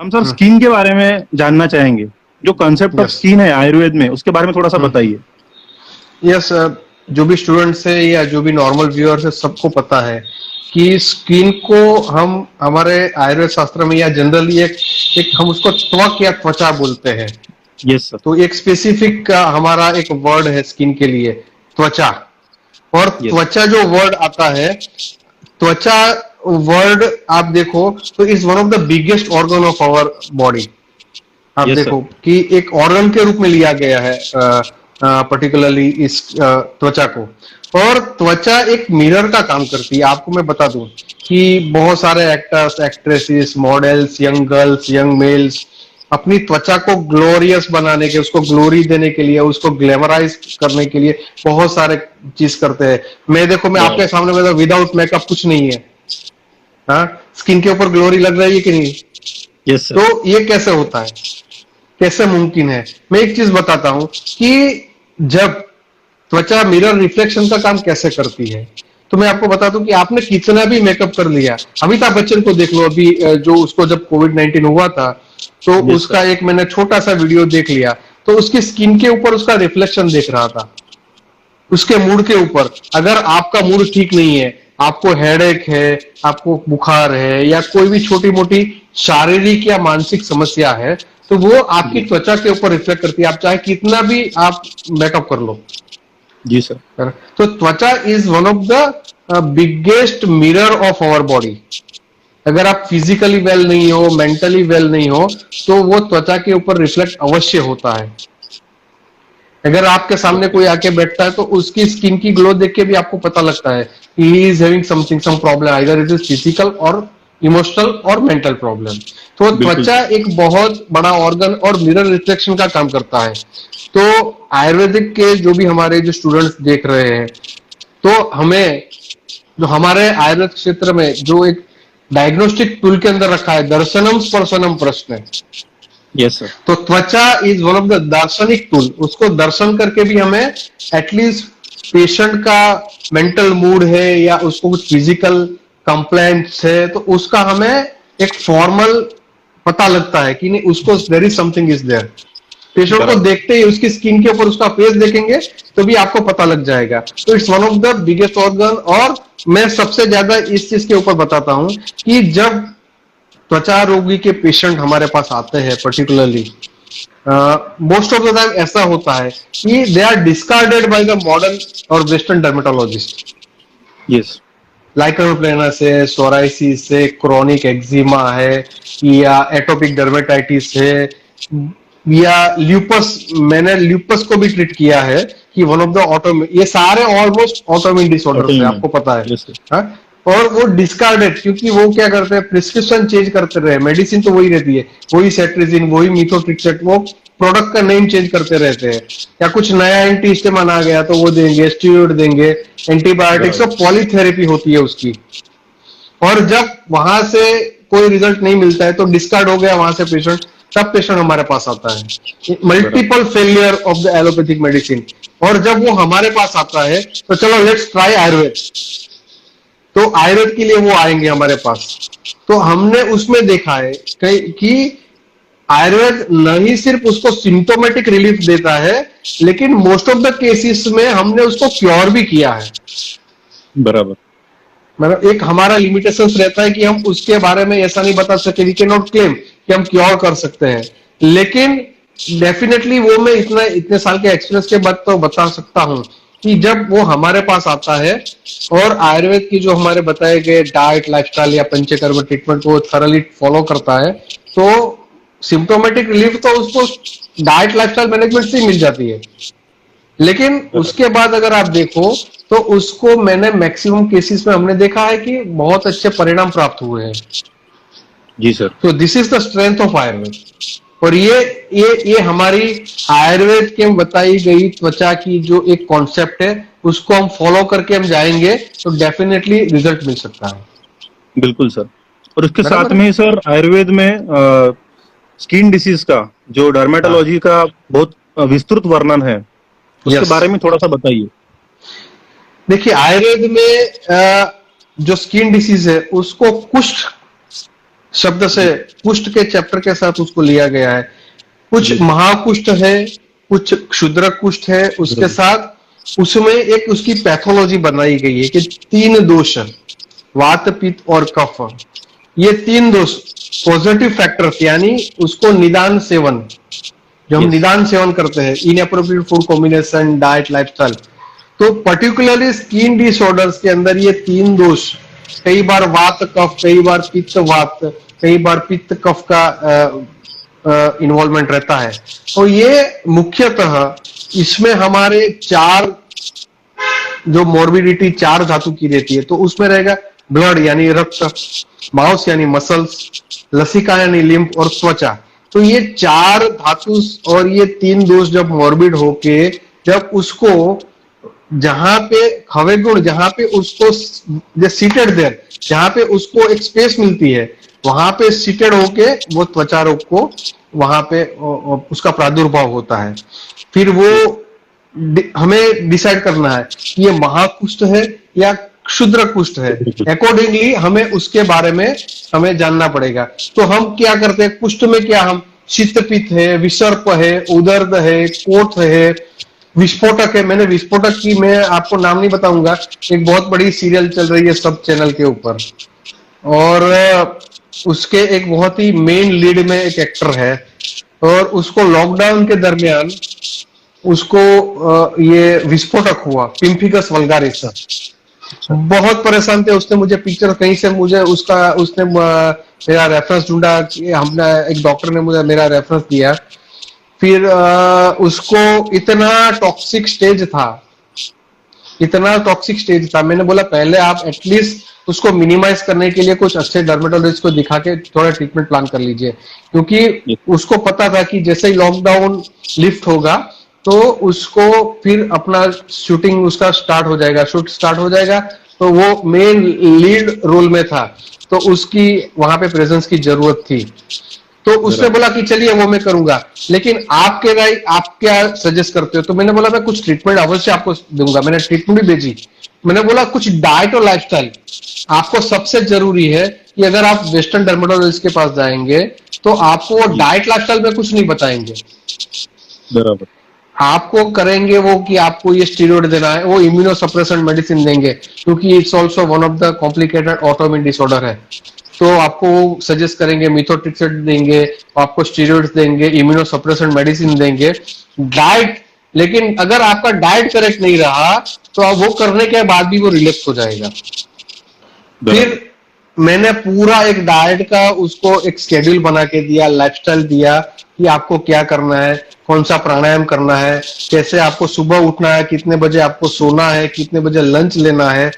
हम sir skin के बारे में जानना चाहेंगे। जो कंसेप्ट ऑफ यस स्किन है आयुर्वेद में, उसके बारे में थोड़ा सा बताइए। यस जो भी स्टूडेंट्स है या जो भी नॉर्मल व्यूअर्स है सबको पता है कि स्किन को हम हमारे आयुर्वेद शास्त्र में या जनरली एक हम उसको त्वक या त्वचा बोलते हैं। Yes sir. तो एक स्पेसिफिक हमारा एक वर्ड है स्किन के लिए, त्वचा। और यस। त्वचा जो वर्ड आता है, त्वचा वर्ड आप देखो तो is one of the biggest organ of our body. आप यस सर। देखो कि एक ऑर्गन के रूप में लिया गया है पर्टिकुलरली इस त्वचा को। और त्वचा एक मिरर का काम करती है। आपको मैं बता दूं कि बहुत सारे actors, actresses, models, young girls, young mails अपनी त्वचा को ग्लोरियस बनाने के, उसको ग्लोरी देने के लिए, उसको ग्लैमराइज करने के लिए बहुत सारे चीज करते हैं। मैं देखो, मैं आपके सामने में विदाउट मेकअप कुछ नहीं है, हाँ, स्किन के ऊपर ग्लोरी लग रही है कि नहीं? Yes sir. तो ये कैसे होता है, कैसे मुमकिन है? मैं एक चीज बताता हूं कि जब त्वचा मिरर रिफ्लेक्शन का काम कैसे करती है, तो मैं आपको बता दूं कि आपने कितना भी मेकअप कर लिया, अमिताभ बच्चन को देख लो। अभी जो उसको जब कोविड-19 हुआ था, तो यस उसका सर। एक मैंने छोटा सा वीडियो देख लिया, तो उसकी स्किन के ऊपर उसका रिफ्लेक्शन देख रहा था, उसके मूड के ऊपर। अगर आपका मूड ठीक नहीं है, आपको हेडेक है, आपको बुखार है, या कोई भी छोटी मोटी शारीरिक या मानसिक समस्या है, तो वो आपकी जी। त्वचा के ऊपर रिफ्लेक्ट करती है, आप चाहे कितना भी आप मेकअप कर लो। जी सर। तो त्वचा is one of the biggest mirror of our body. अगर आप फिजिकली वेल नहीं हो, मेंटली वेल नहीं हो, तो वो त्वचा के ऊपर रिफ्लेक्ट अवश्य होता है। अगर आपके सामने कोई आके बैठता है तो उसकी स्किन की ग्लो देख के भी आपको पता लगता है he is having something, some problem, either it is physical और इमोशनल और मेंटल प्रॉब्लम। तो बिल्कुल त्वचा सर। एक बहुत बड़ा ऑर्गन और मिरर रिफ्लेक्शन का काम करता है। तो आयुर्वेदिक के जो भी हमारे जो स्टूडेंट्स देख रहे हैं, तो हमें जो हमारे आयुर्वेद क्षेत्र में जो एक डायग्नोस्टिक टूल के अंदर रखा है, दर्शनम स्पर्शनम प्रश्न, यस सर। तो त्वचा इज वन ऑफ द दार्शनिक टूल। उसको दर्शन करके भी हमें एटलीस्ट पेशेंट का मेंटल मूड है या उसको कुछ फिजिकल कंप्लेंट्स है, तो उसका हमें एक फॉर्मल पता लगता है कि नहीं, उसको there is something is there. Patient को बराबर। देखते ही उसकी स्किन के ऊपर उसका फेस देखेंगे तो भी आपको पता लग जाएगा। तो it's one of the biggest organ. और मैं सबसे ज्यादा इस चीज के ऊपर बताता हूं कि जब त्वचा रोगी के पेशेंट हमारे पास आते हैं, particularly most of the time ऐसा होता है कि they are discarded by the modern और western dermatologist. Yes. Lichen planus है, सोराइसिस है, क्रोनिक एक्जिमा है, या एटोपिक डर्मेटाइटिस है, या ल्यूपस। मैंने ल्यूपस को भी ट्रीट किया है कि वन ऑफ द ऑटोमिन, ये सारे ऑलमोस्ट ऑटोमिन डिसऑर्डर्स है, ऑटोइम्यून। आपको पता है। Yes sir. हाँ? और वो डिस्कार्डेड, क्योंकि वो क्या करते हैं, प्रिस्क्रिप्शन चेंज करते रहे, मेडिसिन तो वही रहती है, वही सेट्रिजिन, वही मिथोट्रिक्सेट, वो प्रोडक्ट का नेम चेंज करते रहते हैं। या कुछ नया एंटी हिस्टामिन आ गया तो वो देंगे, स्टीरॉइड देंगे, एंटीबायोटिक्स, और पॉलीथेरेपी होती है उसकी। और जब वहां से कोई रिजल्ट नहीं मिलता है तो डिस्कार्ड हो गया वहां से पेशेंट, तब पेशेंट हमारे पास आता है, multiple failure of the allopathic medicine. और जब वो हमारे पास आता है तो चलो लेट्स ट्राई आयुर्वेद, तो आयुर्वेद के लिए वो आएंगे हमारे पास। तो हमने उसमें देखा है कि आयुर्वेद नहीं सिर्फ उसको सिम्टोमेटिक रिलीफ देता है, लेकिन मोस्ट ऑफ द केसेस में हमने उसको क्योर भी किया है। बराबर। मतलब एक हमारा लिमिटेशंस रहता है कि हम उसके बारे में ऐसा नहीं बता सकते, वी कैन नॉट क्लेम कि हम क्योर कर सकते हैं, लेकिन डेफिनेटली वो मैं इतने साल के एक्सपीरियंस के बाद तो बता सकता हूं कि जब वो हमारे पास आता है और आयुर्वेद की जो हमारे बताए गए डाइट, लाइफस्टाइल या पंचकर्म ट्रीटमेंट को थरली फॉलो करता है, तो सिम्टोमेटिक रिलीफ तो उसको डाइट लाइफस्टाइल मैनेजमेंट से ही मिल जाती है। लेकिन उसके बाद अगर आप देखो तो उसको मैंने मैक्सिमम केसेस में हमने देखा है कि बहुत अच्छे परिणाम प्राप्त हुए हैं। जी सर। तो this is the strength of Ayurveda. और ये हमारी आयुर्वेद के बताई गई त्वचा की जो एक कॉन्सेप्ट है, उसको हम फॉलो करके हम जाएंगे तो डेफिनेटली रिजल्ट मिल सकता है। बिल्कुल सर। और इसके साथ बराबर। में सर आयुर्वेद में स्किन डिसीज का जो डर्मेटोलॉजी का बहुत विस्तृत वर्णन है, उसके यस, बारे में थोड़ा सा बताइए। देखिए आयुर्वेद में जो स्किन डिसीज है उसको कुष्ठ शब्द से कुष्ठ के चैप्टर के साथ उसको लिया गया है। कुछ महाकुष्ठ है, कुछ क्षुद्र कुष्ठ है, उसके साथ उसमें एक उसकी पैथोलॉजी बनाई गई है कि 3 दोष, वात पित्त और कफ, ये 3 दोष पॉजिटिव फैक्टर्स, यानी उसको निदान सेवन, जो हम निदान सेवन करते हैं, inappropriate food combination, diet, lifestyle, तो पर्टिकुलरली स्किन डिसऑर्डर्स के अंदर ये 3 दोष, कई बार वात कफ, कई बार पित्त वात, कई बार पित्त कफ का इन्वॉल्वमेंट रहता है। तो ये मुख्यतः इसमें हमारे 4 जो मॉर्बिडिटी 4 धातु की रहती है, तो उसमें रहेगा ब्लड यानी रक्त, माउस यानी मसल्स, लसिका यानी लिम्फ और त्वचा। तो ये 4 धातु और ये 3 दोष जब मॉर्बिड होके, जब उसको जहां पे हवे गुण, जहां पे उसको सीटेड देयर, जहां पे उसको एक स्पेस मिलती है, वहां पे सीटेड होके वो त्वचा रोग को वहां पे उसका प्रादुर्भाव होता है। फिर वो हमें डिसाइड करना है कि ये महाकुष्ठ है या क्षुद्र कुष्ठ है। अकॉर्डिंगली हमें उसके बारे में हमें जानना पड़ेगा। तो हम क्या करते हैं, कुष्ठ में क्या, हम शीतपित्त है, विसर्प है, उदर्द है, कोठ है, विस्फोटक है। मैंने विस्फोटक की, मैं आपको नाम नहीं बताऊंगा, एक बहुत बड़ी सीरियल चल रही है सब चैनल के ऊपर, और उसके एक बहुत ही मेन लीड में एक एक्टर है, और उसको लॉकडाउन के दरमियान उसको ये विस्फोटक हुआ, पिम्फिगस वल्गारिस। बहुत परेशान थे, उसने मुझे पिक्चर कहीं से मुझे उसने मेरा रेफरेंस ढूंढा कि हमने, एक डॉक्टर ने मुझे मेरा रेफरेंस दिया। फिर उसको इतना टॉक्सिक स्टेज था, मैंने बोला पहले आप एटलीस्ट उसको मिनिमाइज करने के लिए कुछ अच्छे डर्मेटोलॉजिस्ट को दिखा के थोड़ा ट्रीटमेंट प्लान कर लीजिए, क्योंकि उसको पता था कि जैसे ही लॉकडाउन लिफ्ट होगा तो उसको फिर अपना शूटिंग उसका शूट स्टार्ट हो जाएगा, तो वो मेन लीड रोल में था, तो उसकी वहां पे प्रेजेंस की जरूरत थी। तो उसने बोला कि चलिए वो मैं करूंगा, लेकिन आप क्या सजेस्ट करते हो? तो मैंने बोला मैं कुछ ट्रीटमेंट अवश्य आपको दूंगा। मैंने ट्रीटमेंट भी भेजी। मैंने बोला कुछ डाइट और लाइफस्टाइल आपको सबसे जरूरी है कि अगर आप वेस्टर्न डर्मेटोलॉजिस्ट के पास जाएंगे तो आपको डाइट लाइफस्टाइल में कुछ नहीं बताएंगे, बराबर। आपको करेंगे वो कि आपको ये स्टीरॉयड देना है, वो इम्यूनो सप्रेसेंट मेडिसिन देंगे, क्योंकि it's also one of the complicated autoimmune disorder है। तो आपको सजेस्ट करेंगे मिथोट्रिक्सेट देंगे, आपको स्टीरॉइड्स देंगे, इम्यूनो सप्रेसेंट मेडिसिन देंगे, डाइट। लेकिन अगर आपका डाइट करेक्ट नहीं रहा तो आप वो करने के बाद भी वो रिलैप्स हो जाएगा। फिर मैंने पूरा एक डाइट का उसको एक शेड्यूल बना के दिया, लाइफस्टाइल दिया कि आपको क्या करना है, कौन सा प्राणायाम करना है, कैसे आपको सुबह उठना है, कितने बजे आपको सोना है, कितने बजे लंच लेना है,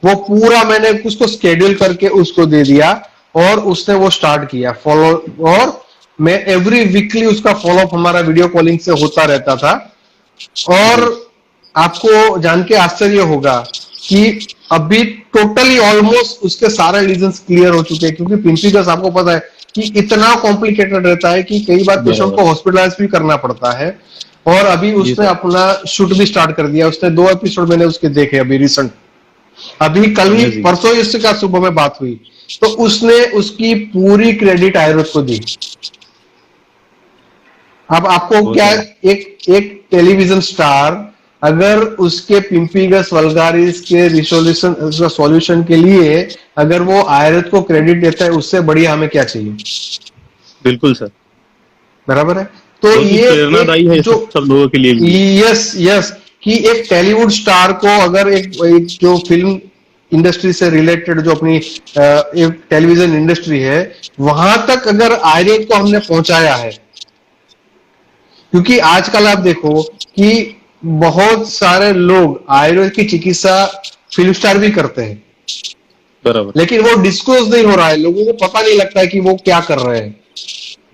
वो पूरा मैंने उसको शेड्यूल करके उसको दे दिया, और उसने वो स्टार्ट किया फॉलो। और मैं एवरी वीकली उसका फॉलोअप हमारा वीडियो कॉलिंग से होता रहता था। और आपको जान के आश्चर्य होगा कि अभी टोटली ऑलमोस्ट उसके सारे रीजंस क्लियर हो चुके हैं, क्योंकि पिम्फिगस आपको पता है कि इतना कॉम्प्लिकेटेड रहता है कि कई बार पेशेंट को हॉस्पिटलाइज भी करना पड़ता है। और अभी उसने अपना शूट भी स्टार्ट कर दिया, उसने 2 एपिसोड मैंने उसके देखे अभी रिसेंट, अभी कल ही परसों इसका सुबह में बात हुई, तो उसने उसकी पूरी क्रेडिट आयुर्वेद को दी। अब आपको क्या, एक टेलीविजन स्टार अगर उसके पिम्फिगस वल्गारिस के रिसोल्यूशन सॉल्यूशन के लिए अगर वो आयुर्वेद को क्रेडिट देता है, उससे बढ़िया हमें क्या चाहिए? बिल्कुल सर, बराबर है। तो ये प्रेरणादायी है जो सब लोगों के लिए। यस कि एक टॉलीवुड स्टार को अगर एक जो फिल्म इंडस्ट्री से रिलेटेड जो अपनी एक टेलीविजन इंडस्ट्री है, वहां तक अगर आयुर्वेद को हमने पहुंचाया है, क्योंकि आजकल आप देखो कि बहुत सारे लोग आयुर्वेद की चिकित्सा फिल्म स्टार भी करते हैं, बराबर, लेकिन वो डिस्क्लोज नहीं हो रहा है, लोगों को पता नहीं लगता है कि वो क्या कर रहे हैं।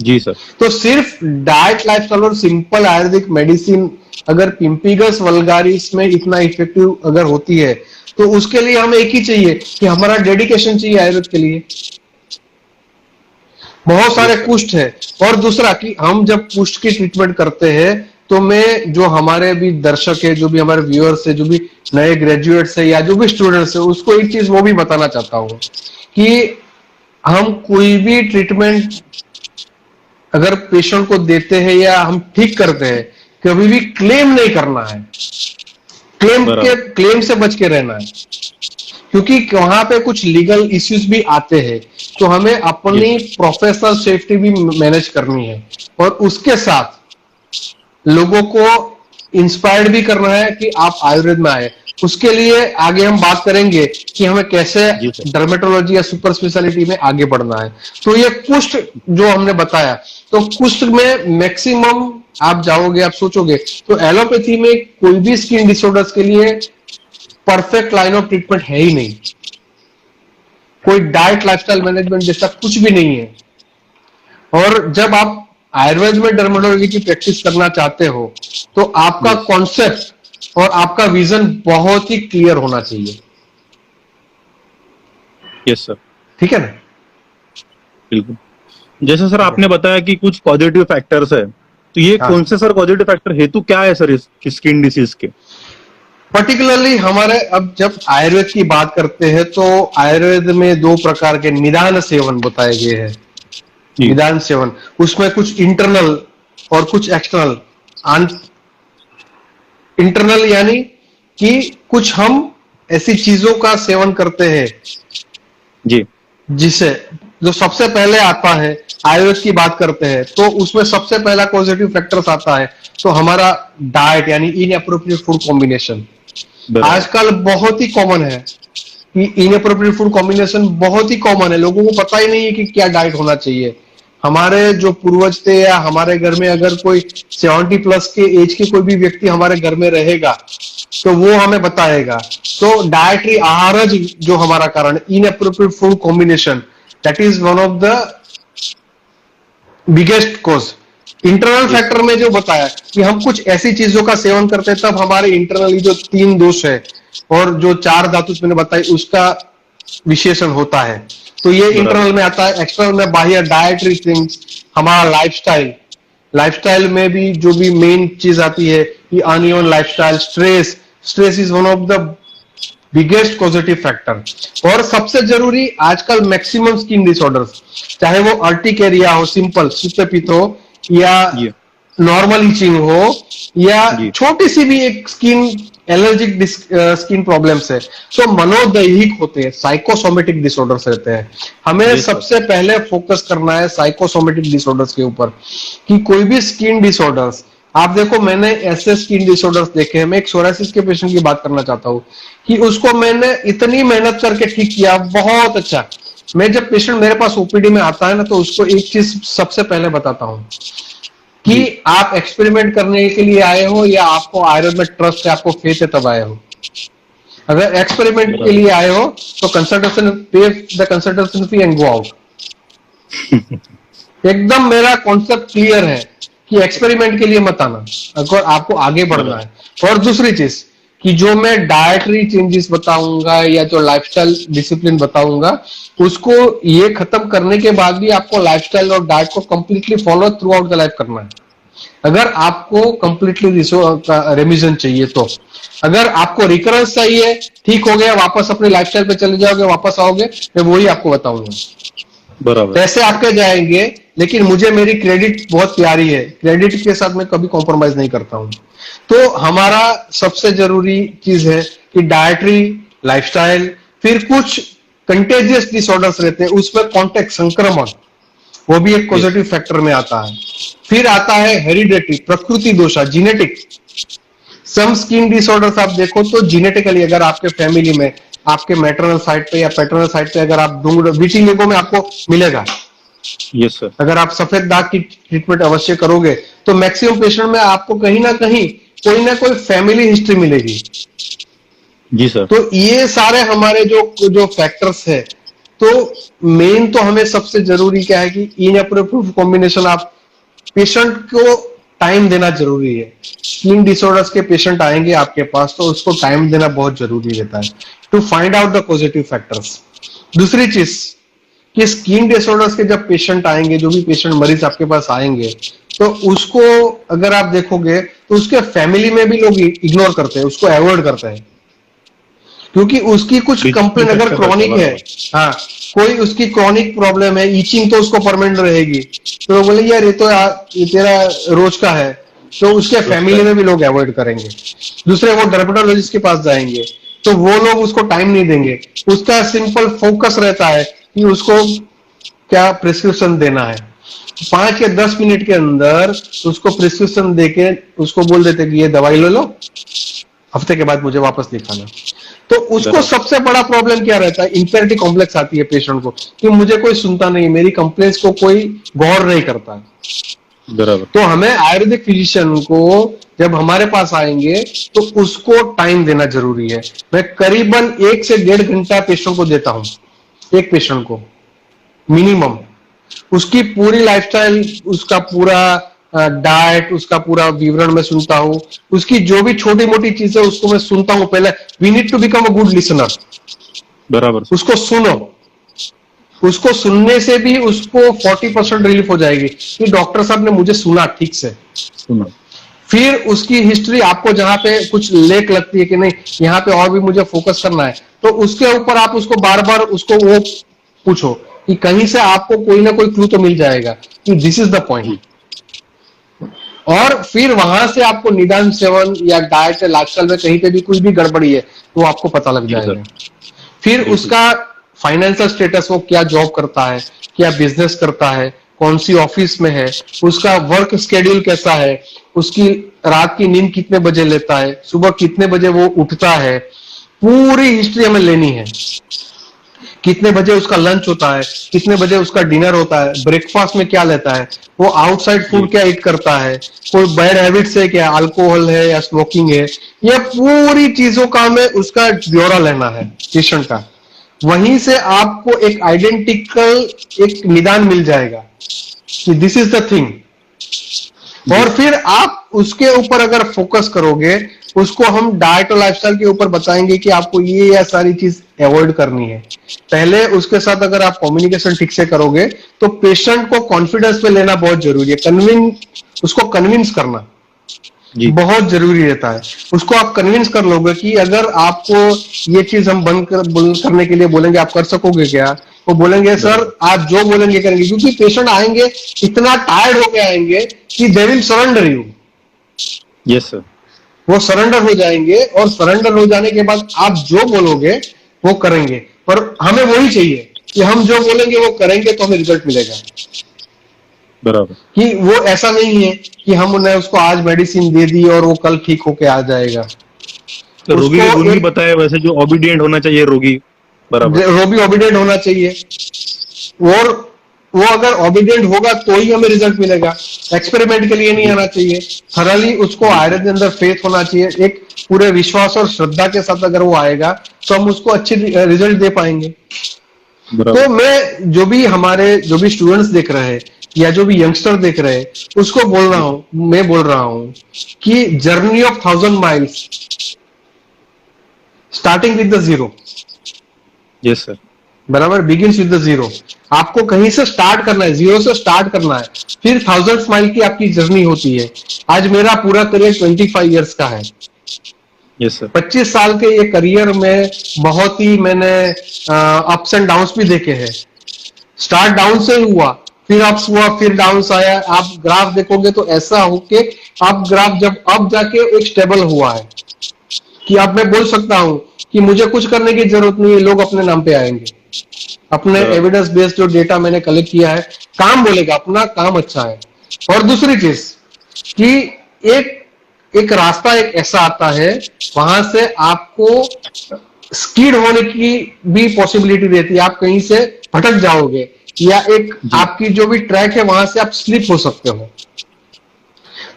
जी सर। तो सिर्फ डाइट, लाइफस्टाइल और सिंपल आयुर्वेदिक मेडिसिन अगर पिम्फिगस वल्गारिस में इतना इफेक्टिव अगर होती है, तो उसके लिए हमें एक ही चाहिए कि हमारा डेडिकेशन चाहिए आयुर्वेद के लिए। बहुत सारे कुष्ठ है। और दूसरा कि हम जब कुष्ठ की ट्रीटमेंट करते हैं, तो मैं जो हमारे भी दर्शक है, जो भी हमारे व्यूअर्स है, जो भी नए ग्रेजुएट्स है या जो भी स्टूडेंट्स है, उसको एक चीज वो भी बताना चाहता हूँ कि हम कोई भी ट्रीटमेंट अगर पेशेंट को देते हैं या हम ठीक करते हैं, कभी भी क्लेम नहीं करना है। बराबर। क्लेम से बच के रहना है, क्योंकि वहां पे कुछ लीगल इश्यूज भी आते हैं। तो हमें अपनी जी प्रोफेशनल सेफ्टी भी मैनेज करनी है, और उसके साथ लोगों को इंस्पायर्ड भी करना है कि आप आयुर्वेद में आए। उसके लिए आगे हम बात करेंगे कि हमें कैसे जी सर। डर्मेटोलॉजी या सुपर स्पेशलिटी में आगे बढ़ना है। तो ये कुष्ठ जो हमने बताया, तो कुष्ठ में मैक्सिमम आप जाओगे, आप सोचोगे तो एलोपैथी में कोई भी स्किन डिसऑर्डर्स के लिए परफेक्ट लाइन ऑफ ट्रीटमेंट है ही नहीं। कोई डाइट लाइफस्टाइल मैनेजमेंट जैसा कुछ भी नहीं है। और जब आप आयुर्वेद में डर्मेटोलॉजी की प्रैक्टिस करना चाहते हो, तो आपका यस कॉन्सेप्ट और आपका विजन बहुत ही क्लियर होना चाहिए। यस सर, ठीक है ना? बिल्कुल। जैसे सर आपने बताया कि कुछ पॉजिटिव फैक्टर्स है, तो ये हाँ, कौन से सर पॉजिटिव फैक्टर हेतु क्या है सर इस स्किन डिसीज के? पर्टिकुलरली हमारे अब जब आयुर्वेद की बात करते हैं, तो आयुर्वेद में दो प्रकार के निदान सेवन बताए गए हैं। जी निदान सेवन, उसमें कुछ इंटरनल और कुछ एक्सटर्नल। इंटरनल यानी कि कुछ हम ऐसी चीजों का सेवन करते हैं जी जिसे, जो सबसे पहले आता है, आयुर्वेद की बात करते हैं तो उसमें सबसे पहला पॉजिटिव फैक्टर्स आता है तो हमारा डाइट यानी इनएप्रोप्रिएट फूड कॉम्बिनेशन। बराबर। आजकल बहुत ही कॉमन है कि इनएप्रोप्रिएट फूड कॉम्बिनेशन बहुत ही कॉमन है, लोगों को पता ही नहीं है कि क्या डाइट होना चाहिए। हमारे जो पूर्वज थे या हमारे घर में अगर कोई 70+ के एज के कोई भी व्यक्ति हमारे घर में रहेगा तो वो हमें बताएगा। तो डाइटरी आहार जो हमारा कारण inappropriate food combination, that is one of the biggest cause. Internal yes factor में जो बताया कि हम कुछ ऐसी चीजों का सेवन करते हैं तब हमारे इंटरनली जो 3 दोष है और जो 4 धातु मैंने बताई उसका विशेषण होता है। तो ये बराबर। इंटरनल में आता है। एक्सटर्नल में बाह्य डाइटरी थिंग्स, हमारा लाइफस्टाइल। लाइफस्टाइल में भी जो भी मेन चीज आती है कि uneven lifestyle, stress. Stress is one of the biggest positive factor. और सबसे जरूरी आजकल मैक्सिमम स्किन डिसऑर्डर्स, चाहे वो अर्टिकेरिया हो, सिंपल पित्त हो, या जी नॉर्मल इचिंग हो, या जी छोटी सी भी एक स्किन एलर्जिक स्किन प्रॉब्लम्स है, तो मनोदैहिक होते हैं, साइकोसोमेटिक डिसऑर्डर्स रहते हैं। हमें जी सर। सबसे पहले फोकस करना है साइकोसोमेटिक डिसऑर्डर्स के ऊपर, कि कोई भी स्किन डिसऑर्डर्स, आप देखो मैंने ऐसे स्किन डिसऑर्डर्स देखे हैं। मैं एक सोरासिस के पेशेंट की बात करना चाहता हूँ कि उसको मैंने इतनी मेहनत करके ठीक किया, बहुत अच्छा। मैं जब पेशेंट मेरे पास ओपीडी में आता है ना, तो उसको एक चीज सबसे पहले बताता हूँ कि जी आप एक्सपेरिमेंट करने के लिए आए हो या आपको आयुर्वेद में ट्रस्ट है, आपको फेथ है तब आए हो। अगर एक्सपेरिमेंट के बराबर। लिए आए हो तो कंसल्टेशन, पे the consultation fee and go out. एकदम मेरा कॉन्सेप्ट क्लियर है कि एक्सपेरिमेंट के लिए मत आना अगर आपको आगे बढ़ना बराबर। है। और दूसरी चीज कि जो मैं डाइटरी चेंजेस बताऊंगा या जो लाइफस्टाइल डिसिप्लिन बताऊंगा, उसको ये खत्म करने के बाद भी आपको लाइफस्टाइल और डाइट को completely follow through out the life करना है। अगर आपको कंप्लीटली रेमिशन चाहिए तो, अगर आपको रिकरेंस चाहिए, ठीक हो गया, वापस अपने लाइफस्टाइल पे चले जाओगे, वापस आओगे, मैं वही आपको बताऊंगा। बराबर। पैसे आपके जाएंगे, लेकिन मुझे मेरी क्रेडिट बहुत प्यारी है, क्रेडिट के साथ मैं कभी कॉम्प्रोमाइज नहीं करता हूं। तो हमारा सबसे जरूरी चीज है कि डाइटरी, लाइफस्टाइल, फिर कुछ कंटेजियस डिसऑर्डर्स रहते हैं उसमें कॉन्टेक्ट, संक्रमण, वो भी एक यस पॉजिटिव फैक्टर में आता है। फिर आता है हेरिडेटरी, प्रकृति दोषा, जीनेटिक। सम स्किन डिसऑर्डर्स आप देखो तो जीनेटिकली, अगर आपके फैमिली में, आपके मैटरनल साइड पे या पैटर्नल साइड पे अगर आप विटिलिगो में आपको मिलेगा, यस सर। अगर आप सफेद दाग की ट्रीटमेंट अवश्य करोगे तो मैक्सिमम पेशेंट में आपको कहीं ना कहीं कोई ना कोई फैमिली हिस्ट्री मिलेगी। जी सर। तो ये सारे हमारे जो जो फैक्टर्स है, तो मेन तो हमें सबसे जरूरी क्या है कि इनएप्रोप्रिएट कॉम्बिनेशन, आप पेशेंट को टाइम देना जरूरी है। स्किन डिसऑर्डर्स के पेशेंट आएंगे आपके पास तो उसको टाइम देना बहुत जरूरी रहता है to find out the positive factors. दूसरी चीज कि स्किन डिसऑर्डर्स के जब पेशेंट आएंगे, जो भी पेशेंट मरीज आपके पास आएंगे, तो उसको अगर आप देखोगे तो उसके फैमिली में भी लोग इग्नोर करते हैं, उसको अवॉइड करते हैं, क्योंकि उसकी कुछ रिस्क कंप्लेन अगर फैक्टर रहता है क्रॉनिक है, बराबर। हाँ, कोई उसकी क्रॉनिक प्रॉब्लम है, ईचिंग तो उसको परमानेंट रहेगी, तो लोग बोले यार ये तेरा रोज का है, तो उसके फैमिली में भी लोग अवॉइड करेंगे। दूसरे वो डर्मेटोलॉजिस्ट के पास जाएंगे तो वो लोग उसको टाइम नहीं देंगे, उसका सिंपल फोकस रहता है कि उसको क्या प्रिस्क्रिप्शन देना है, 5 या 10 मिनट के अंदर उसको प्रिस्क्रिप्शन देके उसको बोल देते कि ये दवाई ले लो, हफ्ते के बाद मुझे वापस दिखाना। तो उसको सबसे बड़ा प्रॉब्लम क्या रहता है, इंफेरिटी कॉम्प्लेक्स आती है पेशेंट को कि मुझे कोई सुनता नहीं, मेरी कंप्लेंट्स को कोई गौर नहीं करता है। बराबर। तो हमें आयुर्वेदिक फिजिशियन को जब हमारे पास आएंगे तो उसको टाइम देना जरूरी है। मैं करीबन 1 से 1.5 घंटा पेशेंट को देता हूं, एक पेशेंट को मिनिमम, उसकी पूरी लाइफस्टाइल, उसका पूरा डाइट, उसका पूरा विवरण मैं सुनता हूं, उसकी जो भी छोटी मोटी चीजें उसको मैं सुनता हूं। पहले we need to become a good listener. बराबर। उसको सुनो, उसको सुनने से भी उसको 40% रिलीफ हो जाएगी कि डॉक्टर साहब ने मुझे सुना ठीक से। सुना। फिर उसकी हिस्ट्री आपको जहां पे कुछ लेक लगती है कि नहीं यहाँ पे और भी मुझे फोकस करना है, तो उसके ऊपर आप उसको बार बार उसको वो पूछो कि कहीं से आपको कोई ना कोई क्लू तो मिल जाएगा कि दिस इज द पॉइंट। और फिर वहां से आपको निदान सेवन या डाइट या लाइफस्टाइल में कहीं पे भी कुछ भी गड़बड़ी है तो आपको पता लग जाएगा। फिर उसका फाइनेंशियल स्टेटस, वो क्या जॉब करता है, क्या बिजनेस करता है, कौन सी ऑफिस में है, उसका वर्क शेड्यूल कैसा है, उसकी रात की नींद कितने बजे लेता है, सुबह कितने बजे वो उठता है, पूरी हिस्ट्री हमें लेनी है। कितने बजे उसका लंच होता है, कितने बजे उसका डिनर होता है, ब्रेकफास्ट में क्या लेता है, वो आउटसाइड फूड क्या ईट करता है, कोई बैड हैबिट्स है क्या, अल्कोहल है या स्मोकिंग है, ये पूरी चीजों का हमें उसका ब्यौरा लेना है पेशेंट का। वहीं से आपको एक आइडेंटिकल एक निदान मिल जाएगा कि दिस इज द थिंग। और फिर आप उसके ऊपर अगर फोकस करोगे, उसको हम डाइट और लाइफस्टाइल के ऊपर बताएंगे कि आपको ये सारी चीज अवॉइड करनी है। पहले उसके साथ अगर आप कम्युनिकेशन ठीक से करोगे तो पेशेंट को कॉन्फिडेंस में लेना बहुत जरूरी है। उसको कन्विंस करना बहुत जरूरी रहता है। उसको आप कन्विंस कर लोगे कि अगर आपको ये चीज हम बंद करने के लिए बोलेंगे आप कर सकोगे क्या, वो बोलेंगे सर आप जो बोलेंगे करेंगे, क्योंकि पेशेंट आएंगे इतना टायर्ड होके आएंगे कि they will surrender you. Yes sir. वो सरेंडर हो जाएंगे और सरेंडर हो जाने के बाद आप जो बोलोगे वो करेंगे। पर हमें वही चाहिए कि हम जो बोलेंगे वो करेंगे तो हमें रिजल्ट मिलेगा। बराबर। कि वो ऐसा नहीं है कि हम उन्हें उसको आज मेडिसिन दे दी और वो कल ठीक होके आ जाएगा। तो रोगी के गुण भी बताया वैसे, जो ओबीडिएंट होना चाहिए रोगी। बराबर। रोगी ओबीडिएंट होना चाहिए, और वो अगर ओबीडिएंट होगा तो ही हमें रिजल्ट मिलेगा। एक्सपेरिमेंट के लिए नहीं आना चाहिए। थरली उसको आयुर्वेद के अंदर फेथ होना चाहिए, एक पूरे विश्वास और श्रद्धा के साथ अगर वो आएगा तो हम उसको अच्छे रिजल्ट दे पाएंगे। तो मैं जो भी स्टूडेंट्स देख रहे हैं या जो भी यंगस्टर देख रहे हैं उसको मैं बोल रहा हूं कि journey of 1000 miles starting with the zero. Yes sir. बराबर, बिगिंस विद द जीरो। आपको कहीं से स्टार्ट करना है, जीरो से स्टार्ट करना है, फिर 1000 माइल की आपकी जर्नी होती है। आज मेरा पूरा करियर 25 इयर्स का है। Yes sir. 25 साल के ये करियर में बहुत ही मैंने अप्स एंड डाउन्स भी देखे हैं। स्टार्ट डाउन से हुआ, फिर अप्स हुआ, फिर डाउन्स आया। आप ग्राफ देखोगे तो ऐसा हो के आप ग्राफ जब अप जाके एक स्टेबल हुआ है कि अब मैं बोल सकता हूं कि मुझे कुछ करने की जरूरत नहीं है, लोग अपने नाम पे आएंगे। अपने एविडेंस बेस्ड जो डेटा मैंने कलेक्ट किया है, काम बोलेगा, अपना काम अच्छा है। और दूसरी चीज कि एक रास्ता एक ऐसा आता है, वहां से आपको स्किड होने की भी पॉसिबिलिटी रहती है। आप कहीं से भटक जाओगे या एक आपकी जो भी ट्रैक है वहां से आप स्लिप हो सकते हो।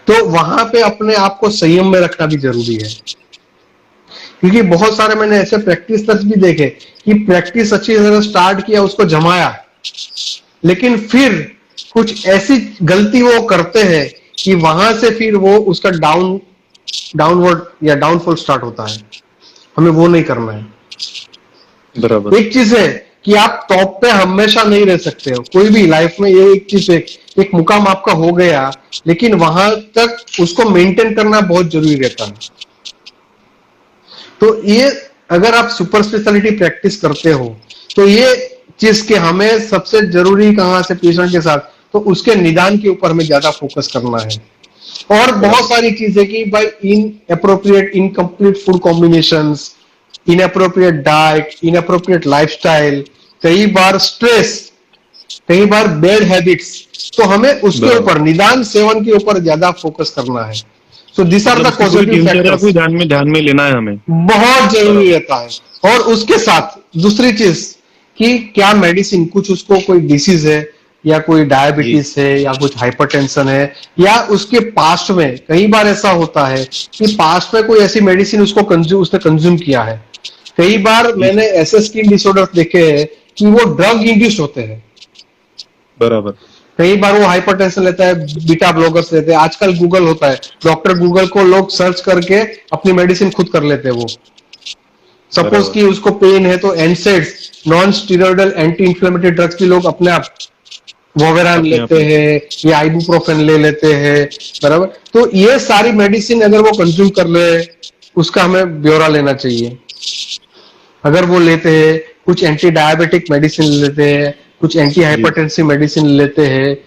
तो वहां पे अपने आप को संयम में रखना भी जरूरी है, क्योंकि बहुत सारे मैंने ऐसे प्रैक्टिस भी देखे कि प्रैक्टिस अच्छी तरह स्टार्ट किया, उसको जमाया, लेकिन फिर कुछ ऐसी गलती वो करते हैं कि वहां से फिर वो उसका डाउनवर्ड या डाउनफॉल स्टार्ट होता है। हमें वो नहीं करना है। बराबर। एक चीज है कि आप टॉप पे हमेशा नहीं रह सकते हो, कोई भी लाइफ में ये एक चीज है, एक मुकाम आपका हो गया, लेकिन वहां तक उसको मेंटेन करना बहुत जरूरी रहता है। तो ये अगर आप सुपर स्पेशलिटी प्रैक्टिस करते हो तो ये चीज के हमें सबसे जरूरी कहाँ से पेशेंट के साथ, तो उसके निदान के ऊपर हमें ज्यादा फोकस करना है। और बहुत सारी चीजें कि भाई in appropriate incomplete food combinations, inappropriate diet, inappropriate lifestyle, कई बार स्ट्रेस, कई बार बैड हैबिट्स, तो हमें उसके ऊपर निदान सेवन के ऊपर ज्यादा फोकस करना है। सो दिस आर द मतलब पूरी पॉजिटिव दिनचर्या को फैक्टर्स, ध्यान में लेना है हमें। बहुत जरूरी रहता है। और उसके साथ दूसरी चीज कि क्या मेडिसिन, कुछ उसको कोई डिसीज है या कोई डायबिटीज है या कुछ हाइपरटेंशन है, या उसके पास्ट में कई बार ऐसा होता है कि पास्ट में कोई ऐसी मेडिसिन उसने कंज्यूम किया है। कई बार मैंने ऐसे स्किन डिसऑर्डर देखे हैं कि वो ड्रग इंड्यूस्ड होते हैं। बराबर। कई बार वो हाइपरटेंशन लेता है, बीटा ब्लॉकर्स लेते हैं, आजकल गूगल होता है, डॉक्टर गूगल को लोग सर्च करके अपनी मेडिसिन खुद कर लेते हैं। वो सपोज कि उसको पेन है तो NSAIDs, non steroidal anti inflammatory drugs भी लोग अपने आप वोवेरान लेते हैं या आइबुप्रोफेन ले लेते हैं, बराबर। तो ये सारी मेडिसिन अगर वो कंज्यूम कर ले, उसका हमें ब्यौरा लेना चाहिए। अगर वो लेते हैं, कुछ एंटी डायबिटिक मेडिसिन लेते हैं, कुछ एंटी हाइपरटेंसिव मेडिसिन लेते हैं,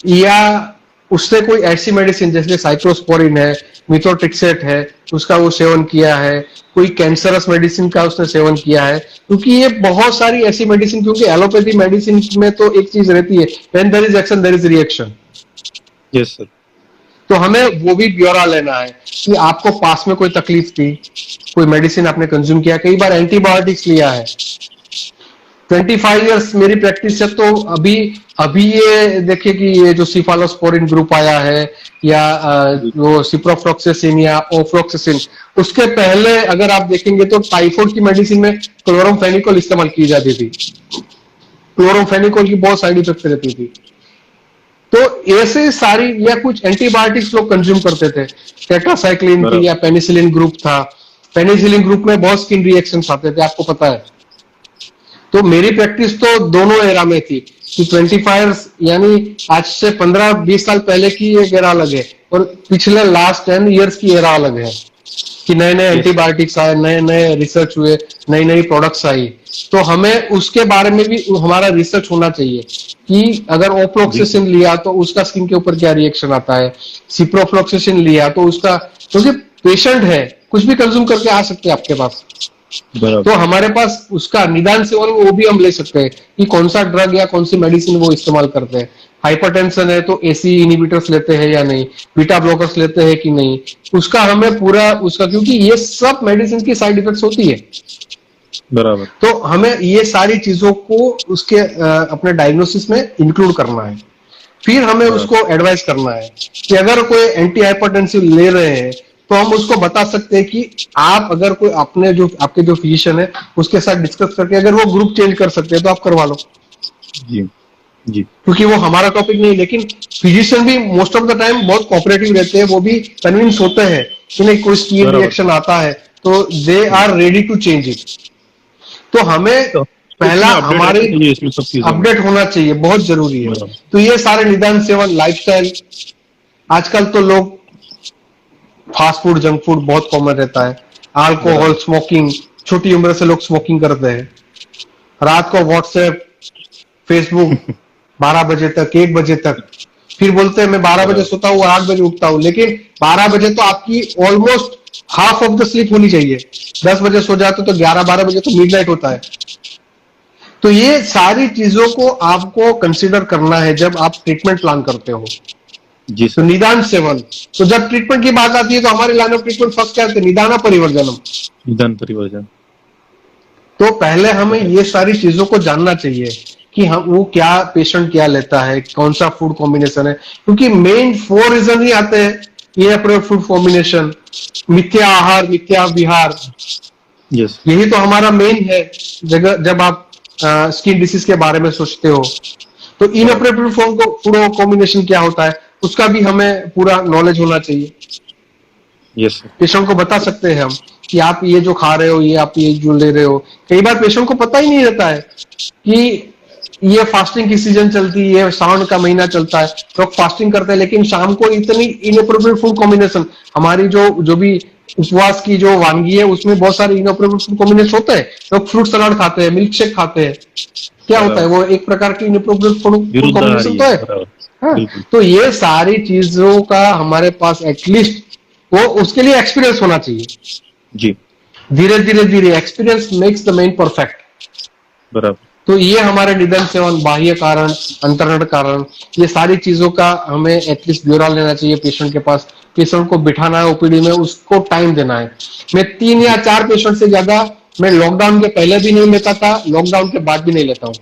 या उससे कोई ऐसी मेडिसिन जैसे साइक्लोस्पोरिन है, मिथोट्रिक्सेट है, उसका वो सेवन किया है, कोई कैंसरस मेडिसिन का उसने सेवन किया है, क्योंकि ये बहुत सारी ऐसी मेडिसिन, क्योंकि एलोपैथी मेडिसिन में तो एक चीज रहती है, when there is action there is reaction. Yes sir. तो हमें वो भी ब्यौरा लेना है कि आपको पास में कोई तकलीफ थी, कोई मेडिसिन आपने कंज्यूम किया, कई बार एंटीबायोटिक्स लिया है। 25 इयर्स मेरी प्रैक्टिस है, तो अभी ये देखिए कि ये जो सिफालोस्पोरिन ग्रुप आया है या वो सिप्रोफ्लॉक्सासिन या ओफ्लॉक्सासिन, उसके पहले अगर आप देखेंगे तो टाइफाइड की मेडिसिन में क्लोरोमफेनिकोल इस्तेमाल की जाती थी। क्लोरोमफेनिकोल की बहुत साइड इफेक्ट रहती थी। तो ऐसे सारी, या कुछ एंटीबायोटिक्स लोग कंज्यूम करते थे, टेट्रासाइक्लिन की या पेनिसिलिन ग्रुप था। पेनिसिलिन ग्रुप में बहुत स्किन रिएक्शंस आते थे, आपको पता है। तो मेरी प्रैक्टिस तो दोनों एरा में थी कि 25 यानी आज से 15-20 साल पहले की एक एरा अलग है, और पिछले लास्ट 10 इयर्स की एरा अलग है कि नए नए एंटीबायोटिक्स आए, नए नए रिसर्च हुए, नई नई प्रोडक्ट्स आई। तो हमें उसके बारे में भी हमारा रिसर्च होना चाहिए कि अगर ओफ्लॉक्सासिन लिया तो उसका स्किन के ऊपर क्या रिएक्शन आता है, सिप्रोफ्लॉक्सासिन लिया तो उसका, क्योंकि पेशेंट है, कुछ भी कंज्यूम करके आ सकते हैं आपके पास। तो हमारे पास उसका निदान सेवन वो भी हम ले सकते हैं कि कौन सा ड्रग या कौन सी मेडिसिन वो इस्तेमाल करते हैं। हाइपरटेंशन है तो एसी इनहिबिटर्स लेते हैं या नहीं, बीटा ब्लॉकर्स लेते हैं कि नहीं, उसका हमें पूरा उसका, क्योंकि ये सब मेडिसिन की साइड इफेक्ट्स होती है। बराबर। तो हमें ये सारी चीजों को उसके अपने डायग्नोसिस में इंक्लूड करना है। फिर हमें उसको एडवाइस करना है कि अगर कोई एंटी हाइपरटेंसिव ले रहे हैं तो हम उसको बता सकते हैं कि आप अगर कोई अपने जो आपके जो फिजिशियन है उसके साथ डिस्कस करके अगर वो ग्रुप चेंज कर सकते हैं तो आप करवा लो। जी जी। क्योंकि वो हमारा टॉपिक नहीं, लेकिन फिजिशियन भी मोस्ट ऑफ द टाइम बहुत कोऑपरेटिव रहते हैं, वो भी कन्विंस होते हैं कि नहीं कोई स्किन रिएक्शन आता है तो they are ready to change it. तो हमें पहला हमारी अपडेट होना चाहिए, बहुत जरूरी है। तो ये सारे निदान सेवन, लाइफस्टाइल, आजकल तो लोग फास्ट फूड, जंक फूड बहुत कॉमन रहता है, अल्कोहल, स्मोकिंग, छोटी उम्र से लोग स्मोकिंग करते हैं, रात को व्हाट्सएप, फेसबुक 12 बजे तक, 1 बजे तक, फिर बोलते हैं मैं 12 बजे सोता हूँ, 8 बजे उठता हूँ, लेकिन 12 बजे तो आपकी almost half of the sleep होनी चाहिए। 10 बजे सो जाते तो 11-12 बजे तो मिडनाइट होता है। तो ये सारी चीजों को आपको कंसीडर करना है जब आप ट्रीटमेंट प्लान करते हो। जी तो निदान सेवन, तो जब ट्रीटमेंट की बात आती है तो हमारे लाइन ऑफ ट्रीटमेंट फर्स्ट क्या है, निदान परिवर्जनम, निदान परिवर्जन। तो पहले हमें ये सारी चीजों को जानना चाहिए कि हम वो क्या पेशेंट क्या लेता है, कौन सा फूड कॉम्बिनेशन है, क्योंकि मेन 4 रीजन ही आते हैं, ये फूड कॉम्बिनेशन, मिथ्या आहार, मिथ्या विहार, यही तो हमारा मेन है जगह जब आप स्किन डिसीज के बारे में सोचते हो। तो इनअप्रोप्रिएट फूड कॉम्बिनेशन क्या होता है उसका भी हमें पूरा नॉलेज होना चाहिए। यस। पेशेंट को बता सकते हैं हम कि आप ये जो खा रहे हो, ये आप ये जो ले रहे हो। कई बार पेशेंट को पता ही नहीं रहता है कि ये फास्टिंग की सीजन चलती है, सावन का महीना चलता है, लोग फास्टिंग करते हैं, लेकिन शाम को इतनी इनअप्रोप्रिएट फूड कॉम्बिनेशन, हमारी जो भी उपवास की जो वानगी है उसमें बहुत सारे इनअप्रोप्रिएट फूड कॉम्बिनेशन होते हैं। लोग फ्रूट सलाद खाते हैं, मिल्क शेक खाते हैं, क्या होता है बराबर, वो एक प्रकार की इनअप्रोप्रिएट फूड विरुद्ध आ कॉम्बिनेशन रही तो है, है। बराबर, हाँ, बिल्कुल, तो ये सारी चीजों का हमारे पास एटलीस्ट वो उसके लिए एक्सपीरियंस होना चाहिए। जी, धीरे धीरे धीरे experience makes the man perfect. बराबर, तो ये हमारे निधन सेवन, बाह्य कारण, अंतरण कारण, ये सारी चीजों का हमें एटलीस्ट ब्यौरा लेना चाहिए पेशेंट के पास। पेशेंट को बिठाना है ओपीडी में, उसको टाइम देना है। मैं 3 या 4 पेशेंट से ज्यादा मैं लॉकडाउन के पहले भी नहीं लेता था, लॉकडाउन के बाद भी नहीं लेता हूं।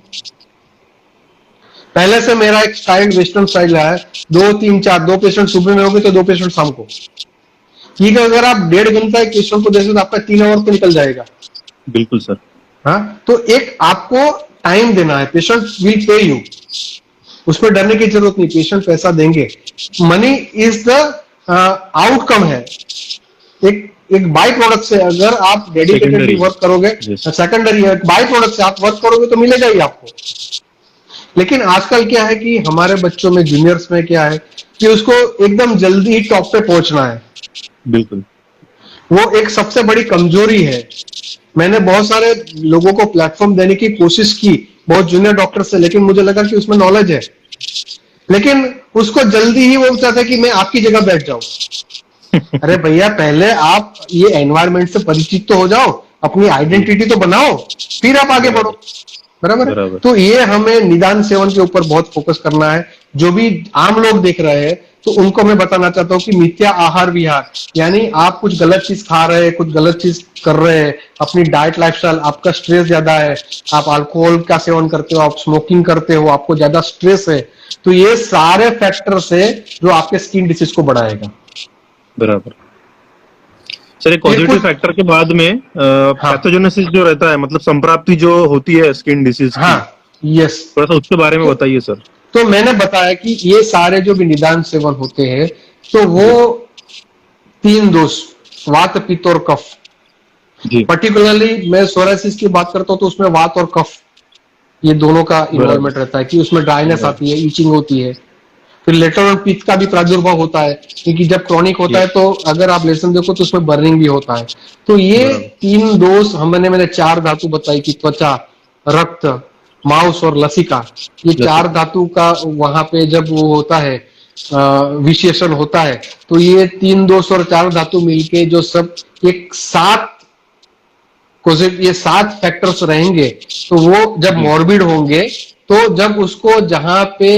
पहले से मेरा एक स्टाइल वेस्टर्न स्टाइल है, 2 3 4, 2 पेशेंट सुबह में होंगे तो 2 पेशेंट शाम को। ठीक है, अगर आप 1.5 घंटा एक पेशेंट को देते तो आपका 3 आवर तो निकल जाएगा। बिल्कुल सर, हाँ, तो एक आपको टाइम देना है, पेशेंट विल पे यू, उसमें डरने की जरूरत नहीं, पेशेंट पैसा देंगे। मनी इज द आउटकम है, एक एक बाई प्रोडक्ट से अगर आप डेडिकेटेडली सेकेंडरी, वर्क करोगे, यस, सेकेंडरी है, बाई प्रोडक्ट से आप वर्क करोगे तो मिलेगा ही आपको। लेकिन आजकल क्या है कि हमारे बच्चों में, जूनियर्स में क्या है कि उसको एकदम जल्दी ही टॉप पे पहुंचना है, बिल्कुल, वो एक सबसे बड़ी कमजोरी है। मैंने बहुत सारे लोगों को प्लेटफॉर्म देने की कोशिश की, बहुत जूनियर डॉक्टर से, लेकिन मुझे लगा कि उसमें नॉलेज है, लेकिन उसको जल्दी ही वो चाहता है कि मैं आपकी जगह बैठ जाऊं। अरे भैया, पहले आप ये एनवायरनमेंट से परिचित तो हो जाओ, अपनी आइडेंटिटी तो बनाओ, फिर आप आगे बराबर, बढ़ो। बराबर है? बराबर, तो ये हमें निदान सेवन के ऊपर बहुत फोकस करना है। जो भी आम लोग देख रहे हैं तो उनको मैं बताना चाहता हूँ कि मिथ्या आहार विहार, यानी आप कुछ गलत चीज खा रहे हैं, कुछ गलत चीज कर रहे हैं, अपनी डाइट लाइफस्टाइल, आपका स्ट्रेस ज्यादा है, आप अल्कोहल का सेवन करते हो, आप स्मोकिंग करते हो, आपको ज्यादा स्ट्रेस है, तो ये सारे फैक्टर्स है जो आपके स्किन डिसीज को बढ़ाएगा। बराबर। सर, एक फिर पॉजिटिव कुछ, फैक्टर के बाद में हाँ पैथोजेनेसिस जो रहता है, मतलब संप्राप्ति जो होती है स्किन डिसीज की, हाँ, यस। थोड़ा सा उसके बारे में तो बताइए सर। तो मैंने बताया कि ये सारे जो भी निदान सेवन होते हैं तो वो जी, 3 दोष, वात पित्त और कफ। जी, पर्टिकुलरली मैं सोरासिस की बात करता हूं तो उसमें वात और कफ, ये दोनों का बराबर, इन्वॉल्वमेंट रहता है कि उसमें ड्राइनेस बराबर, आती है, ईचिंग होती है। फिर लेटरल पित्त का भी प्रादुर्भाव होता है, क्योंकि जब क्रॉनिक होता जी, है तो अगर आप लेसन देखो तो उसमें बर्निंग भी होता है। तो ये बराबर, 3 दोष मैंने 4 धातु बताई कि त्वचा, रक्त, मांस और लसिका, ये 4 जैसे, धातु का वहां पे जब वो होता है विशेषण होता है, तो ये 3 दोष और 4 धातु मिलके जो सब एक 7 ये 7 फैक्टर्स रहेंगे, तो वो जब जी, मॉर्बिड होंगे, तो जब उसको जहां पे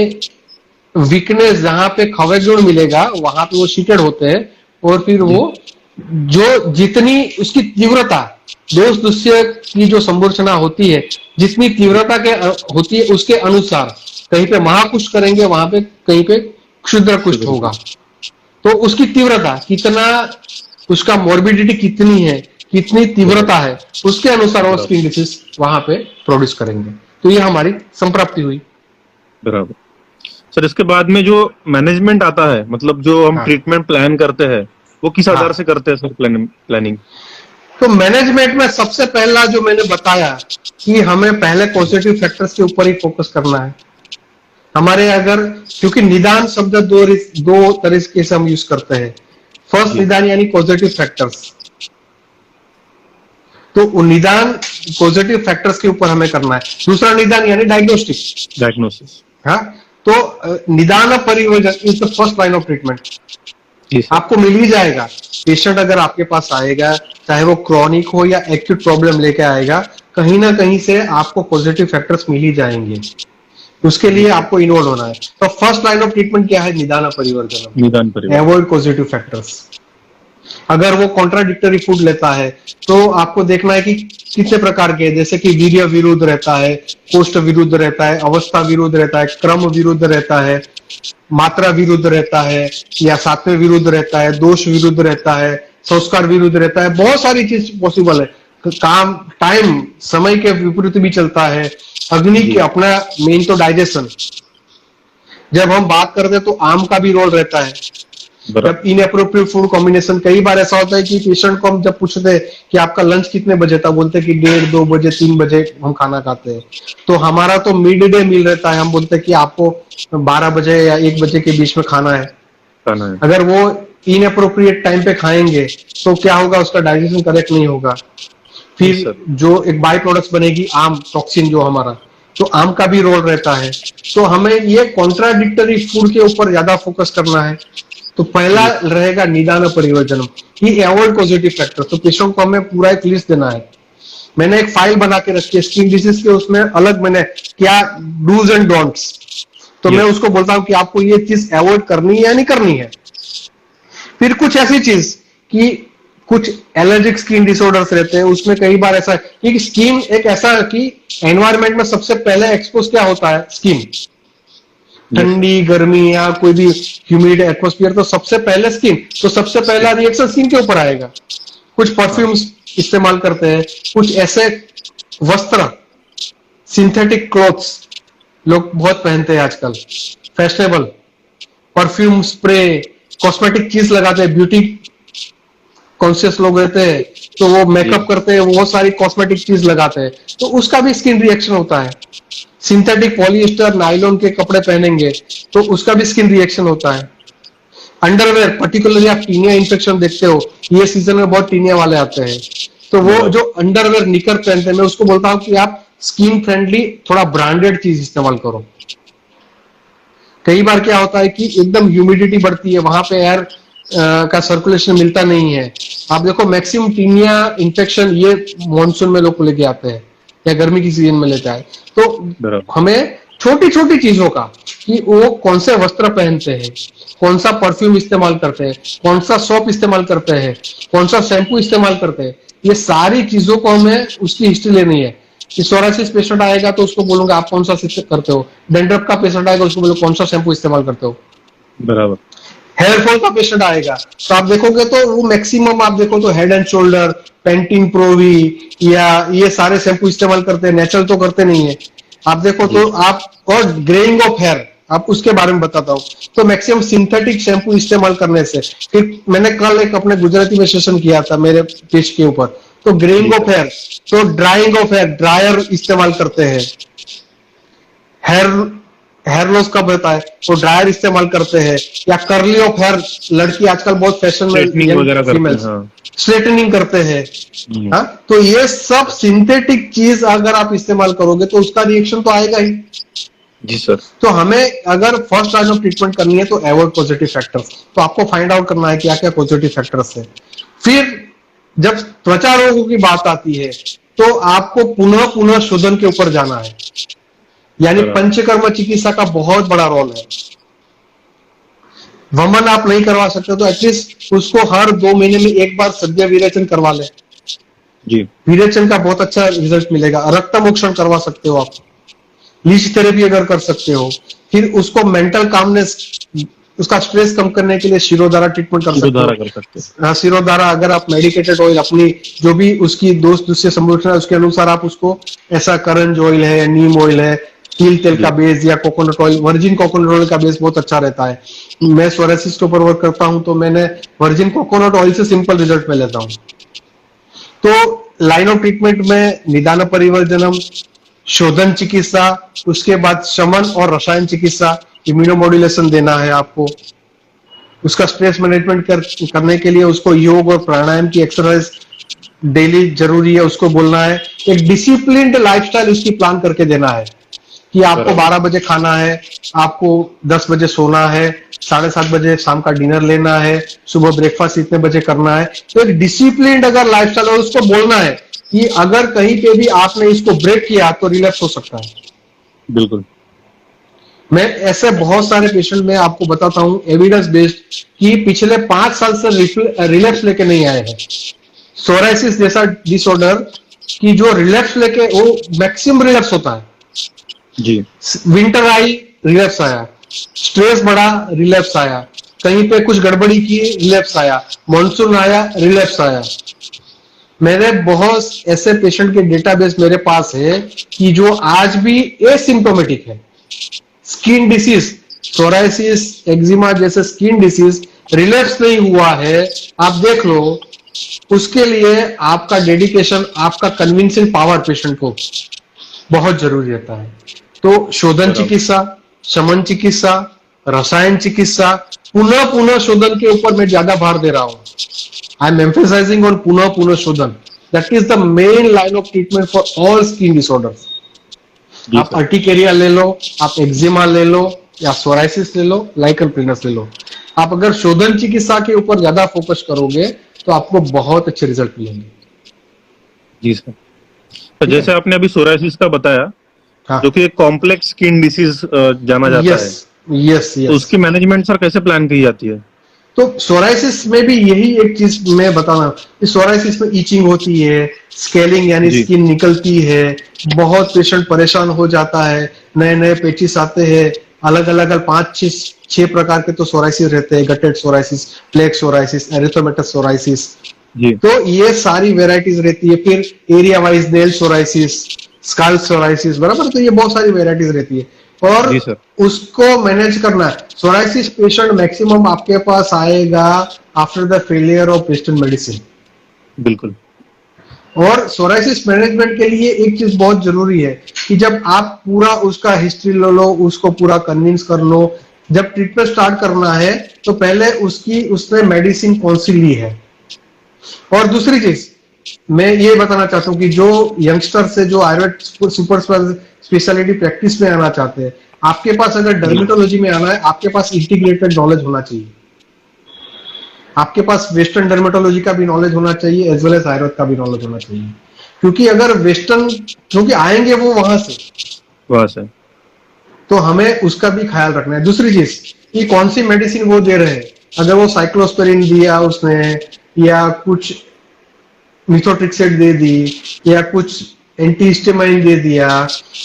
वीकनेस, जहां पे खवे गुण मिलेगा वहां पे वो सीटेड होते हैं, और फिर जी, वो जो जितनी उसकी तीव्रता, दोष दुष्य की जो संरचना होती है, जितनी तीव्रता के होती है उसके अनुसार, कहीं पे महाकुष्ठ करेंगे, वहां पे कहीं पे क्षुद्र कुष्ठ शुगर, होगा, तो उसकी तीव्रता कितना, उसका मॉर्बिडिटी कितनी है, कितनी तीव्रता बराबर, है, उसके अनुसार वो बराबर, स्किन डिसीज वहां पे प्रोड्यूस करेंगे। तो ये हमारी संप्राप्ति हुई। बराबर। सर, इसके बाद में जो मैनेजमेंट आता है, मतलब जो हम हाँ ट्रीटमेंट प्लान करते हैं, वो किस आधार से हाँ, करते हैं सर प्लानिंग? तो मैनेजमेंट में सबसे पहला जो मैंने बताया कि हमें पहले पॉजिटिव फैक्टर्स के ऊपर ही फोकस करना है। हमारे अगर, क्योंकि निदान शब्द दो तरीके से हम यूज करते हैं। फर्स्ट जी, निदान यानी पॉजिटिव फैक्टर्स, तो वो निदान पॉजिटिव फैक्टर्स के ऊपर हमें करना है। दूसरा निदान यानी डायग्नोस्टिक। डायग्नोसिस, हाँ, तो निदान परिवर्जन is the first line of treatment. जी सर, आपको मिल ही जाएगा। पेशेंट अगर आपके पास आएगा, चाहे वो क्रॉनिक हो या एक्यूट प्रॉब्लम लेके आएगा, कहीं ना कहीं से आपको पॉजिटिव फैक्टर्स मिल ही जाएंगे। उसके जी लिए सर, आपको इन्वॉल्व होना है। तो फर्स्ट लाइन ऑफ ट्रीटमेंट क्या है? निदान परिवर्जन, निदान परिवर्तन, एवॉइड पॉजिटिव फैक्टर्स। अगर वो कॉन्ट्राडिक्टरी फूड लेता है तो आपको देखना है कि कितने प्रकार के, जैसे कि वीर्य विरुद्ध रहता है, कोष्ठ विरुद्ध रहता है, अवस्था विरुद्ध रहता है, क्रम विरुद्ध रहता है, मात्रा विरुद्ध रहता है, या सात्व विरुद्ध रहता है, दोष विरुद्ध रहता है, संस्कार विरुद्ध रहता है। बहुत सारी चीज पॉसिबल है। काम, टाइम, समय के विपरीत भी चलता है। अग्नि जी, के अपना मेन तो डाइजेशन, जब हम बात करते हैं तो आम का भी रोल रहता है। जब बराबर, इनअप्रोप्रिएट फूड कॉम्बिनेशन, कई बार ऐसा होता है कि पेशेंट को हम जब पूछते हैं कि आपका लंच कितने बजे था, बोलते हैं कि 1:30, 2 बजे, 3 बजे हम खाना खाते हैं। तो हमारा तो मिड डे मील रहता है, हम बोलते हैं कि आपको 12 बजे या 1 बजे के बीच में खाना है। खाना है, अगर वो इनअप्रोप्रिएट टाइम पे खाएंगे तो क्या होगा, उसका डाइजेशन करेक्ट नहीं होगा। जी फिर सर। जो एक बाई प्रोडक्ट्स बनेगी आम टॉक्सिन जो हमारा, तो आम का भी रोल रहता है। तो हमें ये कॉन्ट्राडिक्टरी फूड के ऊपर ज्यादा फोकस करना है। तो पहला जी रहेगा निदान परिवर्जनम, ही अवॉइड पॉजिटिव फैक्टर। तो पेशेंट को हमें पूरा एक लिस्ट देना है। मैंने एक फाइल बना के रखी है स्किन डिसीज के, उसमें अलग मैंने क्या डूज एंड डोंट्स, तो मैं यस। उसको बोलता हूं कि आपको ये चीज अवॉइड करनी है या नहीं करनी है। फिर कुछ ऐसी चीज कि कुछ एलर्जिक स्किन डिसऑर्डर्स रहते हैं, उसमें कई बार ऐसा है कि स्किन एक ऐसा है कि एनवायरमेंट में सबसे पहले एक्सपोज क्या होता है, स्किन। Yes sir. ठंडी गर्मी या कोई भी ह्यूमिड एटमोस्फियर, तो सबसे पहले स्किन, तो सबसे पहला रिएक्शन स्किन के ऊपर आएगा। कुछ हाँ। परफ्यूम्स इस्तेमाल करते हैं, कुछ ऐसे वस्त्र, सिंथेटिक क्लॉथ्स लोग बहुत पहनते हैं आजकल, फैशनेबल परफ्यूम, स्प्रे, कॉस्मेटिक चीज लगाते हैं। ब्यूटी कॉन्शियस लोग रहते हैं तो वो जी मेकअप करते हैं, बहुत सारी कॉस्मेटिक चीज लगाते हैं, तो उसका भी स्किन रिएक्शन होता है। सिंथेटिक पॉलिएस्टर नायलॉन के कपड़े पहनेंगे तो उसका भी स्किन रिएक्शन होता है। अंडरवेयर, पर्टिकुलरली आप टीनिया इन्फेक्शन देखते हो, ये सीजन में बहुत टीनिया वाले आते हैं, तो वो बराबर। जो अंडरवेयर निकर पहनते हैं, मैं उसको बोलता हूँ कि आप स्किन फ्रेंडली थोड़ा ब्रांडेड चीज इस्तेमाल करो। कई बार क्या होता है कि एकदम ह्यूमिडिटी बढ़ती है, वहां पे एयर का सर्कुलेशन मिलता नहीं है। आप देखो मैक्सिमम टीनिया इन्फेक्शन ये मानसून में लोग को लेके आते हैं या गर्मी की सीजन में लेते आए। तो बराबर। हमें छोटी छोटी चीजों का, कि वो कौन से वस्त्र पहनते हैं, कौन सा परफ्यूम इस्तेमाल करते हैं, कौन सा सोप इस्तेमाल करते हैं, कौन सा शैम्पू इस्तेमाल करते हैं, ये सारी चीजों को हमें उसकी हिस्ट्री लेनी है। कि सोरासिस पेशेंट आएगा तो उसको बोलूंगा आप कौन सा करते हो, डेंड्रफ का पेशेंट आएगा उसको बोलो कौन सा शैम्पू इस्तेमाल करते हो, बराबर। हेयर फॉल का पेशेंट आएगा तो आप देखोगे तो वो मैक्सिमम आप देखो तो हेड एंड शोल्डर, पेंटीन प्रोवी या ये सारे शैम्पू इस्तेमाल करते हैं, नेचुरल तो करते नहीं है। आप देखो जी तो आप, और ग्रेइंग ऑफ हेयर, आप उसके बारे में बताता हूँ। तो मैक्सिमम सिंथेटिक शैम्पू इस्तेमाल करने से, फिर मैंने कल एक अपने गुजराती में सेशन किया था मेरे पेश के ऊपर, तो जी ग्रेइंग ऑफ सर। हेयर, तो ड्राइंग ऑफ हेयर, ड्रायर इस्तेमाल करते हैं। हेयर हेयर लॉस कब होता है तो ड्रायर इस्तेमाल करते हैं। या कर्ली ऑफ हेयर, लड़की आजकल बहुत फैशन में, स्ट्रेटनिंग यंग वगैरह करते हैं, फीमेल्स हाँ। स्ट्रेटनिंग करते हैं। हम्म। हाँ, तो ये सब सिंथेटिक चीज अगर आप इस्तेमाल करोगे तो उसका रिएक्शन तो आएगा ही। जी सर। तो हमें अगर फर्स्ट लाइन ऑफ ट्रीटमेंट करनी है तो अवॉइड पॉजिटिव फैक्टर्स, तो आपको फाइंड आउट करना है क्या क्या पॉजिटिव फैक्टर्स है। फिर जब त्वचा रोगों की बात आती है तो आपको पुनः पुनः शोधन के ऊपर जाना है, यानी बराबर। पंचकर्म चिकित्सा का बहुत बड़ा रोल है। वमन आप नहीं करवा सकते तो एटलीस्ट उसको हर 2 महीने में एक बार सद्य विरेचन करवा ले, जी विरेचन का बहुत अच्छा रिजल्ट मिलेगा। रक्त मोक्षण करवा सकते हो आप, लीच थेरेपी अगर कर सकते हो। फिर उसको मेंटल कामनेस, उसका स्ट्रेस कम करने के लिए शिरोधारा ट्रीटमेंट कर सकते शिरोधारा हो। कर सकते हैं। हाँ, शिरोधारा, अगर आप मेडिकेटेड ऑयल अपनी जो भी उसकी दोस्त दूसरे संरचना है उसके अनुसार आप उसको, ऐसा करंज ऑयल है या नीम ऑयल है, तिल तेल जी का बेस या coconut oil, virgin coconut oil का बेस बहुत अच्छा रहता है। मैं सोरेसिस के ऊपर वर्क करता हूं तो मैंने वर्जिन कोकोनट ऑयल से सिंपल रिजल्ट में लेता हूं। तो लाइन ऑफ ट्रीटमेंट में निदान परिवर्जनम, शोधन चिकित्सा, उसके बाद शमन और रसायन चिकित्सा, इम्यूनोमोड्यूलेशन देना है आपको। उसका स्ट्रेस मैनेजमेंट करने के लिए उसको योग और प्राणायाम की एक्सरसाइज डेली जरूरी है, उसको बोलना है। एक डिसिप्लिन्ड लाइफस्टाइल उसकी प्लान करके देना है कि आपको बराबर। 12 बजे खाना है, आपको 10 बजे सोना है, 7:30 बजे शाम का डिनर लेना है, सुबह ब्रेकफास्ट इतने बजे करना है। तो एक डिसिप्लिन्ड अगर लाइफस्टाइल, और उसको बोलना है कि अगर कहीं पे भी आपने इसको ब्रेक किया तो रिलैप्स हो सकता है। बिल्कुल। मैं ऐसे बहुत सारे पेशेंट में आपको बताता हूं एविडेंस बेस्ड, कि पिछले 5 साल से रिलैप्स लेके नहीं आए हैं। सोराइसिस जैसा डिसऑर्डर की जो रिलैप्स लेके, वो मैक्सिमम रिलैप्स होता है। जी विंटर आई, रिलैप्स आया, स्ट्रेस बढ़ा, रिलैप्स आया, कहीं पे कुछ गड़बड़ी की, रिलैप्स आया, मॉनसून आया, रिलैप्स आया। मेरे बहुत ऐसे पेशेंट के डेटाबेस मेरे पास है कि जो आज भी एसिम्प्टोमेटिक है। स्किन डिसीज, सोराइसिस, एक्जिमा जैसे स्किन डिसीज रिलैप्स नहीं हुआ है, आप देख लो। उसके लिए आपका डेडिकेशन, आपका कन्विंसिंग पावर पेशेंट को बहुत जरूरी रहता है। तो शोधन बराबर। चिकित्सा, शमन चिकित्सा, रसायन चिकित्सा, पुनः पुनः शोधन के ऊपर मैं ज्यादा भार दे रहा हूं. आई एम एम्फेसाइजिंग ऑन पुनः पुनः शोधन. That is the main line of treatment for all skin disorders. जी आप सर. अर्टिकेरिया ले लो, आप एक्जिमा ले लो, या सोराइसिस ले लो, लाइकन प्लानस ले लो. आप अगर शोधन चिकित्सा के ऊपर ज्यादा फोकस करोगे तो आपको बहुत अच्छे रिजल्ट मिलेंगे. जी सर. तो जैसे आपने अभी सोरायसिस का बताया, हाँ. जो कि एक कॉम्प्लेक्स स्किन डिसीज जाना जाता है, यस यस तो यस. उसकी मैनेजमेंट सर कैसे प्लान की जाती है? तो सोराइसिस में भी यही एक चीज मैं बताना कि सोराइसिस में ईचिंग होती है, स्केलिंग यानी जी. स्किन निकलती है, बहुत पेशेंट परेशान हो जाता है, नए नए पेचिस आते हैं, अलग अलग 5-6 प्रकार के तो सोराइसिस रहते हैं. Guttate psoriasis, plaque psoriasis, erythematous psoriasis. जी. तो ये सारी वेराइटीज रहती है. फिर area wise nail psoriasis, scalp psoriasis, बराबर. तो ये बहुत सारी वेराइटीज रहती है और जी सर. उसको मैनेज करना है. सोराइसिस पेशेंट मैक्सिमम आपके पास आएगा after the failure of western medicine. बिल्कुल. और सोराइसिस मैनेजमेंट के लिए एक चीज बहुत जरूरी है कि जब आप पूरा उसका हिस्ट्री ले लो, उसको पूरा कन्विंस कर लो, जब ट्रीटमेंट स्टार्ट करना है तो पहले उसने मेडिसिन कौन सी ली है. और दूसरी चीज मैं ये बताना चाहता हूँ कि जो यंगस्टर से जो आयुर्वेद सुपर स्पेशलिटी प्रैक्टिस में आना चाहते हैं, आपके पास अगर डर्मेटोलॉजी में आना है, आपके पास इंटीग्रेटेड नॉलेज होना चाहिए. आपके पास वेस्टर्न डर्मेटोलॉजी का भी नॉलेज होना चाहिए एज वेल एज आयुर्वेद का भी नॉलेज होना चाहिए. क्योंकि अगर वेस्टर्न, क्योंकि आएंगे वो वहां से, वहां से, तो हमें उसका भी ख्याल रखना है. दूसरी चीज कि कौन सी मेडिसिन वो दे रहे हैं. अगर वो साइक्लोस्पेरिन दिया उसने, या कुछ मिथोट्रिक्सेट दे दी, या कुछ एंटीहिस्टामाइन दे दिया,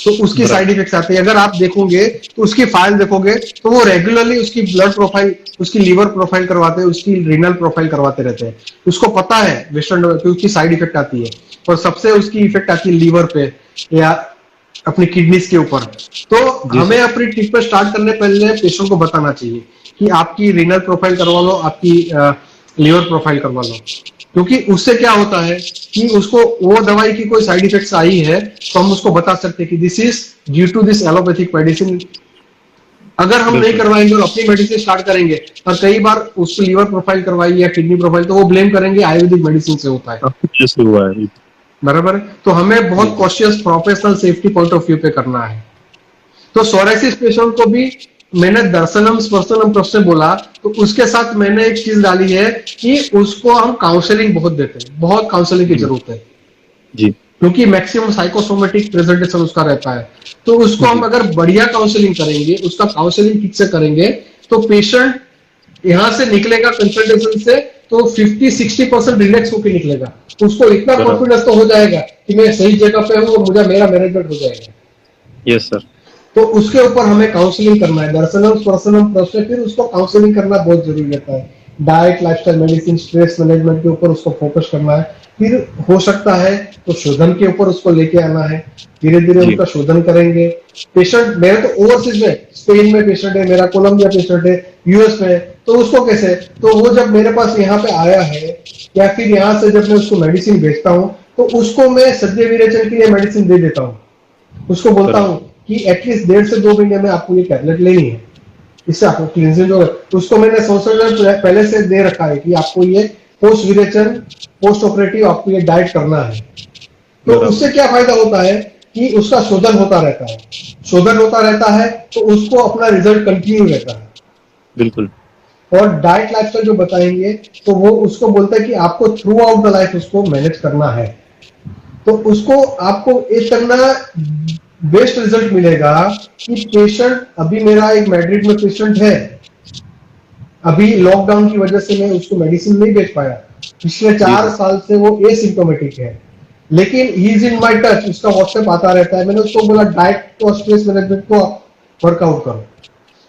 तो उसके साइड इफेक्ट्स आते हैं. अगर आप देखोगे तो उसकी फाइल देखोगे तो वो रेगुलरली उसकी ब्लड प्रोफाइल, उसकी लीवर प्रोफाइल करवाते हैं, उसकी रीनल प्रोफाइल करवाते रहते हैं. उसको पता है वेस्टर्न कि उसकी साइड इफेक्ट आती है, और सबसे उसकी इफेक्ट आती है लीवर पे या अपनी किडनीज के ऊपर. तो हमें अपनी ट्रीटमेंट स्टार्ट करने पहले पेशेंट को बताना चाहिए कि आपकी रीनल प्रोफाइल करवा लो, आपकी लीवर प्रोफाइल करवा लो. क्योंकि उससे क्या होता है कि उसको वो दवाई की कोई साइड इफेक्ट्स आई है तो हम उसको बता सकते हैं कि this is due to this allopathic medicine. अगर हम नहीं करवाएंगे और अपनी मेडिसिन स्टार्ट करेंगे, और कई बार उसको लीवर प्रोफाइल करवाई या किडनी प्रोफाइल, तो वो ब्लेम करेंगे आयुर्वेदिक मेडिसिन से होता है. जैसे हुआ है. बराबर. तो हमें बहुत cautious professional safety point of view पे करना है. तो सोराइसिस पेशेंट को भी मैंने दर्शनम स्पर्शनम प्रश्न बोला, तो उसके साथ मैंने एक चीज डाली है कि उसको हम काउंसलिंग बहुत देते हैं. बहुत काउंसलिंग की जरूरत है जी. क्योंकि मैक्सिमम साइकोसोमेटिक प्रेजेंटेशन उसका रहता है. तो उसको हम अगर बढ़िया काउंसलिंग करेंगे, उसका काउंसलिंग ठीक से करेंगे, तो पेशेंट यहां से निकलेगा कंसल्टेशन से तो 50-60% रिलैक्स होकर निकलेगा. उसको इतना कॉन्फिडेंस तो हो जाएगा कि मैं सही जगह पे हूँ और मुझे मेरा मैनेजमेंट हो जाएगा. Yes sir. तो उसके ऊपर हमें काउंसलिंग करना है. दर्शनम स्पर्शनम प्रश्न, फिर उसको काउंसलिंग करना बहुत जरूरी रहता है. Diet, lifestyle, medicine, stress management के ऊपर उसको फोकस करना है. फिर हो सकता है तो शोधन के ऊपर उसको लेके आना है. धीरे धीरे उनका शोधन करेंगे. पेशेंट मेरे तो ओवरसीज में, स्पेन में पेशेंट है मेरा, कोलंबिया पेशेंट है, यूएस में, तो उसको कैसे, तो वो जब मेरे पास यहाँ पे आया है या फिर यहाँ से जब मैं उसको मेडिसिन भेजता हूँ, तो उसको मैं सद्य विरेचन के लिए मेडिसिन दे देता हूँ. उसको बोलता हूँ कि एटलीस्ट 1.5 से 2 महीने में आपको ये टैबलेट लेनी है, इससे आपको क्लींजिंग होगा. तो उसको मैंने संशोधन पहले से दे रखा है कि आपको ये पोस्ट विरेचन, पोस्ट ऑपरेटिव आपको ये डाइट करना है. तो उससे क्या फायदा होता है कि उसका शोधन होता रहता है. शोधन होता रहता है तो उसको अपना रिजल्ट कंटिन्यू रहता है. बिल्कुल. और डाइट लाइफस्टाइल जो बताएंगे तो वो उसको बोलता है कि आपको थ्रू आउट द लाइफ उसको मैनेज करना है. तो उसको आपको एक करना बेस्ट रिजल्ट मिलेगा कि पेशेंट, अभी मेरा एक मैड्रिड में पेशेंट है, अभी लॉकडाउन की वजह से मैं उसको मेडिसिन नहीं भेज पाया. पिछले 4 साल से वो एसिम्प्टोमेटिक है, लेकिन he is in my touch. उसका व्हाट्सएप आता रहता है. मैंने उसको बोला डाइट और स्ट्रेस मैनेजमेंट को वर्कआउट करो.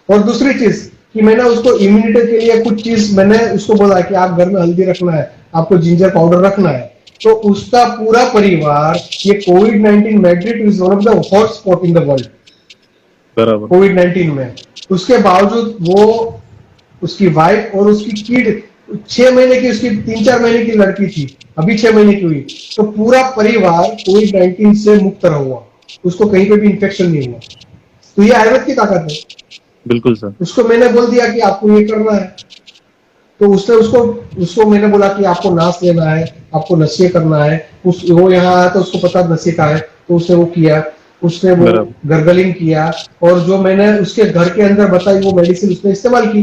और दूसरी चीज कि मैंने उसको इम्यूनिटी के लिए कुछ चीज मैंने उसको बोला कि आप घर में हल्दी रखना है, आपको जिंजर पाउडर रखना है. तो उसका पूरा परिवार, ये कोविड-19 Madrid is one of the hot spot in the world. बराबर. कोविड-19 में उसके बावजूद वो, उसकी वाइफ और उसकी किड, 6 महीने की, उसकी 3-4 महीने की लड़की थी, अभी 6 महीने की हुई, तो पूरा परिवार कोविड-19 से मुक्त हुआ. उसको कहीं पे भी इंफेक्शन नहीं हुआ. तो ये आयुर्वेद की ताकत है. बिल्कुल सर। उसको मैंने बोल दिया कि आपको ये करना है, तो उसने उसको उसको मैंने बोला कि आपको नाश लेना है, आपको नशे करना है। वो यहाँ आया तो उसको पता नशे का है, तो उसने वो किया, उसने वो बराबर। गर्गलिंग किया, और जो मैंने उसके घर के अंदर बताई वो मेडिसिन उसने इस्तेमाल की,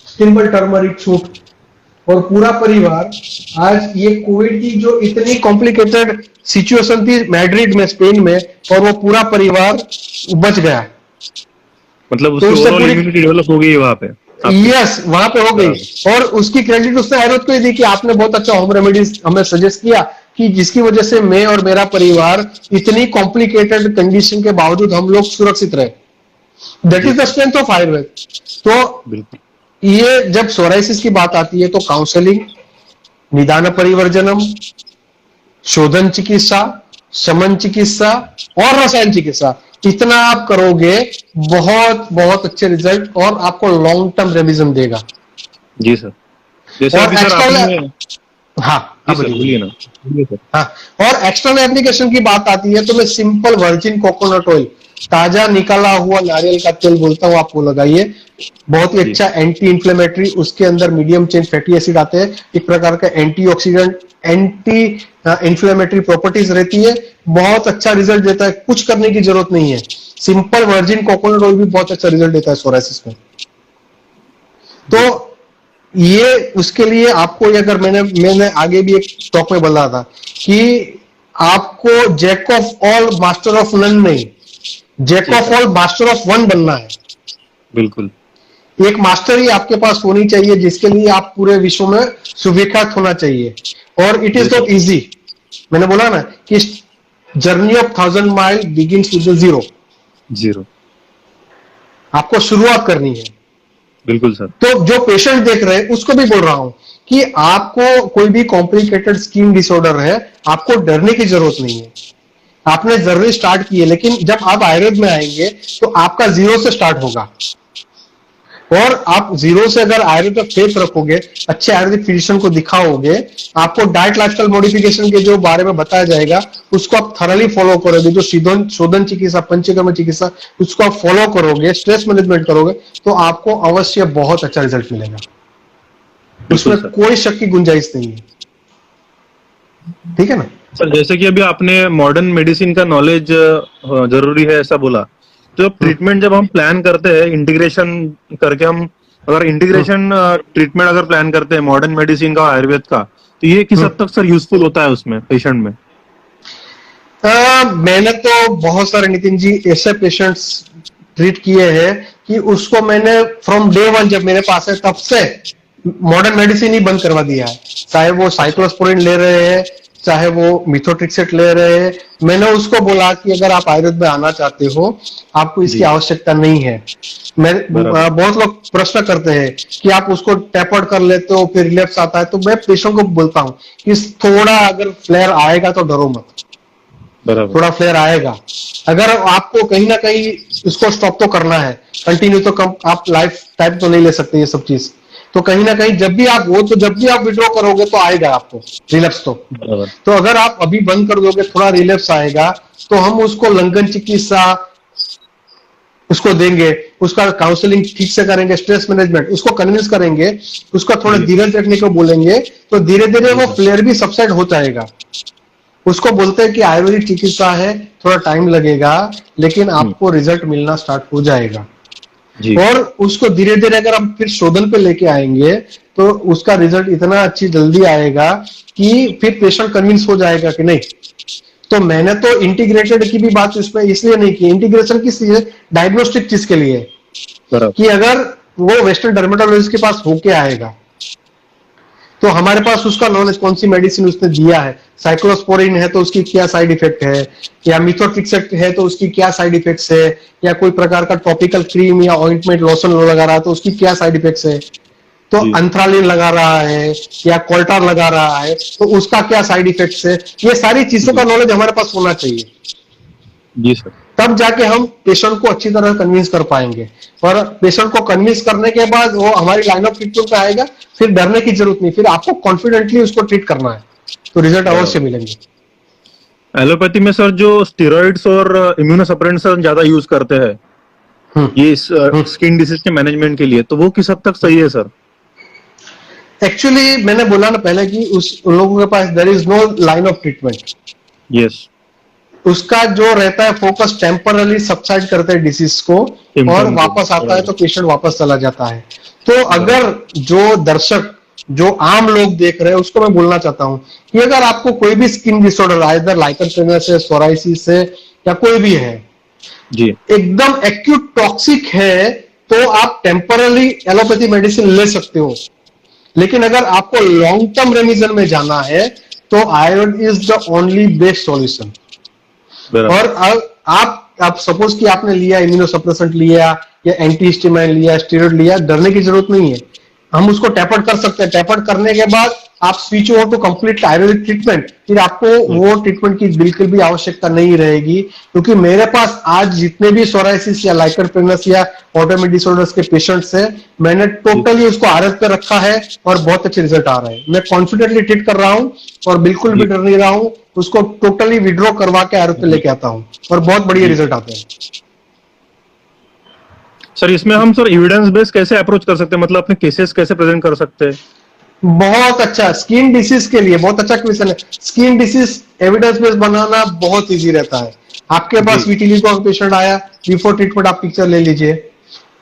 सिंपल टर्मरिक सूट। और पूरा परिवार आज ये कोविड की जो इतनी कॉम्प्लिकेटेड सिचुएशन थी मैड्रिड में, स्पेन में, और वो पूरा परिवार बच गया। मतलब तो उसकी उससे ओवरऑल पूरी, इम्यूनिटी डेवलप हो गई है वहां पे आपकी। यस, वहां पे हो गई। और उसकी क्रेडिट उसने हैरत को ही दी कि आपने बहुत अच्छा होम रेमेडीज हमें सजेस्ट किया, कि जिसकी वजह से मैं और मेरा परिवार इतनी कॉम्प्लिकेटेड कंडीशन के बावजूद हम लोग सुरक्षित रहे। दैट जी is the sir. Strength of Ayurveda. तो बिल्कुल। ये जब सोराइसिस की बात आती है तो काउंसलिंग, निदान परिवर्जनम, शोधन चिकित्सा, शमन चिकित्सा और रसायन चिकित्सा, इतना आप करोगे, बहुत बहुत अच्छे रिजल्ट, और आपको लॉन्ग टर्म रेमिशन देगा। जी सर। जैसे और अभी सर एक्सटर्नल, आपने। हाँ जी हाँ सर, बोलिए। बोलिए ना। बोलिए सर। हाँ, और एक्सटर्नल एप्लीकेशन की बात आती है तो मैं सिंपल वर्जिन कोकोनट ऑयल, ताजा निकाला हुआ नारियल का तेल बोलता हूँ, आपको लगाइए। बहुत ही जी। अच्छा एंटी इंफ्लेमेटरी, उसके अंदर मीडियम चेन फैटी एसिड आते हैं, एक प्रकार का एंटीऑक्सीडेंट, एंटी इंफ्लेमेटरी प्रॉपर्टीज रहती है, बहुत अच्छा रिजल्ट देता है, कुछ करने की जरूरत नहीं है। सिंपल वर्जिन कोकोनट ऑयल भी बहुत अच्छा रिजल्ट देता है सोराइसिस में। तो जी सर। ये उसके लिए आपको, ये अगर मैंने आगे भी एक टॉक में बोला था कि आपको jack of all master of none नहीं, जैक जी of sir. All master of one बनना है। बिल्कुल। एक मास्टर ही आपके पास होनी चाहिए जिसके लिए आप पूरे विश्व में सुविख्यात होना चाहिए। और इट जी इज सर। Not easy. मैंने बोला ना कि journey of 1000 mile begins with zero. Zero. आपको शुरुआत करनी है। बिल्कुल सर। तो जो पेशेंट देख रहे हैं उसको भी बोल रहा हूं कि आपको कोई भी कॉम्प्लिकेटेड स्किन डिसऑर्डर है, आपको डरने की जरूरत नहीं है। आपने जर्नी स्टार्ट की है, लेकिन जब आप आयुर्वेद में आएंगे तो आपका जीरो से स्टार्ट होगा। और आप जीरो से अगर आयुर्वेद पर फेथ रखोगे, अच्छे आयुर्वेदिक फिजिशियन को दिखाओगे, आपको डाइट लाइफस्टाइल मॉडिफिकेशन के जो बारे में बताया जाएगा उसको आप थरली फॉलो करोगे, जो शोधन चिकित्सा, पंचकर्म चिकित्सा, उसको आप फॉलो करोगे, स्ट्रेस मैनेजमेंट करोगे, तो आपको अवश्य बहुत अच्छा रिजल्ट मिलेगा। बिल्कुल उसमें सर। कोई शक की गुंजाइश नहीं है। ठीक है ना? सर जैसे कि अभी आपने मॉडर्न मेडिसिन का नॉलेज जरूरी है ऐसा बोला, तो ट्रीटमेंट जब हम प्लान करते हैं इंटीग्रेशन करके, हम अगर इंटीग्रेशन ट्रीटमेंट अगर प्लान करते हैं मॉडर्न मेडिसिन का और आयुर्वेद का, तो ये किस हद तक सर यूजफुल होता है उसमें पेशेंट में? मैंने तो बहुत सारे, नितिन जी, ऐसे पेशेंट्स ट्रीट किए हैं कि उसको मैंने फ्रॉम डे वन जब मेरे पास है तब से मॉडर्न मेडिसिन ही बंद करवा दिया है। चाहे वो साइक्लोस्पोरिन ले रहे हैं, चाहे वो मिथोट्रिक्सेट ले रहे हैं, मैंने उसको बोला कि अगर आप आयुर्वेद में आना चाहते हो, आपको इसकी जी। आवश्यकता नहीं है। बराबर। बहुत लोग प्रश्न करते हैं कि आप उसको टैपर्ड कर लेते हो फिर रिलैप्स आता है, तो मैं पेशेंट को बोलता हूँ कि थोड़ा अगर फ्लेयर आएगा तो डरो मत, बराबर। थोड़ा फ्लेयर आएगा। अगर आपको कहीं ना कहीं इसको स्टॉप तो करना है, कंटिन्यू तो कम आप लाइफ टाइम तो नहीं ले सकते ये सब चीज, तो कहीं ना कहीं जब भी आप विड्रॉ करोगे तो आएगा आपको रिलैप्स। बराबर। तो अगर आप अभी बंद कर दोगे, थोड़ा रिलैप्स आएगा, तो हम उसको लंघन चिकित्सा उसको देंगे, उसका काउंसलिंग ठीक से करेंगे, स्ट्रेस मैनेजमेंट उसको कन्विंस करेंगे, उसका थोड़ा जी। धीरज रखने को बोलेंगे, तो धीरे धीरे जी वो सर। फ्लेयर भी सबसाइड हो जाएगा। उसको बोलते हैं कि आयुर्वेदिक चिकित्सा है, थोड़ा टाइम लगेगा, लेकिन आपको रिजल्ट मिलना स्टार्ट हो जाएगा। जी। और उसको धीरे धीरे अगर हम फिर शोधन पे लेके आएंगे तो उसका रिजल्ट इतना अच्छी जल्दी आएगा कि फिर पेशेंट कन्विंस हो जाएगा कि नहीं। तो मैंने तो इंटीग्रेटेड की भी बात इसमें इसलिए नहीं की। इंटीग्रेशन किस लिए? डायग्नोस्टिक चीज के लिए, बराबर। कि अगर वो वेस्टर्न डर्मेटोलॉजिस्ट के पास होके आएगा तो हमारे पास उसका नॉलेज, कौन सी मेडिसिन उसने दिया है, साइक्लोस्पोरिन है तो उसकी क्या साइड इफेक्ट है, या मिथोट्रिक्सेट है तो उसकी क्या साइड इफेक्ट्स है, या कोई प्रकार का टॉपिकल क्रीम या ऑइंटमेंट लोशन लगा रहा है तो उसकी क्या साइड इफेक्ट्स है, तो जी। अंथ्रालिन लगा रहा है या कोल्टार लगा रहा है तो उसका क्या साइड इफेक्ट्स है। ये सारी चीजों का नॉलेज हमारे पास होना चाहिए, जी सर। तब जाके हम पेशेंट को अच्छी तरह कन्विंस कर पाएंगे। और पेशेंट को कन्विंस करने के बाद वो हमारी लाइन ऑफ ट्रीटमेंट पे आएगा, फिर डरने की जरूरत नहीं, फिर आपको कॉन्फिडेंटली उसको ट्रीट करना है, तो रिजल्ट अवश्य मिलेंगे। एलोपैथी में सर जो स्टेरॉइड्स और इम्यूनोसप्रेसेंट्स ज्यादा यूज करते हैं, ये स्किन डिसीज के मैनेजमेंट के लिए, तो वो किस हद तक सही है सर? एक्चुअली मैंने बोला ना पहले कि उन लोगों के पास there is no line of treatment. Yes. उसका जो रहता है फोकस टेम्परली सबसाइड करते हैं डिसीज को, और वापस आता है तो पेशेंट वापस चला जाता है। तो अगर जो दर्शक, जो आम लोग देख रहे हैं, उसको मैं बोलना चाहता हूं कि अगर आपको कोई भी skin disorder, either lichen planus है, सोराइसिस है, या कोई भी है जी, एकदम एक्यूट टॉक्सिक है, तो आप टेम्परली एलोपैथी मेडिसिन ले सकते हो। लेकिन अगर आपको लॉन्ग टर्म रेमिजन में जाना है तो Ayurveda is the only best solution. और आप सपोज कि आपने लिया इम्यूनोसप्रेसेंट लिया या एंटीहिस्टामाइन लिया, स्टेरॉइड लिया, डरने की जरूरत नहीं है। हम उसको टैपर्ड कर सकते हैं। टैपर्ड करने के बाद आप switch over to complete ayurvedic treatment, फिर आपको वो ट्रीटमेंट की बिल्कुल भी आवश्यकता नहीं रहेगी। क्योंकि मेरे पास आज जितने भी सोराइसिस या लाइकन प्लैनस या ऑटोइम्यून डिसऑर्डर्स के पेशेंट्स हैं, मैंने टोटली उसको आयुर्वेद पे रखा है और बहुत अच्छे रिजल्ट आ रहे हैं। मैं कॉन्फिडेंटली ट्रीट कर रहा हूँ और बिल्कुल भी डर नहीं रहा हूँ। उसको टोटली विड्रॉ करवा के आयुर्वेद पे लेके आता हूँ और बहुत बढ़िया रिजल्ट आते हैं। सर इसमें हम सर एविडेंस बेस कैसे अप्रोच कर सकते हैं, मतलब अपने केसेस कैसे प्रेजेंट कर सकते हैं? बहुत अच्छा, स्किन डिसीज के लिए बहुत अच्छा क्वेश्चन है। स्किन डिसीज एविडेंस बेस बनाना बहुत इजी रहता है। आपके पास विटिलिगो का पेशेंट आया, बिफोर ट्रीटमेंट आप पिक्चर ले लीजिए।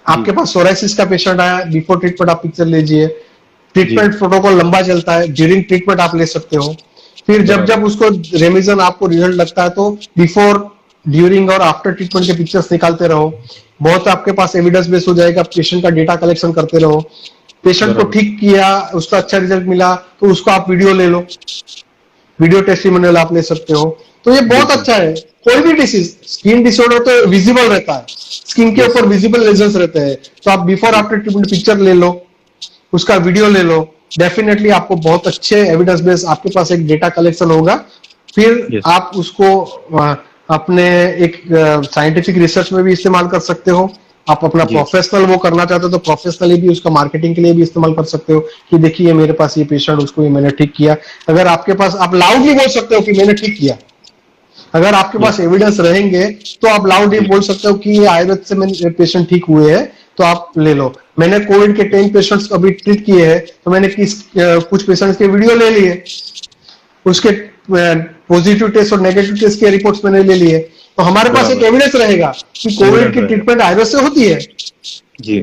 आपके पास सोराइसिस का पेशेंट आया, बिफोर ट्रीटमेंट आप पिक्चर लीजिए। ट्रीटमेंट प्रोटोकॉल लंबा चलता है, ड्यूरिंग ट्रीटमेंट आप ले सकते हो। फिर जब जब उसको रेमिजन आपको रिजल्ट लगता है तो बिफोर, ड्यूरिंग और आफ्टर ट्रीटमेंट के पिक्चर्स निकालते रहो। बहुत आपके पास एविडेंस बेस हो जाएगा। पेशेंट का डेटा कलेक्शन करते रहो। पेशेंट को ठीक किया, उसका अच्छा रिजल्ट मिला तो उसको आप वीडियो ले लो, वीडियो टेस्टिमोनियल आप ले सकते हो। तो ये बहुत अच्छा है। कोई भी डिसीज, स्किन डिसऑर्डर तो विजिबल रहता है, स्किन के ऊपर विजिबल लेजन्स रहते हैं। तो आप बिफोर आफ्टर ट्रीटमेंट पिक्चर ले लो, उसका वीडियो ले लो, डेफिनेटली आपको बहुत अच्छे एविडेंस बेस, आपके पास एक डेटा कलेक्शन होगा। फिर आप उसको अपने एक साइंटिफिक रिसर्च में भी इस्तेमाल कर सकते हो। आप अपना प्रोफेशनल वो करना चाहते हो तो प्रोफेशनली भी उसका मार्केटिंग के लिए भी इस्तेमाल कर सकते हो कि देखिए मेरे पास ये पेशेंट, उसको ये मैंने ठीक किया। अगर आपके पास, आप लाउडली बोल सकते हो कि मैंने ठीक किया। अगर आपके पास एविडेंस रहेंगे तो आप लाउडली बोल सकते हो कि ये आयुर्वेद से मेरे पेशेंट ठीक हुए हैं, तो आप ले लो। मैंने कोविड के 10 पेशेंट्स अभी ट्रीट किए हैं, तो मैंने कुछ पेशेंट्स के वीडियो ले लिए, उसके पॉजिटिव टेस्ट और नेगेटिव टेस्ट के रिपोर्ट्स मैंने ले लिए। तो हमारे पास एक एविडेंस रहेगा कि कोविड की ट्रीटमेंट आयुर्वेद से होती है। जी।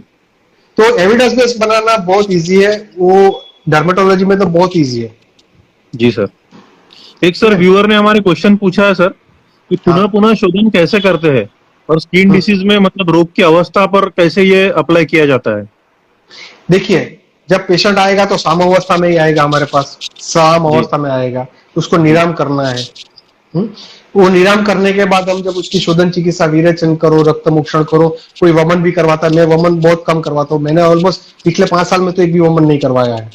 तो एविडेंस बेस बनाना बहुत इजी है, वो डर्मेटोलॉजी में तो बहुत इजी है। जी सर। एक सर व्यूअर ने हमारे क्वेश्चन पूछा है सर कि पुनः पुनः शोधन कैसे करते हैं और स्किन डिसीज में मतलब रोग की अवस्था पर कैसे ये अप्लाई किया जाता है? देखिए, जब पेशेंट आएगा तो साम अवस्था में ही आएगा, हमारे पास साम अवस्था में आएगा, उसको निराम करना है। वो निराम करने के बाद हम जब उसकी शोधन चिकित्सा, विरेचन करो, रक्त मोक्षण करो, कोई वमन भी करवाता है। मैं वमन बहुत कम करवाता हूँ, मैंने ऑलमोस्ट पिछले 5 साल में तो एक भी वमन नहीं करवाया है।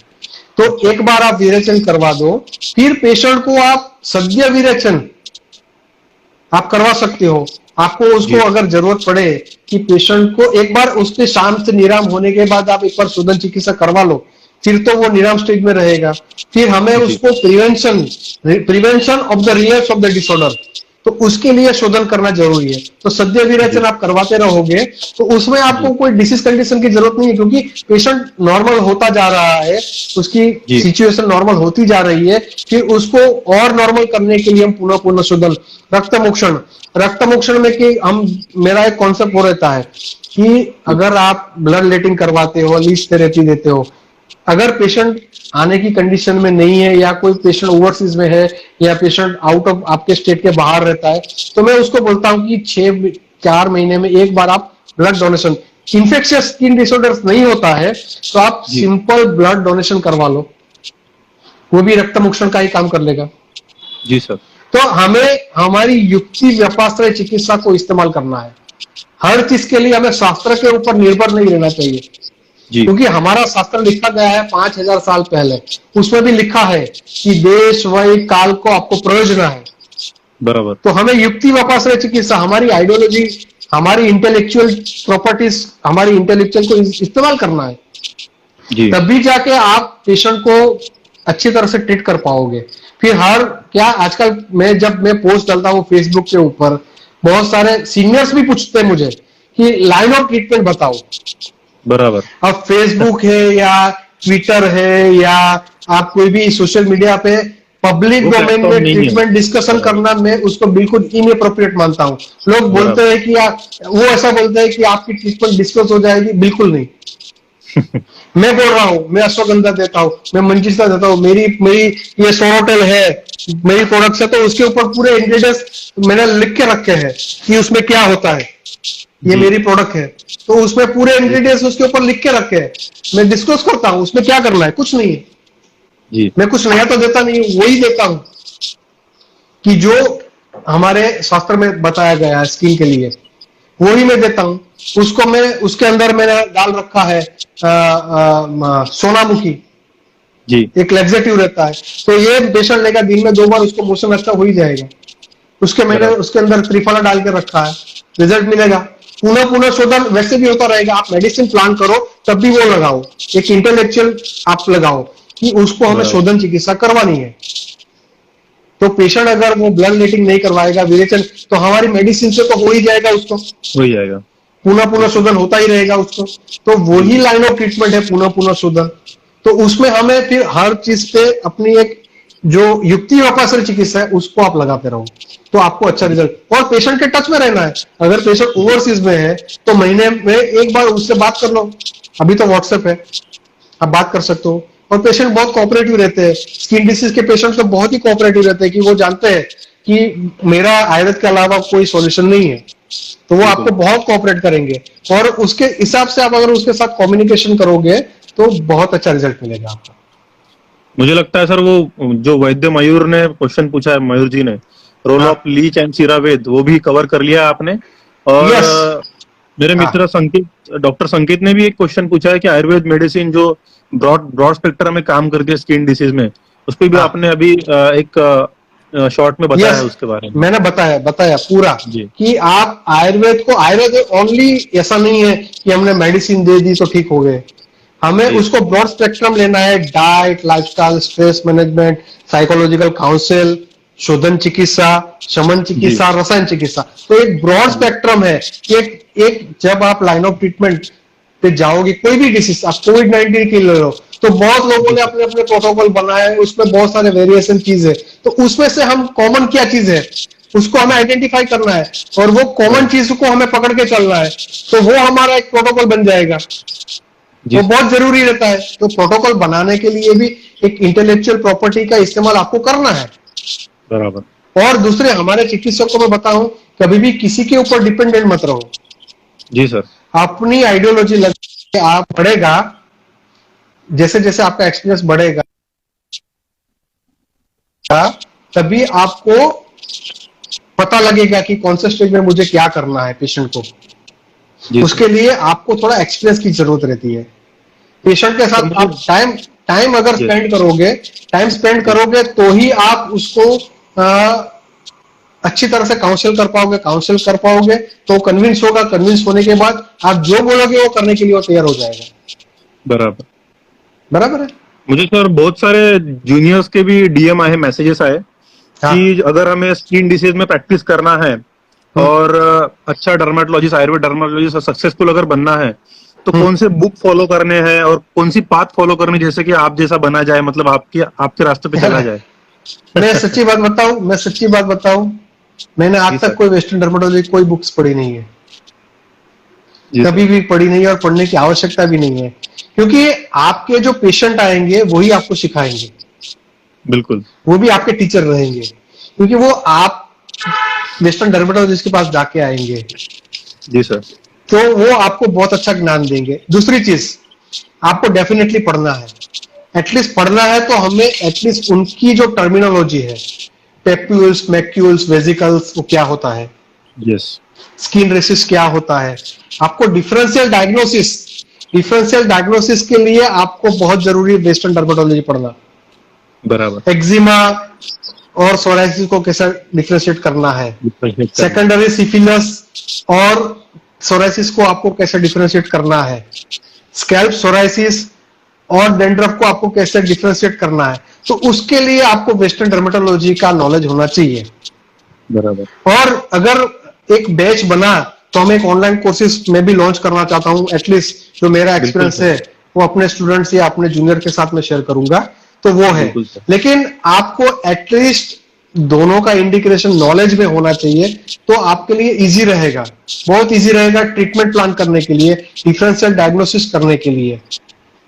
तो एक बार आप विरेचन करवा दो, फिर पेशेंट को आप सद्य विरेचन आप करवा सकते हो। आपको उसको अगर जरूरत पड़े कि पेशेंट को एक बार उसके शाम से निराम होने के बाद आप एक बार शोधन चिकित्सा करवा लो, फिर तो वो निराम स्टेज में रहेगा। फिर हमें उसको prevention of the relapse of the disorder, तो उसके लिए शोधन करना जरूरी है। तो सद्य विरेचन आप करवाते रहोगे तो उसमें आपको कोई डिसीज कंडीशन की जरूरत नहीं है, क्योंकि पेशेंट नॉर्मल होता जा रहा है, उसकी सिचुएशन नॉर्मल होती जा रही है। फिर उसको और नॉर्मल करने के लिए हम पुनः पुनः शोधन, रक्त मोक्षण में कि हम, मेरा एक कॉन्सेप्ट वो रहता है कि अगर आप ब्लड लेटिंग करवाते हो, लीच थेरेपी देते हो, अगर पेशेंट आने की कंडीशन में नहीं है या कोई पेशेंट ओवरसीज में है या पेशेंट आउट ऑफ आपके स्टेट के बाहर रहता है, तो मैं उसको बोलता हूं कि 4 महीने में एक बार आप blood donation, infectious skin disorders नहीं होता है तो आप सिंपल ब्लड डोनेशन करवा लो, वो भी रक्त मोक्षण का ही काम कर लेगा। जी सर। तो हमें हमारी युक्ति व्यापाश्रय चिकित्सा को इस्तेमाल करना है। हर चीज के लिए हमें शास्त्र के ऊपर निर्भर नहीं रहना चाहिए, क्योंकि हमारा शास्त्र लिखा गया है 5000 साल पहले, उसमें भी लिखा है कि देश वही काल को आपको प्रयोजना है। बराबर। तो हमें युक्ति व्यापाश्रय चिकित्सा, हमारी आइडियोलॉजी, हमारी इंटेलेक्चुअल प्रॉपर्टीज, हमारी इंटेलेक्चुअल को इस्तेमाल करना है, तभी जाके आप पेशेंट को अच्छी तरह से ट्रीट कर पाओगे। फिर आजकल जब मैं पोस्ट डालता हूँ फेसबुक के ऊपर, बहुत सारे सीनियर्स भी पूछते हैं मुझे कि लाइन ऑफ ट्रीटमेंट बताओ। बराबर। अब फेसबुक है या ट्विटर है या आप कोई भी सोशल मीडिया पे पब्लिक वो डोमेन प्लेटफॉर्म में नहीं है। ट्रीटमेंट डिस्कशन बराबर। करना मैं उसको बिल्कुल इनएप्रोप्रिएट मानता हूं। लोग बोलते बराबर। हैं कि वो ऐसा बोलते हैं कि आपकी ट्रीटमेंट डिस्कस हो जाएगी, बिल्कुल नहीं। मैं बोल रहा हूं, मैं अश्वगंधा देता हूं, मैं मंजिष्ठा देता हूं, मेरी मेरी ये सोनोटेल है, मेरी प्रोडक्ट्स है, तो उसके ऊपर पूरे इंग्रेडिएंट्स मैंने लिख के रखे हैं कि उसमें क्या होता है। ये जी मेरी प्रोडक्ट है, तो उसमें पूरे जी सर। इंग्रेडिएंट्स उसके ऊपर लिख के रखे हैं। मैं डिस्कस करता हूं उसमें क्या करना है, कुछ नहीं है। जी मैं कुछ नया तो देता नहीं हूं, वही देता हूं कि जो हमारे शास्त्र में बताया गया है स्किन के लिए, वही मैं देता हूं। उसको मैं उसके अंदर मैंने डाल रखा है सोनामुखी, जी एक लेक्सेटिव रहता है, तो ये पेशेंट लेगा दिन में 2 बार, उसको मोशन अच्छा हो ही जाएगा। उसके मैंने बराबर। उसके अंदर त्रिफला डाल के रखा है, रिजल्ट मिलेगा। पुनः पुनः शोधन वैसे भी होता रहेगा। आप मेडिसिन प्लान करो तब भी वो लगाओ, एक इंटेलेक्चुअल आप लगाओ कि उसको हमें बराबर। शोधन चिकित्सा करवानी है। तो पेशेंट अगर वो ब्लड लेटिंग नहीं करवाएगा, विरेचन, तो हमारी मेडिसिन से तो हो ही जाएगा उसको, हो ही जाएगा। पुनः जी पुनः सर। शोधन होता ही रहेगा उसको। तो जी वही सर। लाइन ऑफ ट्रीटमेंट है, पुनः पुनः शोधन। तो उसमें हमें फिर हर चीज पे अपनी एक जो युक्ति वापासर चिकित्सा है उसको आप लगाते रहो, तो आपको अच्छा जी रिजल्ट। और पेशेंट के टच में रहना है। अगर पेशेंट जी ओवरसीज में है तो महीने में एक बार उससे बात कर लो। अभी तो व्हाट्सएप है, आप बात कर सकते हो। और पेशेंट बहुत कोऑपरेटिव रहते हैं। स्किन डिसीज के पेशेंट तो बहुत ही कोऑपरेटिव रहते हैं कि वो जानते हैं कि मेरा आयुर्वेद के अलावा कोई सॉल्यूशन नहीं है, तो वो आपको बिल्कुल। बहुत कोऑपरेट करेंगे। और उसके हिसाब से आप अगर उसके साथ कम्युनिकेशन करोगे तो बहुत अच्छा रिजल्ट मिलेगा आपको। मुझे लगता है सर वो जो वैद्य मयूर ने क्वेश्चन पूछा है, मयूर जी ने, रोल हाँ, ऑफ लीच एंड सीरावेद, वो भी कवर कर लिया आपने। और यस, मेरे हाँ, मित्र संकेत, डॉक्टर संकेत ने भी एक क्वेश्चन पूछा है कि आयुर्वेद मेडिसिन जो ब्रॉड ब्रॉड स्पेक्ट्रम में काम करती है स्किन डिसीज में, उस पर भी हाँ, आपने अभी एक शॉर्ट में बताया यस। है उसके बारे में। मैंने बताया बताया पूरा जी कि आप आयुर्वेद ओनली ऐसा नहीं है कि हमने मेडिसिन दे दी तो ठीक हो गए। हमें जी उसको ब्रॉड स्पेक्ट्रम लेना है। Diet, lifestyle, stress management, psychological council, शोधन चिकित्सा, शमन जी चिकित्सा, रसायन चिकित्सा। तो एक ब्रॉड जी स्पेक्ट्रम है। एक जब आप लाइन ऑफ ट्रीटमेंट पे जाओगे, कोई भी डिसीज, आप कोविड-19 की ले लो, तो बहुत लोगों जी ने सर। अपने अपने प्रोटोकॉल बनाए हैं, उसमें बहुत सारे वेरिएशन चीज है। तो उसमें से हम कॉमन क्या चीज है उसको हमें आइडेंटिफाई करना है, और वो कॉमन बराबर। चीज को हमें पकड़ के चलना है, तो वो हमारा एक प्रोटोकॉल बन जाएगा। जी वो सर। बहुत जरूरी रहता है। तो प्रोटोकॉल बनाने के लिए भी एक इंटेलेक्चुअल प्रॉपर्टी का इस्तेमाल आपको करना है। बराबर। और दूसरे हमारे चिकित्सक को मैं बताऊं, कभी भी किसी के ऊपर डिपेंडेंट मत रहो। जी सर। अपनी आइडियोलॉजी लग आप बढ़ेगा, जैसे जैसे आपका एक्सपीरियंस बढ़ेगा तभी आपको पता लगेगा कि कौन से स्टेज में मुझे क्या करना है पेशेंट को। जी सर। उसके लिए आपको थोड़ा एक्सपीरियंस की जरूरत रहती है। पेशेंट के सर साथ मुझे। आप टाइम टाइम अगर जी टाइम स्पेंड जी करोगे तो ही आप उसको अच्छी तरह से काउंसिल कर पाओगे, तो कन्विंस होगा। कन्विंस होने के बाद आप जो बोलोगे वो करने के लिए वो तैयार हो जाएगा। बराबर। बराबर है। मुझे सर बहुत सारे जूनियर्स के भी डीएम आए, मैसेजेस आए हाँ। कि अगर हमें स्किन डिसीज में प्रैक्टिस करना है हम्म, और अच्छा डर्मेटोलॉजिस्ट, आयुर्वेद डर्मेटोलॉजिस्ट सक्सेसफुल अगर बनना है, तो हम्म। कौन से बुक फॉलो करने हैं और कौन सी पाथ फॉलो करनी, जैसे कि आप जैसा बना जाए, मतलब आपके आपके रास्ते पे चला जाए। मैं सच्ची बात बताऊं, मैंने जी आज तक सर। कोई वेस्टर्न डर्मेटोलॉजी कोई बुक्स पढ़ी नहीं है। जी कभी सर। भी पढ़ी नहीं है और पढ़ने की आवश्यकता भी नहीं है, क्योंकि आपके जो पेशेंट आएंगे वही आपको सिखाएंगे। बिल्कुल। वो भी आपके टीचर रहेंगे, क्योंकि वो आप वेस्टर्न डर्मेटोलॉजिस्ट के पास जाके आएंगे, जी सर। तो वो आपको बहुत अच्छा ज्ञान देंगे। दूसरी चीज, आपको डेफिनेटली पढ़ना है। एटलीस्ट पढ़ना है तो हमें एटलीस्ट उनकी जो टर्मिनोलॉजी है, पेप्यूल्स, मैक्यूल्स, वेजिकल्स, वो क्या होता है, यस। स्किन रेसिस क्या होता है, आपको डिफरेंशियल डायग्नोसिस के लिए आपको बहुत जरूरी है वेस्टर्न डर्मेटोलॉजी पढ़ना। बराबर। एक्जिमा और सोराइसिस को कैसे डिफरेंशिएट करना है, डिफरेंशिएट करना है। सेकेंडरी सिफिलिस और सोराइसिस को आपको कैसे डिफरेंशिएट करना है, स्कैल्प सोराइसिस और डेंड्रफ को आपको कैसे डिफरेंशिएट करना है। तो उसके लिए आपको वेस्टर्न डर्मेटोलॉजी का नॉलेज होना चाहिए। बराबर। और अगर एक बैच बना तो मैं एक ऑनलाइन कोर्सेज में भी लॉन्च करना चाहता हूँ, एटलीस्ट जो मेरा एक्सपीरियंस है वो अपने स्टूडेंट्स या अपने जूनियर के साथ में शेयर करूंगा, तो वो है। बिल्कुल सर। लेकिन आपको एटलीस्ट दोनों का इंडिकेशन नॉलेज में होना चाहिए, तो आपके लिए इजी रहेगा, बहुत इजी रहेगा ट्रीटमेंट प्लान करने के लिए, डिफरेंशियल डायग्नोसिस करने के लिए।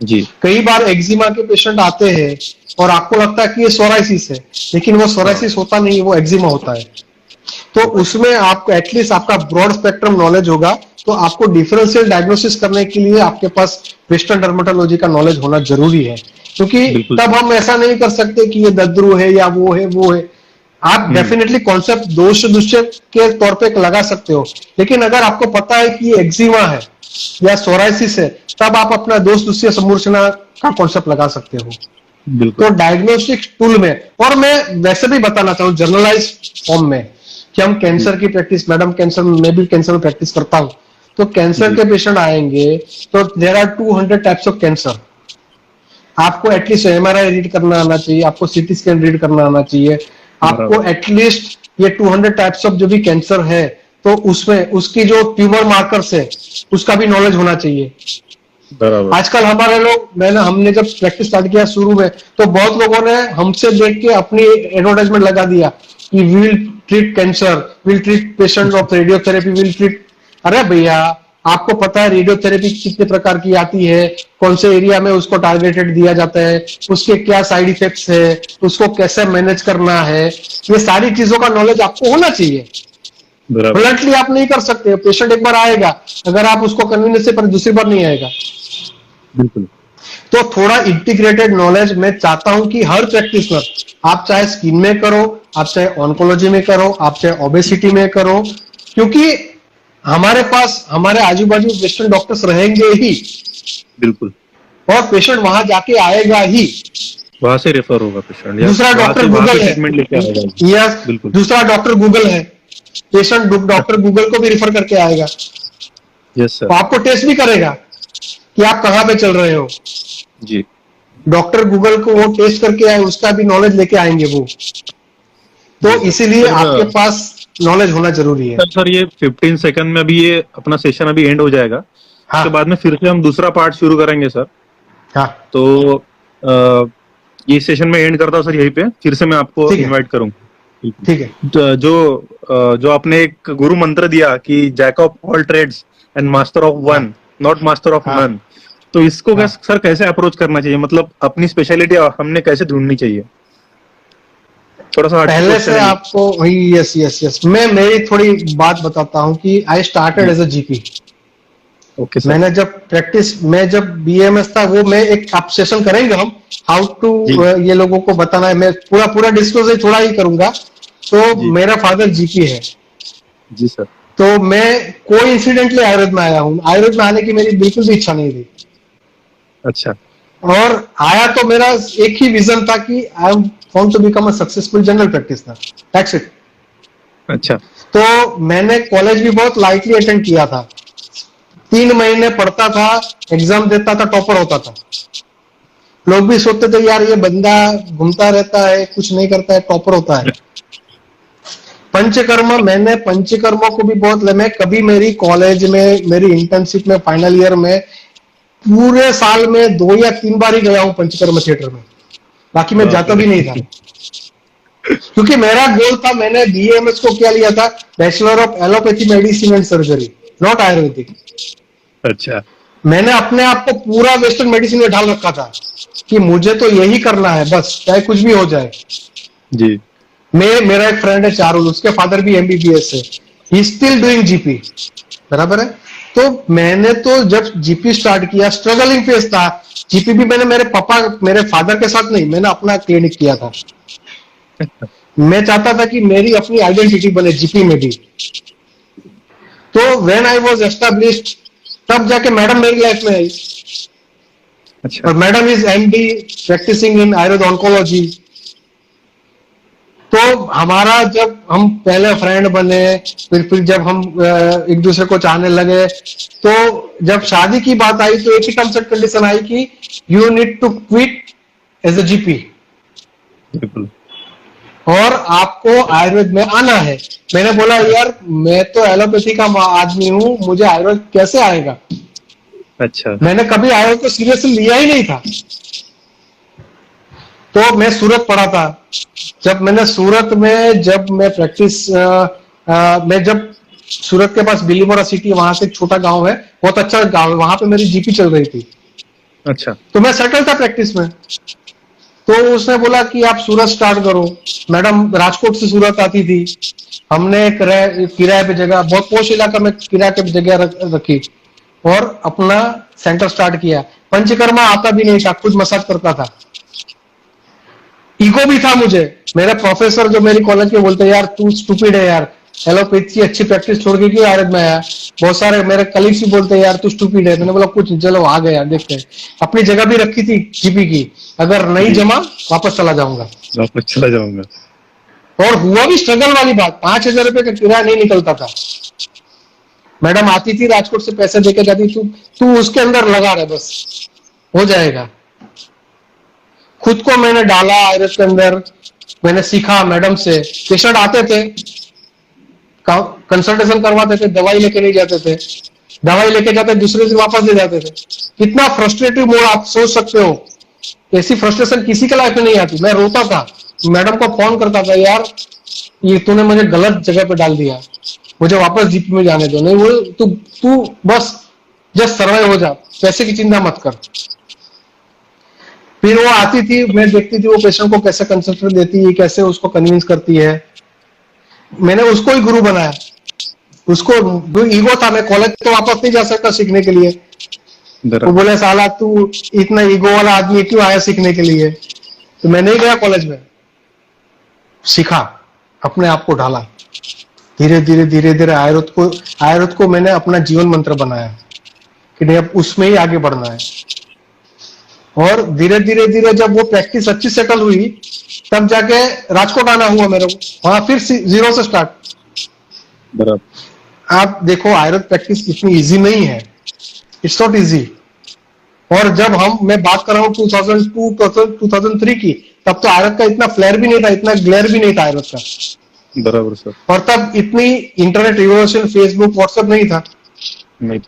जी कई बार एक्जिमा के पेशेंट आते हैं और आपको लगता है कि ये सोराइसिस है, लेकिन वो सोराइसिस होता नहीं है, वो एक्जिमा होता है। तो उसमें आपको एटलीस्ट आपका ब्रॉड स्पेक्ट्रम नॉलेज होगा, तो आपको डिफरेंशियल डायग्नोसिस करने के लिए आपके पास वेस्टर्न डर्मेटोलॉजी का नॉलेज होना जरूरी है, क्योंकि बिल्कुल तब सर। हम ऐसा नहीं कर सकते कि ये दद्रु है या वो है वो है। आप डेफिनेटली कॉन्सेप्ट दोष दुष्य के तौर पे लगा सकते हो, लेकिन अगर आपको पता है कि ये एक्जिमा है या सोराइसिस है, तब आप अपना दोष दुष्य समूर्छना का कॉन्सेप्ट लगा सकते हो। बिल्कुल तो डायग्नोस्टिक टूल में, और मैं वैसे भी बताना चाहूँ जर्नलाइज फॉर्म में, कि हम कैंसर की प्रैक्टिस, मैडम कैंसर में भी कैंसर में प्रैक्टिस करता हूँ, तो कैंसर जी के पेशेंट आएंगे तो there are 200 types of cancer. आपको एटलीस्ट एमआरआई रीड करना आना चाहिए, आपको सीटी स्कैन रीड करना आना चाहिए, आपको बराबर एटलीस्ट ये 200 टाइप्स ऑफ जो भी कैंसर है, तो उसमें उसकी जो ट्यूमर मार्कर्स है उसका भी नॉलेज होना चाहिए। बराबर आजकल हमारे लोग, हमने जब प्रैक्टिस स्टार्ट किया शुरू में, तो बहुत लोगों ने हमसे देख के अपनी एडवर्टाइजमेंट लगा दिया कि we will treat cancer, will treat patient of radiotherapy, will treat. अरे भैया, आपको पता है रेडियोथेरेपी कितने प्रकार की आती है, कौन से एरिया में उसको टारगेटेड दिया जाता है, उसके क्या साइड इफेक्ट्स है, उसको कैसे मैनेज करना है, ये सारी चीजों का नॉलेज आपको होना चाहिए। बराबर ब्लंटली आप नहीं कर सकते, पेशेंट एक बार आएगा, अगर आप उसको कन्वीनियंस से पर दूसरी बार नहीं आएगा। बिल्कुल तो थोड़ा इंटीग्रेटेड नॉलेज मैं चाहता हूं कि हर प्रैक्टिशनर, आप चाहे स्किन में करो, आप चाहे ऑन्कोलॉजी में करो, आप चाहे ओबेसिटी में करो, क्योंकि हमारे पास हमारे आजू बाजू वेस्टर्न डॉक्टर्स रहेंगे ही, बिल्कुल। और पेशेंट वहां जाके आएगा ही। वहां से रेफर होगा पेशेंट, या दूसरा डॉक्टर वहां से गूगल है, ट्रीटमेंट लेके आएगा। यस, बिल्कुल दूसरा डॉक्टर गूगल है, पेशेंट डॉक्टर गूगल को भी रिफर करके आएगा, यस सर। तो आपको टेस्ट भी करेगा कि आप कहाँ पे चल रहे हो। जी डॉक्टर गूगल को वो टेस्ट करके आए, उसका भी नॉलेज लेके आएंगे वो। तो जी सर। इसीलिए आपके सर पास नॉलेज होना जरूरी है। सर ये 15 सेकंड में अभी ये अपना सेशन अभी एंड हो जाएगा, हाँ उसके बाद में फिर से हम दूसरा पार्ट शुरू करेंगे सर। हाँ, तो ये सेशन में एंड करता हूँ सर यहीं पे, फिर से मैं आपको ठीक है इनवाइट करूंगा। ठीक है। जो आपने एक गुरु मंत्र दिया कि jack of all trades and master of one, not master of हाँ नन, तो इसको हाँ। सर कैसे अप्रोच करना चाहिए, मतलब अपनी स्पेशलिटी हमने कैसे ढूंढनी चाहिए? थोड़ा सा पहले से आपको वही, यस यस यस, मैं मेरी थोड़ी बात बताता हूँ कि I started as a GP. Okay sir. मैंने जब प्रैक्टिस, मैं जब बीएमएस था, वो मैं एक आप सेशन करेंगे हम हाउ टू, जी ये लोगों को बताना है, मैं पूरा पूरा डिस्क्लोज थोड़ा ही करूंगा। तो जी मेरा फादर जीपी है, जी सर। तो मैं कोई इंसिडेंटली आयुर्वेद में आया हूँ, आयुर्वेद में आने की मेरी बिल्कुल भी इच्छा नहीं थी, अच्छा और आया तो मेरा एक ही विजन था कि I am want to become a successful general practitioner, that's it. अच्छा तो मैंने कॉलेज भी बहुत लाइटली अटेंड किया था, 3 महीने पढ़ता था, एग्जाम देता था, टॉपर होता था। लोग भी सोचते थे यार ये बंदा घूमता रहता है, कुछ नहीं करता है, टॉपर होता है। पंचकर्म, मैंने पंचकर्म को भी बहुत, मैं कभी मेरी कॉलेज में, मेरी इंटर्नशिप में, फाइनल ईयर में, पूरे साल में 2 या 3 बार ही गया हूं पंचकर्म थिएटर में, बाकी मैं जाता भी नहीं था, क्योंकि मेरा गोल था, मैंने बीएमएस को क्या लिया था, bachelor of allopathy medicine and surgery, not Ayurvedic. अच्छा मैंने अपने आप को पूरा वेस्टर्न मेडिसिन में ढाल रखा था कि मुझे तो यही करना है बस, चाहे कुछ भी हो जाए। जी मेरा एक फ्रेंड है चारुल, उसके फादर भी एमबीबीएस है, ही स्टिल डूइंग जीपी, बराबर है। तो मैंने तो जब जीपी स्टार्ट किया, स्ट्रगलिंग फेज था, जीपी भी मैंने मेरे पापा, मेरे फादर के साथ नहीं, मैंने अपना क्लिनिक किया था। मैं चाहता था कि मेरी अपनी आइडेंटिटी बने जीपी में भी। तो व्हेन आई वाज एस्टैब्लिश्ड, तब जाके मैडम मेरी लाइफ में आई, अच्छा और madam is MD practising in Ayurveda oncology. तो हमारा, जब हम पहले फ्रेंड बने, फिर जब हम एक दूसरे को चाहने लगे, तो जब शादी की बात आई तो एक ही टर्म्स एंड कंडीशन आई कि you need to quit as a GP. बिल्कुल और आपको आयुर्वेद में आना है। मैंने बोला यार मैं तो एलोपैथी का आदमी हूं, मुझे आयुर्वेद कैसे आएगा। अच्छा। मैंने कभी आयुर्वेद को सीरियसली लिया ही नहीं था। तो मैं सूरत पढ़ा था। जब मैंने सूरत में जब मैं प्रैक्टिस मैं जब सूरत के पास बिलीमोरा सिटी, वहां से एक छोटा गांव है, बहुत अच्छा गांव है, वहां पे मेरी जीपी चल रही थी। अच्छा। तो मैं सेटल था प्रैक्टिस में। तो उसने बोला कि आप सूरत स्टार्ट करो। मैडम राजकोट से सूरत आती थी। हमने किराए पे जगह, बहुत पोश इलाका में किराए पे जगह रखी और अपना सेंटर स्टार्ट किया। पंचकर्मा आता भी नहीं था, खुद मसाज करता था। ईगो भी था मुझे। मेरे प्रोफेसर जो मेरी कॉलेज के बोलते यार तू स्टूपिड है यार, एलोपैथी अच्छी प्रैक्टिस छोड़ के क्यों आयुर्वेद में आया। बहुत सारे मेरे कलीग्स भी बोलते यार तू स्टूपिड है। मैंने बोला कुछ चलो आ गया देखते हैं। अपनी जगह भी रखी थी जीपी की, अगर नहीं जी। जमा वापस चला जाऊंगा। वापस चला जाऊंगा। और हुआ भी स्ट्रगल वाली बात, 5,000 रुपए का किराया नहीं निकलता था। मैडम आती थी राजकोट से पैसे देके जाती, तू तू उसके अंदर लगा रहे बस हो जाएगा। खुद को मैंने डाला आयुर्वेद के अंदर, मैंने सीखा मैडम से। पेशेंट आते थे, कंसल्टेशन करवाते थे, दवाई लेके नहीं जाते थे, दवाई लेके जाते दूसरे दिन वापस ले जाते थे। कितना फ्रस्ट्रेटिव मोड आप सोच सकते हो। ऐसी फ्रस्ट्रेशन किसी के लाइफ में नहीं आती। मैं रोता था, मैडम को फोन करता था यार ये तूने मुझे गलत जगह पे डाल दिया, मुझे वापस जीपी में जाने दो। नहीं वो तू तू बस जस्ट सर्वाइव हो जा, पैसे की चिंता मत कर। फिर वो आती थी, मैं देखती थी वो पेशेंट को कैसे कंसल्टेशन देती है, कैसे उसको कन्विंस करती है। मैंने उसको ही गुरु बनाया। उसको जो ईगो था, मैं कॉलेज तो वापस नहीं जा सकता सीखने के लिए। वो बोले साला तू इतना ईगो वाला आदमी क्यों आया सीखने के लिए। तो मैं नहीं गया कॉलेज में, सीखा, अपने आप को ढाला। धीरे धीरे धीरे धीरे आयुर्वेद को मैंने अपना जीवन मंत्र बनाया कि नहीं अब उसमें ही आगे बढ़ना है। और धीरे धीरे धीरे जब वो प्रैक्टिस अच्छी सेटल हुई, तब जाके राजकोट आना हुआ मेरे को, वहां फिर जीरो से स्टार्ट। बराबर। आप देखो आयुर्वेद प्रैक्टिस इतनी इजी नहीं है, इट्स नॉट इजी। और जब मैं बात कर रहा हूँ 2002 2003 की, तब तो आयुर्वेद का इतना फ्लेयर भी नहीं था, इतना ग्लेयर भी नहीं था आयुर्वेद का। बराबर सर। और तब इतनी इंटरनेट रिवोल्यूशन, फेसबुक व्हाट्सएप नहीं था। नहीं।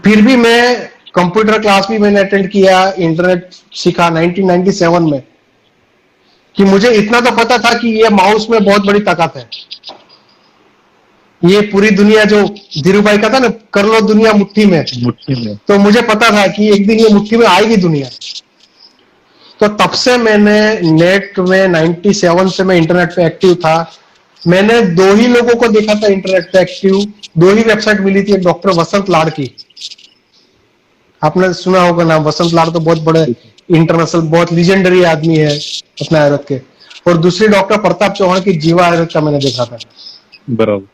फिर भी मैं कंप्यूटर क्लास भी मैंने अटेंड किया, इंटरनेट सीखा 1997 में। कि मुझे इतना तो पता था कि ये माउस में बहुत बड़ी ताकत है। ये पूरी दुनिया जो धीरू भाई का था ना, कर लो दुनिया मुट्ठी में, तो मुझे पता था कि एक दिन ये मुट्ठी में आएगी दुनिया। तो तब से मैंने नेट में 97 से मैं इंटरनेट पे एक्टिव था। मैंने दो ही लोगों को देखा था इंटरनेट पे एक्टिव, दो ही वेबसाइट मिली थी, एक डॉक्टर वसंत लाड़ की, आपने सुना होगा नाम। वसंत लाड़ तो बहुत बड़े इंटरनेशनल बहुत लीजेंडरी आदमी है अपने आयुर्वेद के। और दूसरी डॉक्टर प्रताप चौहान की जीवा आयुर्वेद का मैंने देखा था। बराबर।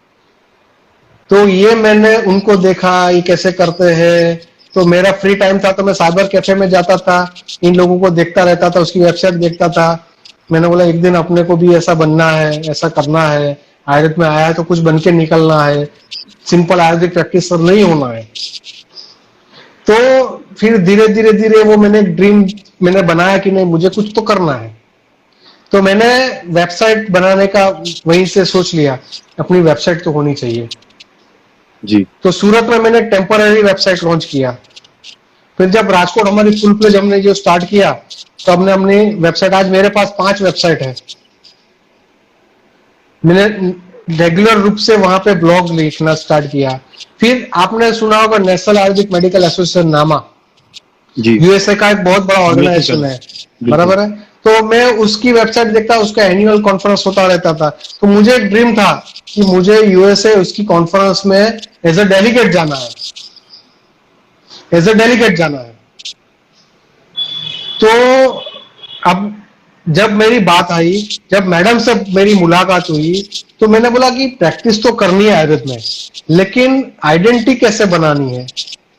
तो ये मैंने उनको देखा ये कैसे करते हैं। तो मेरा फ्री टाइम था तो मैं साइबर कैफे में जाता था, इन लोगों को देखता रहता था, उसकी वेबसाइट देखता था। मैंने बोला एक दिन अपने को भी ऐसा बनना है, ऐसा करना है। आयुर्वेद में आया है तो कुछ बन के निकलना है, सिंपल आयुर्वेदिक प्रैक्टिस नहीं होना है। तो फिर धीरे धीरे धीरे वो मैंने ड्रीम मैंने बनाया कि नहीं मुझे कुछ तो करना है। तो मैंने वेबसाइट बनाने का वहीं से सोच लिया, अपनी वेबसाइट तो होनी चाहिए जी। तो सूरत में मैंने टेम्पररी वेबसाइट लॉन्च किया। फिर जब राजकोट हमारी फुल प्लेज हमने जो स्टार्ट किया, तो हमने अपनी वेबसाइट, आज मेरे पास 5 वेबसाइट है। मैंने रेगुलर रूप से वहां पे ब्लॉग लिखना स्टार्ट किया। फिर आपने सुना होगा नेशनल आयुर्वेदिक मेडिकल एसोसिएशन नामा, जी। यूएसए का एक बहुत बड़ा ऑर्गेनाइजेशन है, बराबर है। तो मैं उसकी वेबसाइट देखता, उसका एनुअल कॉन्फ्रेंस होता रहता था। तो मुझे एक ड्रीम था कि मुझे यूएसए उसकी कॉन्फ्रेंस में एज अ डेलीगेट जाना है, एज अ डेलीगेट जाना है। तो अब जब मेरी बात आई, जब मैडम से मेरी मुलाकात हुई, तो मैंने बोला कि प्रैक्टिस तो करनी है आयुर्वेद में, लेकिन आइडेंटिटी कैसे बनानी है।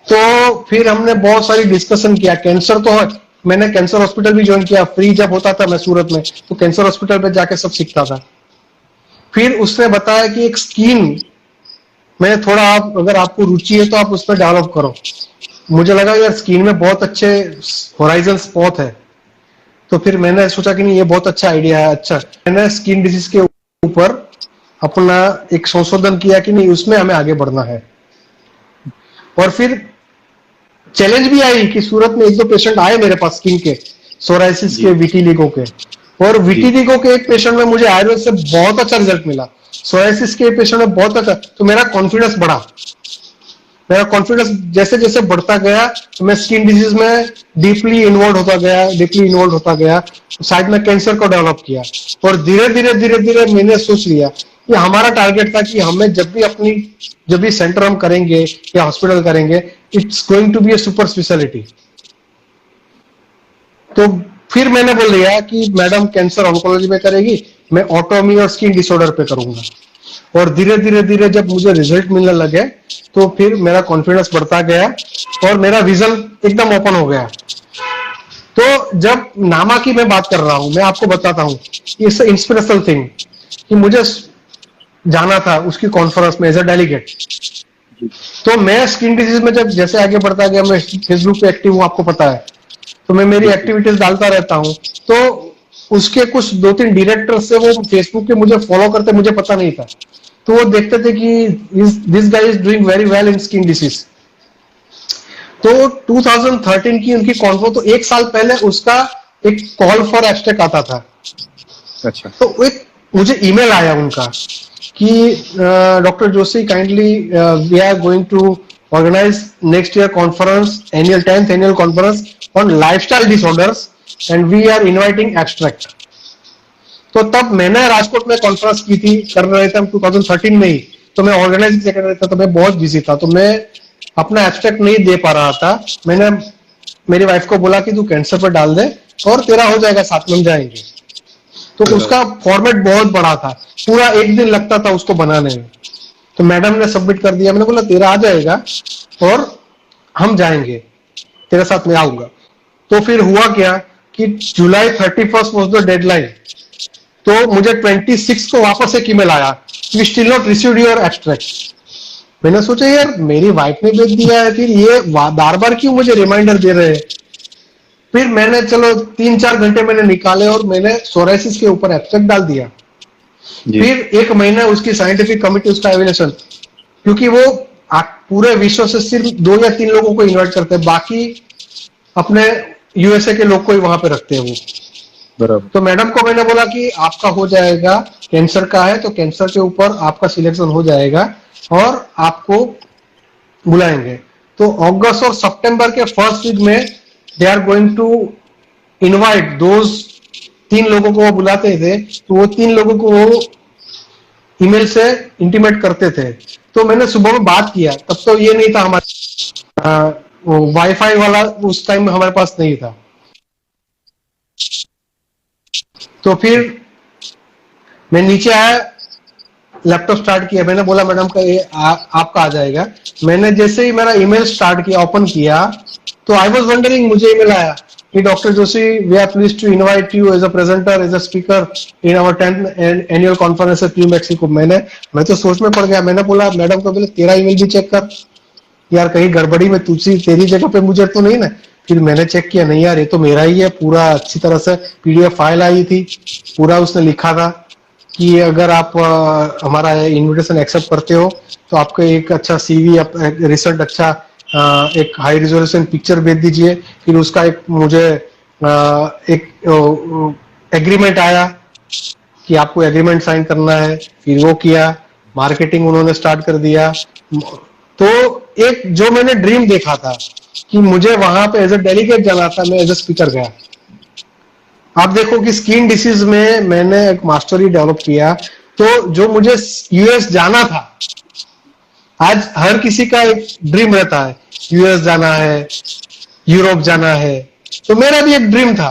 तो फिर हमने बहुत सारी डिस्कशन किया। कैंसर तो है, मैंने कैंसर हॉस्पिटल भी ज्वाइन किया, फ्री जब होता था मैं सूरत में, तो कैंसर हॉस्पिटल पे जाके सब सीखता था। फिर उसने बताया कि एक स्किन में थोड़ा अगर आपको रुचि है तो आप उस पर डेवलप करो। मुझे लगा यार स्किन में बहुत अच्छे होराइजन स्पॉट है। तो फिर मैंने सोचा कि नहीं, ये बहुत अच्छा आइडिया है। अच्छा, मैंने स्किन डिसीज के ऊपर अपना एक संशोधन किया कि नहीं, उसमें हमें आगे बढ़ना है। और फिर चैलेंज भी आई कि सूरत में एक दो पेशेंट आए मेरे पास स्किन के, सोराइसिस जी के, विटिलिगो के। और जी विटिलिगो के एक पेशेंट में मुझे आयुर्वेद से बहुत अच्छा रिजल्ट मिला, सोराइसिस के पेशेंट में बहुत अच्छा। तो मेरा कॉन्फिडेंस बढ़ा। मेरा कॉन्फिडेंस जैसे जैसे बढ़ता गया, तो मैं स्किन डिजीज में डीपली इन्वॉल्व होता गया। साइड में कैंसर को डेवलप किया। और धीरे धीरे मैंने सोच लिया कि हमारा टारगेट था कि हमें जब भी सेंटर हम करेंगे या हॉस्पिटल करेंगे, it's going to be a super speciality. तो फिर मैंने बोल दिया कि मैडम कैंसर ऑन्कोलॉजी में करेगी, मैं ऑटोमी और स्किन डिसऑर्डर पे करूंगा। और धीरे धीरे जब मुझे रिजल्ट मिलने लगे, तो फिर मेरा कॉन्फिडेंस बढ़ता गया और मेरा विजन एकदम ओपन हो गया। तो जब नामा की मैं बात कर रहा हूं, मैं आपको बताता हूं, इट्स इंस्पिरेशनल थिंग कि मुझे जाना था उसकी कॉन्फ्रेंस में एज अ डेलीगेट। तो मैं स्किन डिजीज में जब जैसे आगे बढ़ता गया, मैं फेसबुक पे एक्टिव हूँ, आपको पता है, तो मैं मेरी बिल्कुल। एक्टिविटीज डालता रहता हूँ। तो उसके कुछ दो तीन डायरेक्टर से वो फेसबुक पे मुझे फॉलो करते, मुझे पता नहीं था। तो वो देखते थे कि this guy is doing very well in skin disease. तो 2013 की उनकी कॉन्फ्रेंस, तो एक साल पहले उसका एक कॉल फॉर एब्स्ट्रैक्ट आता था। अच्छा तो एक मुझे ईमेल आया उनका कि doctor Joshi, kindly we are going to organize next year conference, 10th annual conference on lifestyle disorders, and we are inviting abstract. तो तब मैंने राजकोट में कॉन्फ्रेंस की थी, कर रहे थे हम 2013 में ही। तो मैं ऑर्गेनाइजिंग सेक्रेटरी था, तो मैं बहुत बिजी था, तो मैं अपना एब्स्ट्रैक्ट नहीं दे पा रहा था। मैंने मेरी वाइफ को बोला कि तू कैंसर पर डाल दे और तेरा हो जाएगा, साथ में जाएंगे। तो उसका फॉर्मेट बहुत बड़ा था, पूरा एक दिन लगता था उसको बनाने में। तो मैडम ने सबमिट कर दिया, मैंने बोला तेरा आ जाएगा और हम जाएंगे, तेरे साथ में आऊंगा। तो फिर हुआ क्या कि जुलाई 31st वॉज द डेडलाइन। तो मुझे 26 को वापस एक ईमेल आया, we still not received your abstract. मैंने सोचा यार मेरी वाइफ ने भेज दिया है, फिर ये बार बार क्यों मुझे रिमाइंडर दे रहे हैं। फिर मैंने चलो 3-4 घंटे मैंने निकाले और मैंने सोराइसिस के ऊपर एब्स्ट्रैक्ट डाल दिया। जी फिर एक महीना उसकी साइंटिफिक कमिटी उसका एवेल्यूएशन, क्योंकि वो पूरे विश्व से सिर्फ 2 या 3 लोगों को इनवाइट करते हैं, बाकी अपने यूएसए के लोग को ही वहां पे रखते हैं वो। बराबर। तो मैडम को मैंने बोला कि आपका हो जाएगा, कैंसर का है तो कैंसर के ऊपर आपका सिलेक्शन हो जाएगा और आपको बुलाएंगे। तो अगस्त और सितंबर के फर्स्ट वीक में they are going to invite those 3 लोगों को वो बुलाते थे। तो वो 3 लोगों को वो ईमेल से इंटीमेट करते थे। तो मैंने सुबह में बात किया, तब तो ये नहीं था हमारे वाईफाई वाला उस टाइम में हमारे पास नहीं था। तो फिर मैं नीचे आया, लैपटॉप स्टार्ट किया, मैंने बोला मैडम का ये आपका आ जाएगा। मैंने जैसे ही मेरा ईमेल स्टार्ट किया, ओपन किया, तो आई वाज वंडरिंग, मुझे ईमेल आया कि doctor Joshi, we are pleased to invite you as a presenter, as a speaker in our 10th annual conference at New Mexico. मैं तो सोच में पड़ गया। मैंने बोला मैडम को, बोले तेरा ईमेल भी चेक कर यार, कहीं गड़बड़ी में तेरी जगह पे मुझे तो नहीं ना। फिर मैंने चेक किया, नहीं यार ये तो मेरा ही है, पूरा अच्छी तरह से पीडीएफ फाइल आई थी, पूरा उसने लिखा था कि अगर आप हमारा इनविटेशन एक्सेप्ट करते हो तो आपको एक अच्छा सीवी, रिजल्ट अच्छा, एक हाई रिजोल्यूशन पिक्चर भेज दीजिए। फिर उसका एक मुझे एक एग्रीमेंट आया कि आपको एग्रीमेंट साइन करना है। फिर वो किया, मार्केटिंग उन्होंने स्टार्ट कर दिया। तो एक जो मैंने ड्रीम देखा था कि मुझे वहां पे एज अ डेलीगेट जाना था, मैं एज अ स्पीकर गया। आप देखो कि स्किन डिसीज में मैंने एक मास्टरी डेवलप किया। तो जो मुझे यूएस जाना था, आज हर किसी का एक ड्रीम रहता है, यूएस जाना है, यूरोप जाना है। तो मेरा भी एक ड्रीम था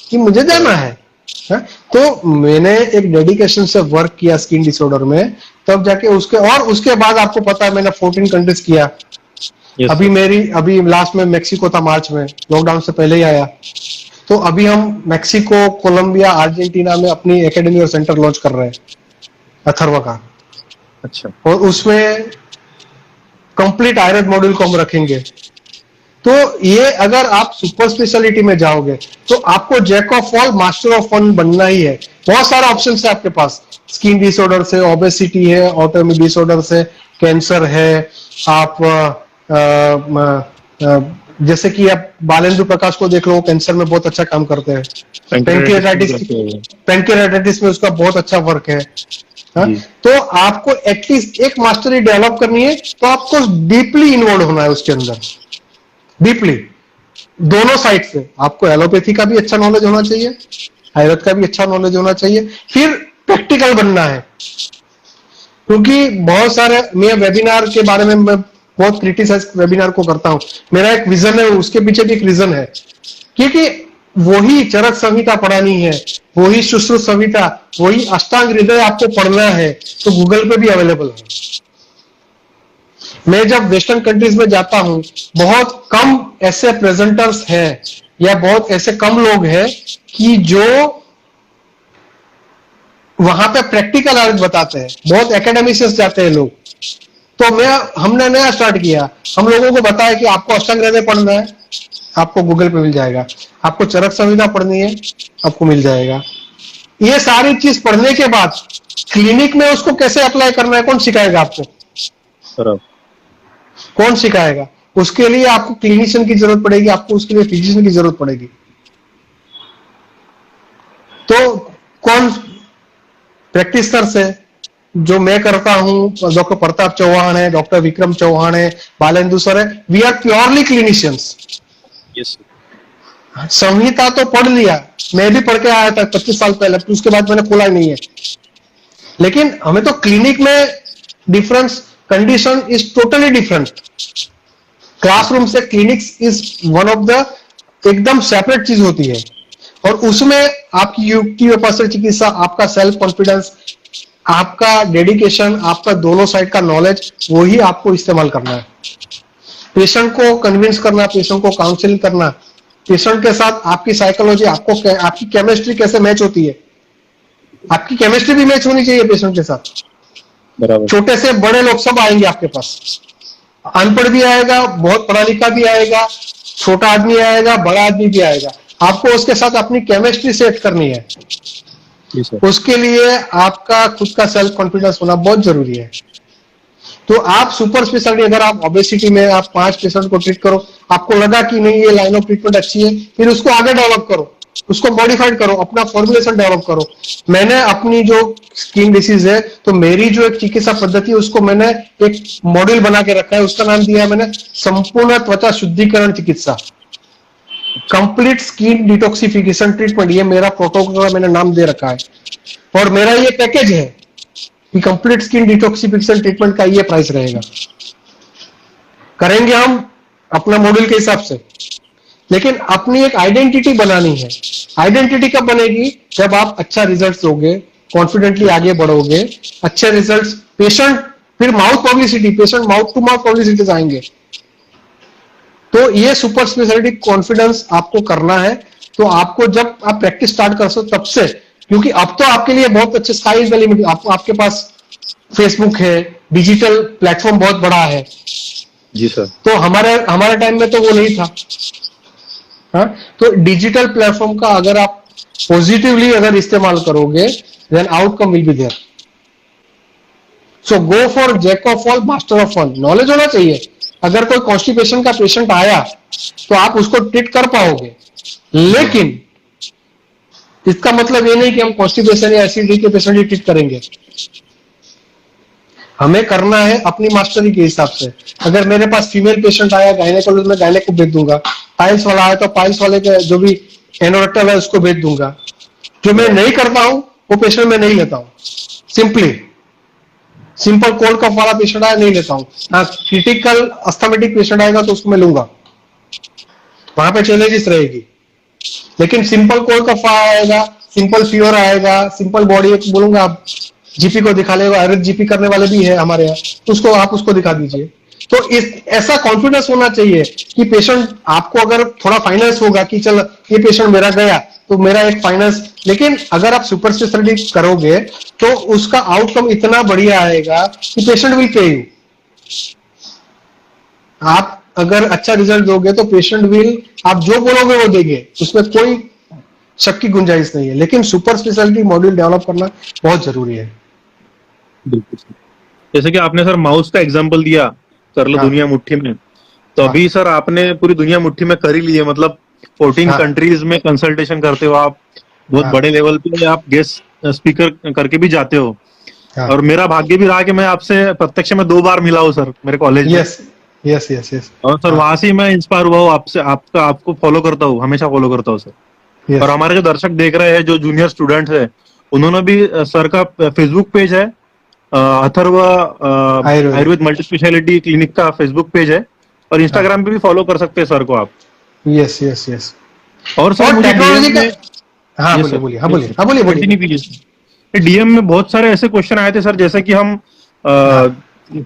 कि मुझे जाना है। तो मैंने एक डेडिकेशन से वर्क किया स्किन डिसऑर्डर में, तब जाके उसके बाद आपको पता है मैंने 14 कंट्रीज किया। Yes, अभी लास्ट में मेक्सिको था, मार्च में, लॉकडाउन से पहले ही आया। तो अभी हम मेक्सिको, कोलंबिया, अर्जेंटीना में अपनी एकेडमी और सेंटर लॉन्च कर रहे हैं, अथर्व का। अच्छा और उसमें कंप्लीट आयुर्वेद मॉड्यूल को हम रखेंगे। तो ये अगर आप सुपर स्पेशलिटी में जाओगे तो आपको jack of all master of one बनना ही है। बहुत सारे ऑप्शन है आपके पास, स्किन डिसऑर्डर से, ओबेसिटी है, ऑटोइम्यून डिसऑर्डर से, कैंसर है, आप जैसे कि आप बालेंद्र प्रकाश को देख लो, कैंसर में बहुत अच्छा काम करते हैं। पैंक्रियाटाइटिस में उसका बहुत अच्छा वर्क है। तो आपको एटलीस्ट एक मास्टरी डेवलप करनी है, तो आपको डीपली इन्वॉल्व होना है उसके अंदर, डीपली दोनों साइड से। आपको एलोपैथी का भी अच्छा नॉलेज होना चाहिए, आयुर्वेद का भी अच्छा नॉलेज होना चाहिए, फिर प्रैक्टिकल बनना है। क्योंकि बहुत सारे, मैं वेबिनार के बारे में मैं बहुत क्रिटिसाइज वेबिनार को करता हूं, मेरा एक विजन है, उसके पीछे भी एक रीजन है, क्योंकि वही चरक संहिता पढ़ानी है, वही सुश्रुत संहिता, वही अष्टांग हृदय आपको पढ़ना है, तो गूगल पे भी अवेलेबल है। मैं जब वेस्टर्न कंट्रीज में जाता हूं, बहुत कम ऐसे प्रेजेंटर्स हैं या बहुत ऐसे कम लोग हैं कि जो वहां पे प्रैक्टिकल आर्ट बताते हैं, बहुत एकेडमिशियंस जाते हैं लोग। तो हमने नया स्टार्ट किया, हम लोगों को बताया कि आपको अष्टांग हृदय पढ़ना है, आपको गूगल पे मिल जाएगा, आपको चरक संहिता पढ़नी है, आपको मिल जाएगा। ये सारी चीज पढ़ने के बाद क्लिनिक में उसको कैसे अप्लाई करना है, कौन सिखाएगा आपको? कौन सिखाएगा? उसके लिए आपको क्लिनिशियन की जरूरत पड़ेगी, आपको उसके लिए फिजिशियन की जरूरत पड़ेगी। तो कौन प्रैक्टिसनर्स है? जो मैं करता हूं, डॉक्टर प्रताप चौहान है, डॉक्टर विक्रम चौहान है, बालेंदु सर है, वी आर प्योरली क्लिनिशियंस। संहिता तो पढ़ लिया, मैं भी पढ़ के आया था 25 साल पहले, उसके बाद मैंने खोला नहीं है। लेकिन हमें तो क्लिनिक में difference, condition is totally different. Classroom से clinics is one of the एकदम सेपरेट चीज होती है, और उसमें आपकी युक्ति व्यवस्था चिकित्सा, आपका सेल्फ कॉन्फिडेंस, आपका डेडिकेशन, आपका दोनों साइड का नॉलेज, वही आपको इस्तेमाल करना है। पेशेंट को कन्विंस करना, पेशेंट को काउंसलिंग करना, पेशेंट के साथ आपकी साइकोलॉजी, आपकी केमिस्ट्री कैसे मैच होती है, आपकी केमिस्ट्री भी मैच होनी चाहिए पेशेंट के साथ। छोटे से बड़े लोग सब आएंगे आपके पास, अनपढ़ भी आएगा, बहुत पढ़ा लिखा भी आएगा, छोटा आदमी आएगा, बड़ा आदमी भी आएगा। आपको उसके साथ अपनी केमिस्ट्री सेट करनी है। उसके लिए आपका खुद का सेल्फ कॉन्फिडेंस होना बहुत जरूरी है। तो आप सुपर स्पेशलिटी, अगर आप ओबेसिटी में आप 5 पेशेंट को ट्रीट करो, आपको लगा कि नहीं ये लाइन ऑफ ट्रीटमेंट अच्छी है, फिर उसको आगे डेवलप करो, उसको मॉडिफाइड करो, अपना फॉर्मुलेशन डेवलप करो। मैंने अपनी जो स्किन डिसीज है, तो मेरी जो एक चिकित्सा पद्धति है, उसको मैंने एक मॉड्यूल बना के रखा है, उसका नाम दिया है मैंने संपूर्ण त्वचा शुद्धिकरण चिकित्सा, कंप्लीट स्किन डिटॉक्सिफिकेशन ट्रीटमेंट। ये मेरा प्रोटोकॉल का मैंने नाम दे रखा है, और मेरा ये पैकेज है कि कंप्लीट स्किन डिटॉक्सिफिकेशन ट्रीटमेंट का ये प्राइस रहेगा। करेंगे हम अपना मॉड्यूल के हिसाब से, लेकिन अपनी एक आइडेंटिटी बनानी है। आइडेंटिटी कब बनेगी? जब आप अच्छा रिजल्ट दोगे, कॉन्फिडेंटली आगे बढ़ोगे, अच्छे रिजल्ट, पेशेंट, फिर mouth publicity, patient mouth to mouth publicity आएंगे। तो ये सुपर स्पेशलिटी कॉन्फिडेंस आपको करना है। तो आपको जब आप प्रैक्टिस स्टार्ट कर सो तब से, क्योंकि अब तो आपके लिए बहुत अच्छे स्काई इज द लिमिट, आपके पास फेसबुक है, डिजिटल प्लेटफॉर्म बहुत बड़ा है। जी सर। तो हमारे टाइम में तो वो नहीं था। हाँ, तो डिजिटल प्लेटफॉर्म का अगर आप पॉजिटिवली अगर इस्तेमाल करोगे, then outcome will be there. So go for jack of all, master of one. Knowledge होना चाहिए। अगर कोई कॉन्स्टिपेशन का पेशेंट आया तो आप उसको ट्रीट कर पाओगे, लेकिन इसका मतलब ये नहीं कि हम कॉन्स्टिपेशन या एसिडिटी के पेशेंट ही ट्रीट करेंगे। हमें करना है अपनी मास्टरी के हिसाब से। अगर मेरे पास फीमेल पेशेंट आया गायनेकोलॉजिस्ट में, गायनेक को भेज दूंगा। पाइल्स वाला आया तो पाइल्स वाले के जो भी एनोरेक्टल है उसको भेज दूंगा। जो मैं नहीं करता हूं वो पेशेंट में नहीं लेता हूं। सिंपल कोल्ड कफ वाला पेशेंट आया नहीं लेता हूं। हाँ, क्रिटिकल अस्थमेटिक पेशेंट आएगा तो उसको मैं लूंगा, वहां पे चैलेंजेस रहेगी। लेकिन सिंपल कोल्ड कफ आएगा, सिंपल फीवर आएगा, सिंपल बॉडी बोलूंगा, आप जीपी को दिखा लेगा, आयुर्वेद जीपी करने वाले भी है हमारे यहाँ, तो उसको आप उसको दिखा दीजिए। तो ऐसा कॉन्फिडेंस होना चाहिए कि पेशेंट, आपको अगर थोड़ा फाइनेंस होगा कि चल ये पेशेंट मेरा गया तो मेरा एक फाइनेंस, लेकिन अगर आप सुपर स्पेशलिटी करोगे तो उसका आउटकम इतना बढ़िया आएगा कि पेशेंट विल पे यू। आप अगर अच्छा रिजल्ट दोगे तो पेशेंट विल, आप जो बोलोगे वो देंगे, उसमें कोई शक की गुंजाइश नहीं है। लेकिन सुपर स्पेशलिटी मॉड्यूल डेवलप करना बहुत जरूरी है। बिल्कुल सर। जैसे कि आपने सर माउस का एग्जांपल दिया, कर लो हाँ दुनिया मुट्ठी में, तो हाँ अभी सर आपने पूरी दुनिया मुट्ठी में कर ही ली है, मतलब 14 हाँ कंट्रीज में कंसल्टेशन करते हो आप, बहुत हाँ बड़े लेवल पे आप गेस्ट स्पीकर करके भी जाते हो। हाँ। और मेरा भाग्य भी रहा कि मैं आपसे प्रत्यक्ष में 2 बार मिला हूँ सर, मेरे कॉलेज में। Yes yes yes yes. और सर हाँ वहां से ही मैं इंस्पायर हुआ हूँ आपसे, आपका आपको फॉलो करता हूँ, हमेशा फॉलो करता हूँ सर। और यस। हमारे जो दर्शक देख रहे हैं, जो जूनियर स्टूडेंट्स है, उन्होंने भी सर का फेसबुक पेज है, Atharva Ayurvedic. Ayurveda multi speciality clinic का फेसबुक पेज है, और हाँ इंस्टाग्राम पे भी फॉलो कर सकते हैं सर को आप। Yes yes yes. और सर और मुझे डीएम टेक्नोलॉजी का, में, हाँ ये बोलिए सर, बोलिए, हाँ ये बोलिए, सर हाँ बोलिए बोलिए। कंटिन्यू कीजिए। डीएम में बहुत सारे ऐसे क्वेश्चन आए थे सर, जैसे कि हम हाँ।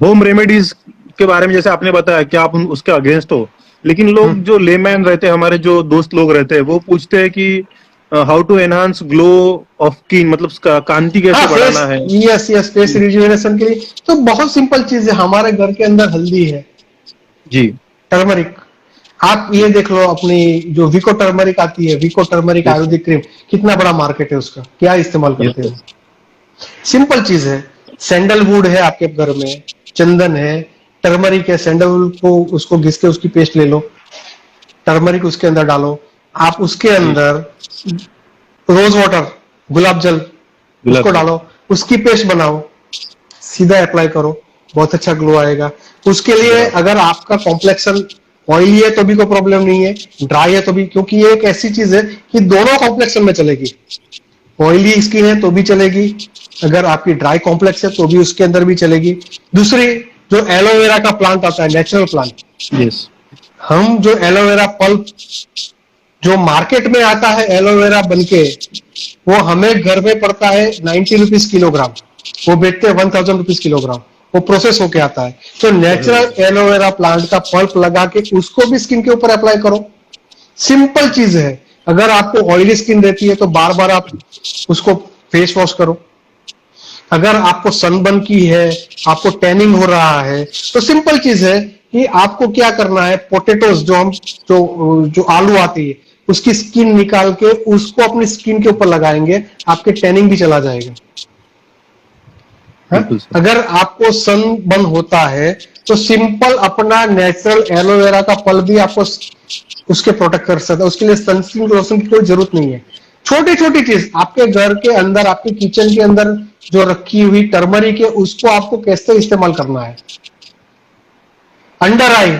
होम रेमेडीज के बारे में, जैसे आपने बताया कि आप उसके अगेंस्ट हो, लेकिन लोग जो लेमैन रहते हैं, हमारे जो दोस्त लोग रहते हैं, वो पूछते हैं कि how to enhance glow of skin, मतलब कांति हाँ कैसे फेस, बढ़ाना है। यस यस, फेस रिजुवेनेशन के लिए तो बहुत सिंपल चीज है। हमारे घर के अंदर हल्दी है, जी। टर्मरिक। आप ये देख लो, अपनी जो विको टर्मरिक आती है, Vicco turmeric yes Ayurvedic cream, कितना बड़ा मार्केट है उसका, क्या इस्तेमाल यस करते सर। हैं। सिंपल चीज है। सैंडलवुड है आपके घर में, चंदन है, टर्मरिक है, सैंडलवुड को उसको घिस के उसकी पेस्ट ले लो, टर्मरिक उसके अंदर डालो, आप उसके जी। अंदर रोज वाटर, गुलाब जल, गुलाब उसको जी। डालो, उसकी पेस्ट बनाओ, सीधा अप्लाई करो, बहुत अच्छा ग्लो आएगा। उसके लिए बराबर। अगर आपका कॉम्प्लेक्शन ऑयली है तो भी कोई प्रॉब्लम नहीं है, ड्राई है तो भी, क्योंकि ये एक ऐसी चीज है कि दोनों कॉम्प्लेक्शन में चलेगी। ऑयली स्किन है तो भी चलेगी, अगर आपकी ड्राई कॉम्प्लेक्स है तो भी उसके अंदर भी चलेगी। दूसरी, जो एलोवेरा का प्लांट आता है, नेचुरल प्लांट, यस। हम जो एलोवेरा पल्प जो मार्केट में आता है एलोवेरा बनके, वो हमें घर में पड़ता है 90 रुपीज किलोग्राम, वो बेचते हैं 1000 रुपीज किलोग्राम, वो प्रोसेस होके आता है। तो नेचुरल बराबर। एलोवेरा प्लांट का पल्प लगा के उसको भी स्किन के ऊपर अप्लाई करो। सिंपल चीज है। अगर आपको ऑयली स्किन रहती है तो बार बार आप उसको फेस वॉश करो। अगर आपको सनबर्न की है, आपको टैनिंग हो रहा है, तो सिंपल चीज है कि आपको क्या करना है, पोटेटोज जो हम जो आलू आती है उसकी स्किन निकाल के उसको अपनी स्किन के ऊपर लगाएंगे, आपके टैनिंग भी चला जाएगा। हाँ? बिल्कुल सर। अगर आपको सनबर्न होता है तो सिंपल अपना नेचुरल एलोवेरा का पल भी आपको उसके प्रोटेक्ट कर सकता है। उसके लिए सनस्क्रीन लोशन की कोई जरूरत नहीं है। छोटी छोटी चीज आपके घर के अंदर, आपके किचन के अंदर जो रखी हुई टर्मरिक है, उसको आपको कैसे इस्तेमाल करना है। अंडर आई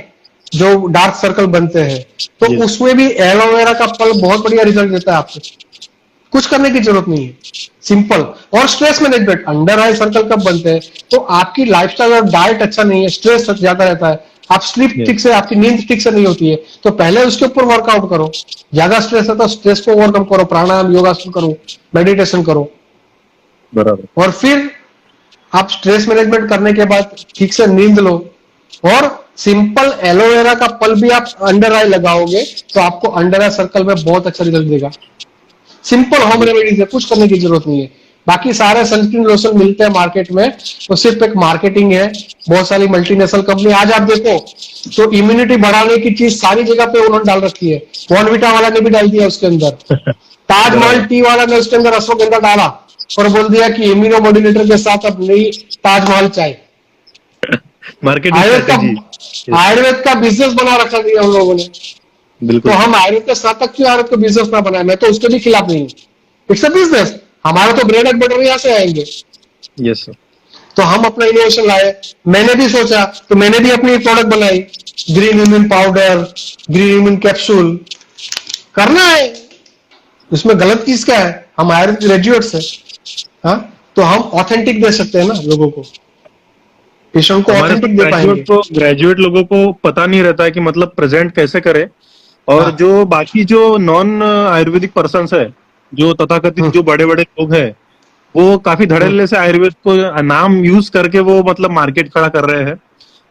जो डार्क सर्कल बनते हैं, तो यस। उसमें भी एलोवेरा का पल बहुत बढ़िया रिजल्ट देता है आपको। कुछ करने की जरूरत नहीं है, सिंपल। और स्ट्रेस मैनेजमेंट, अंडर आई सर्कल कब बनते हैं, तो आपकी लाइफस्टाइल और डाइट अच्छा नहीं है, स्ट्रेस ज्यादा रहता है, आप स्लीप यस। ठीक से, आपकी नींद ठीक से नहीं होती है, तो पहले उसके ऊपर वर्कआउट करो। ज्यादा स्ट्रेस है तो स्ट्रेस को ओवरकम करो, प्राणायाम, योगासन करो, मेडिटेशन करो। बराबर। और फिर आप स्ट्रेस मैनेजमेंट करने के बाद ठीक से नींद लो, और सिंपल एलोवेरा का पल भी आप अंडर आई लगाओगे तो आपको अंडर आई सर्कल में बहुत अच्छा रिजल्ट देगा। सिंपल होम रेमेडीज है, कुछ करने की जरूरत नहीं है। बाकी सारे सनस्क्रीन लोशन मिलते हैं मार्केट में, तो सिर्फ एक मार्केटिंग है। बहुत सारी मल्टीनेशनल कंपनी, आज आप देखो तो इम्यूनिटी बढ़ाने की चीज सारी जगह पे उन्होंने डाल रखी है। बॉर्नविटा वाला ने भी डाल दिया उसके अंदर, ताजमहल बराबर। टी वाला ने उसके अंदर अश्वगंधा डाला और बोल दिया कि इम्यूनो मॉड्यूलेटर के साथ अब नई ताजमहल चाय। Marketing Ayurveda strategy. का, आयुर्वेद का बिजनेस बना रखा दिया उन लोगों ने। तो बिल्कुल सर। हम आयुर्वेद के स्नातक क्यों आयुर्वेद का बिजनेस ना बनाए, मैं तो उसके भी खिलाफ नहीं हूँ। इट्स अ बिजनेस, हमारा तो ब्रेड एंड बटर यहाँ से आएंगे। Yes sir. तो हम अपना इनोवेशन लाए, मैंने भी सोचा तो मैंने भी अपनी प्रोडक्ट बनाई, green immune powder, green immune capsule. करना है, उसमें गलत चीज क्या है, हम आयुर्वेद ग्रेजुएट्स है। हाँ, तो हम ऑथेंटिक दे सकते हैं ना लोगों को, पेशेंट को हमारे ऑथेंटिक दे पाएंगे। ग्रेजुएट लोगों को पता नहीं रहता है कि मतलब प्रेजेंट कैसे करें। और हाँ। जो बाकी जो नॉन आयुर्वेदिक पर्सन्स है, जो तथाकथित जो बड़े बड़े लोग हैं, वो काफी धड़ल्ले से आयुर्वेद को नाम यूज करके वो मतलब मार्केट खड़ा कर रहे हैं।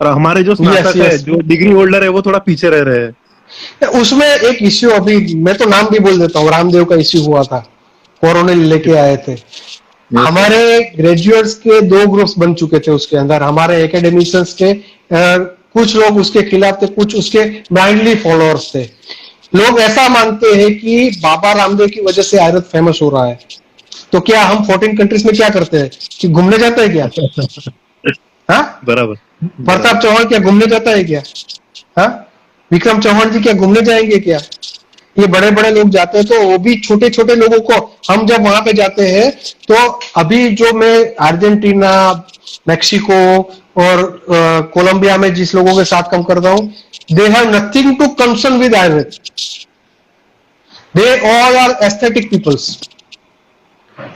और हमारे जो यस स्नातक है, यस। जो डिग्री होल्डर है, वो थोड़ा पीछे रह रहे हैं। उसमें एक इश्यू, अभी मैं तो नाम भी बोल देता हूँ, रामदेव का इश्यू हुआ था, कोरोना लेके आए थे। Yes sir. हमारे ग्रेजुएट्स के दो ग्रुप्स बन चुके थे उसके अंदर, हमारे एकेडमिशियंस के कुछ लोग उसके खिलाफ थे, कुछ उसके ब्लाइंडली फॉलोअर्स थे। लोग ऐसा मानते हैं कि बाबा रामदेव की वजह से आयुर्वेद फेमस हो रहा है। तो क्या हम 14 कंट्रीज में क्या करते हैं कि घूमने जाते हैं क्या? हाँ, बराबर प्रताप बराबर। चौहान क्या घूमने जाता है क्या? हाँ, विक्रम चौहान जी क्या घूमने जाएंगे क्या? ये बड़े बड़े लोग जाते हैं, तो वो भी छोटे छोटे लोगों को, हम जब वहां पे जाते हैं तो अभी जो मैं अर्जेंटीना, मेक्सिको और कोलंबिया में जिस लोगों के साथ काम करता हूं, they have nothing to concern with Ayurveda, they all are aesthetic peoples.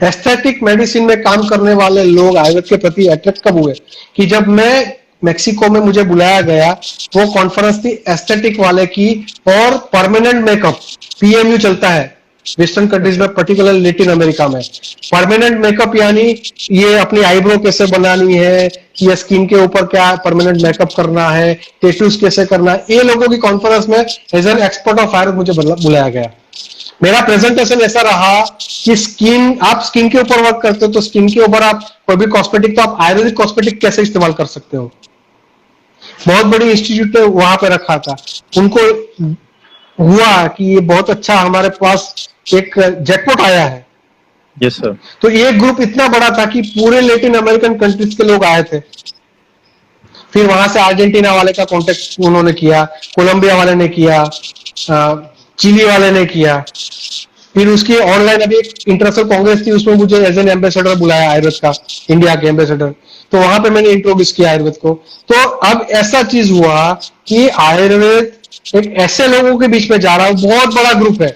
Aesthetic medicine में काम करने वाले लोग आयुर्वेद के प्रति अट्रैक्ट कब हुए कि जब मैं मेक्सिको में, मुझे बुलाया गया, वो कॉन्फ्रेंस थी एस्थेटिक वाले की, और परमानेंट मेकअप पीएमयू चलता है वेस्टर्न कंट्रीज में, पर्टिकुलर लैटिन अमेरिका में। परमानेंट मेकअप यानी ये अपनी आईब्रो कैसे बनानी है, या स्किन के ऊपर क्या परमानेंट मेकअप करना है, टेटूज कैसे करना है, ये लोगों की कॉन्फ्रेंस में as an expert of Ayurveda मुझे बुलाया गया। मेरा प्रेजेंटेशन ऐसा रहा कि स्किन, आप स्किन के ऊपर वर्क करते हो तो स्किन के ऊपर आप कोई भी कॉस्मेटिक, तो आप आयुर्वेदिक कॉस्मेटिक कैसे इस्तेमाल कर सकते हो। बहुत बड़ी इंस्टीट्यूट ने वहां पे रखा था, उनको हुआ कि ये बहुत अच्छा, हमारे पास एक जैकपॉट आया है। Yes sir. तो ये ग्रुप इतना बड़ा था कि पूरे लैटिन अमेरिकन कंट्रीज के लोग आए थे। फिर वहां से अर्जेंटीना वाले का कांटेक्ट उन्होंने किया, कोलंबिया वाले ने किया, चिली वाले ने किया। फिर उसकी ऑनलाइन अभी एक इंटरनेशनल कांग्रेस थी, उसमें मुझे एज एन एम्बेसडर बुलाया आयुर्वेद का, इंडिया के एम्बेसडर। तो वहां पे मैंने इंट्रोड्यूस किया आयुर्वेद को। तो अब ऐसा चीज हुआ कि आयुर्वेद एक ऐसे लोगों के बीच में जा रहा है, बहुत बड़ा ग्रुप है।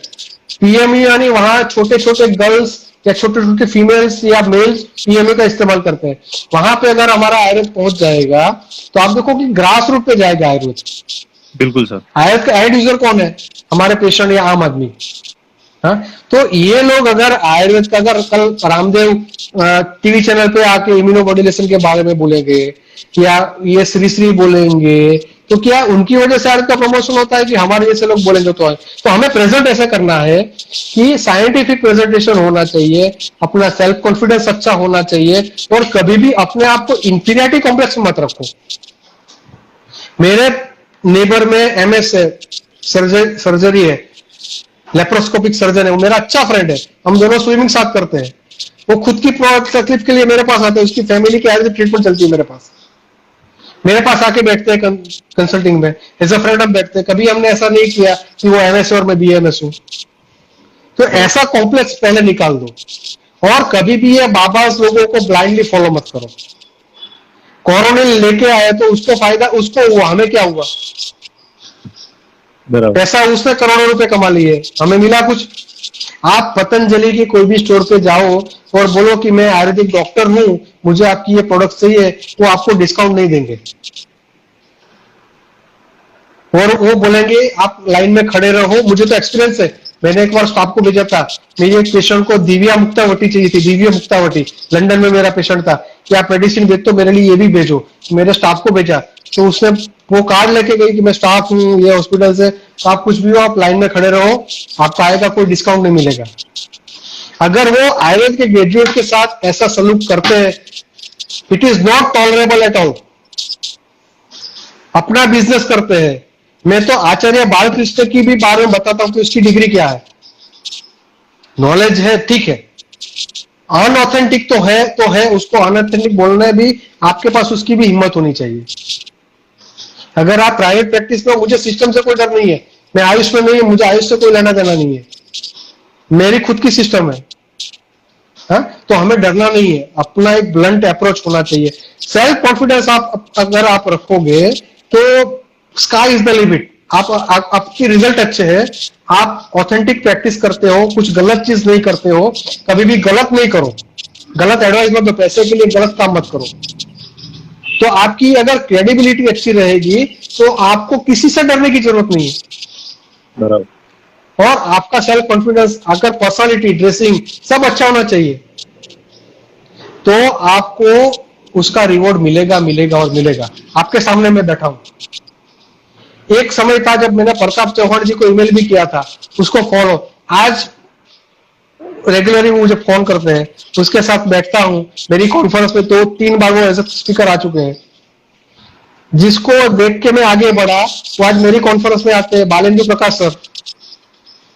पीएमयू यानी वहां छोटे छोटे गर्ल्स या छोटे छोटे फीमेल्स या मेल्स पीएमयू का इस्तेमाल करते हैं। वहां पे अगर हमारा आयुर्वेद पहुंच जाएगा तो आप देखो कि ग्रास रूट पे जाएगा आयुर्वेद। बिल्कुल सर। आयुर्वेद का एंड यूजर कौन है? हमारे पेशेंट या आम आदमी। हाँ, तो ये लोग अगर आयुर्वेद का, अगर कल रामदेव टीवी चैनल पे आके इम्यूनोमॉड्यूलेशन के बारे में बोलेंगे, या ये श्री श्री बोलेंगे, तो क्या उनकी वजह से आयुर्वेद का प्रमोशन होता है कि हमारे जैसे लोग बोलेंगे तो है? तो हमें प्रेजेंट ऐसा करना है कि साइंटिफिक प्रेजेंटेशन होना चाहिए, अपना सेल्फ कॉन्फिडेंस अच्छा होना चाहिए, और कभी भी अपने आप को इंफीरियरिटी कॉम्प्लेक्स में मत रखो। मेरे नेबर में एमएस है, सर्जरी है, लेप्रोस्कोपिक सर्जन है, वो मेरा अच्छा फ्रेंड है, हम दोनों स्विमिंग साथ करते हैं। वो खुद की तकलीफ के लिए मेरे पास आते हैं, उसकी फैमिली की आयुर्वेदिक ट्रीटमेंट चलती है मेरे पास आके बैठते हैं कंसल्टिंग में, एज अ फ्रेंड हम बैठते हैं। कभी हमने ऐसा नहीं किया कि वो एमएस और मैं बीएमएस हूं। तो ऐसा कॉम्प्लेक्स पहले निकाल दो, और कभी भी ये बाबा लोगों को ब्लाइंडली फॉलो मत करो। कोरोना लेके आया तो उसको फायदा उसको हुआ, हमें क्या हुआ? बराबर। पैसा उसने करोड़ों रुपए कमा लिए, हमें मिला कुछ? आप पतंजलि की कोई भी स्टोर पे जाओ और बोलो कि मैं आयुर्वेदिक डॉक्टर हूं, मुझे आपकी ये प्रोडक्ट चाहिए, वो आपको डिस्काउंट नहीं देंगे, और वो बोलेंगे आप लाइन में खड़े रहो। मुझे तो एक्सपीरियंस है, मैंने एक बार स्टाफ को भेजा था, मेरी एक पेशेंट को दिव्या मुक्तावटी चाहिए थी, दिव्या मुक्तावटी, लंदन में मेरा पेशेंट था, कि आप मेडिसिन भेज तो मेरे लिए ये भी भेजो। मेरे स्टाफ को भेजा, तो उसने वो कार्ड लेके गई कि मैं स्टाफ हूँ ये हॉस्पिटल से, तो आप कुछ भी हो, आप लाइन में खड़े रहो, आपको आएगा, कोई डिस्काउंट नहीं मिलेगा। अगर वो आयुर्वेद के ग्रेजुएट के साथ ऐसा सलूक करते हैं, it is not tolerable at all. अपना बिजनेस करते हैं। मैं तो आचार्य बालकृष्ण की भी बारे में बताता हूं कि उसकी डिग्री क्या है। नॉलेज है, ठीक है, अनऑथेंटिक तो है, उसको अनऑथेंटिक बोलने भी आपके पास उसकी भी हिम्मत होनी चाहिए। अगर आप प्राइवेट प्रैक्टिस में, मुझे सिस्टम से कोई डर नहीं है, मैं आयुष में नहीं है, मुझे आयुष से कोई लेना देना नहीं है, मेरी खुद की सिस्टम है। हाँ, तो हमें डरना नहीं है, अपना एक ब्लंट अप्रोच होना चाहिए। सेल्फ कॉन्फिडेंस आप अगर आप रखोगे तो स्काई इज द लिमिट। आपकी रिजल्ट अच्छे हैं, आप ऑथेंटिक प्रैक्टिस करते हो, कुछ गलत चीज नहीं करते हो, कभी भी गलत नहीं करो, गलत एडवाइस मत दो, पैसे के लिए गलत काम मत करो। तो आपकी अगर क्रेडिबिलिटी अच्छी रहेगी तो आपको किसी से डरने की जरूरत नहीं है। बराबर। और आपका सेल्फ कॉन्फिडेंस, अगर पर्सनालिटी, ड्रेसिंग सब अच्छा होना चाहिए, तो आपको उसका रिवॉर्ड मिलेगा मिलेगा और मिलेगा। आपके सामने मैं बैठा हूं। एक समय था जब मैंने प्रताप चौहान जी को ईमेल भी किया था, उसको फॉलो, आज रेगुलरली मुझे फोन करते हैं, उसके साथ बैठता हूं, मेरी कॉन्फ्रेंस में 2-3 बार वो एज ए स्पीकर आ चुके हैं। जिसको देख के मैं आगे बढ़ा, वो आज मेरी कॉन्फ्रेंस में आते हैं। बालेंद्र प्रकाश सर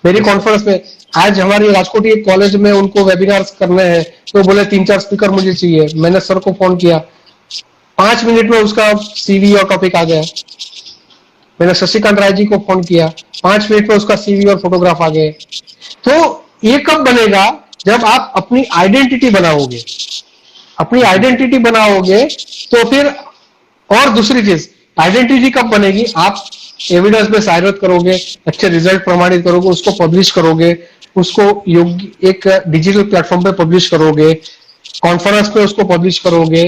मेरी कॉन्फ्रेंस में, आज हमारी राजकोट एक कॉलेज में उनको वेबिनार्स करने हैं, तो बोले 3-4 स्पीकर मुझे चाहिए। मैंने सर को फोन किया, 5 मिनट में उसका सीवी और टॉपिक आ गया। मैंने शशिकांत राय जी को फोन किया, 5 मिनट में उसका सीवी और फोटोग्राफ आ गए। तो ये कब बनेगा? जब आप अपनी आइडेंटिटी बनाओगे। अपनी आइडेंटिटी बनाओगे तो फिर, और दूसरी चीज, आइडेंटिटी कब बनेगी? आप एविडेंस बेस्ड आयुर्वेद करोगे, अच्छे रिजल्ट प्रमाणित करोगे, उसको पब्लिश करोगे, उसको योग्य एक डिजिटल प्लेटफॉर्म पे पब्लिश करोगे, कॉन्फ्रेंस पे उसको पब्लिश करोगे,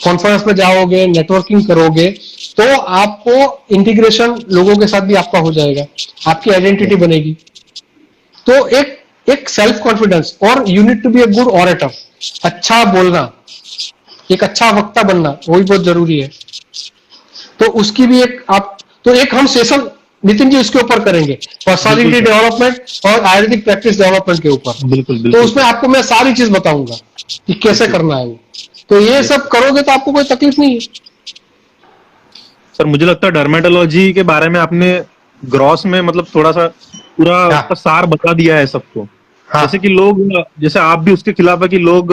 कॉन्फ्रेंस में जाओगे, नेटवर्किंग करोगे, तो आपको इंटीग्रेशन लोगों के साथ भी आपका हो जाएगा, आपकी आइडेंटिटी बनेगी। तो एक सेल्फ कॉन्फिडेंस, और you need to be a good orator, अच्छा बोलना, एक अच्छा वक्ता बनना, वही बहुत जरूरी है। तो उसकी भी एक आप, तो एक हम सेशन नितिन जी उसके ऊपर करेंगे, पर्सनालिटी डेवलपमेंट और आयुर्वेदिक प्रैक्टिस डेवलपमेंट के ऊपर। बिल्कुल तो बिल्कुल उसमें आपको मैं सारी चीज बताऊंगा कि कैसे करना है वो। तो ये सब करोगे तो आपको कोई तकलीफ नहीं है। सर, मुझे लगता है डर्मेटोलॉजी के बारे में आपने ग्रॉस में मतलब थोड़ा सा पूरा हाँ। उसका सार बता दिया है सबको। हाँ। जैसे कि लोग, जैसे आप भी उसके खिलाफ है कि लोग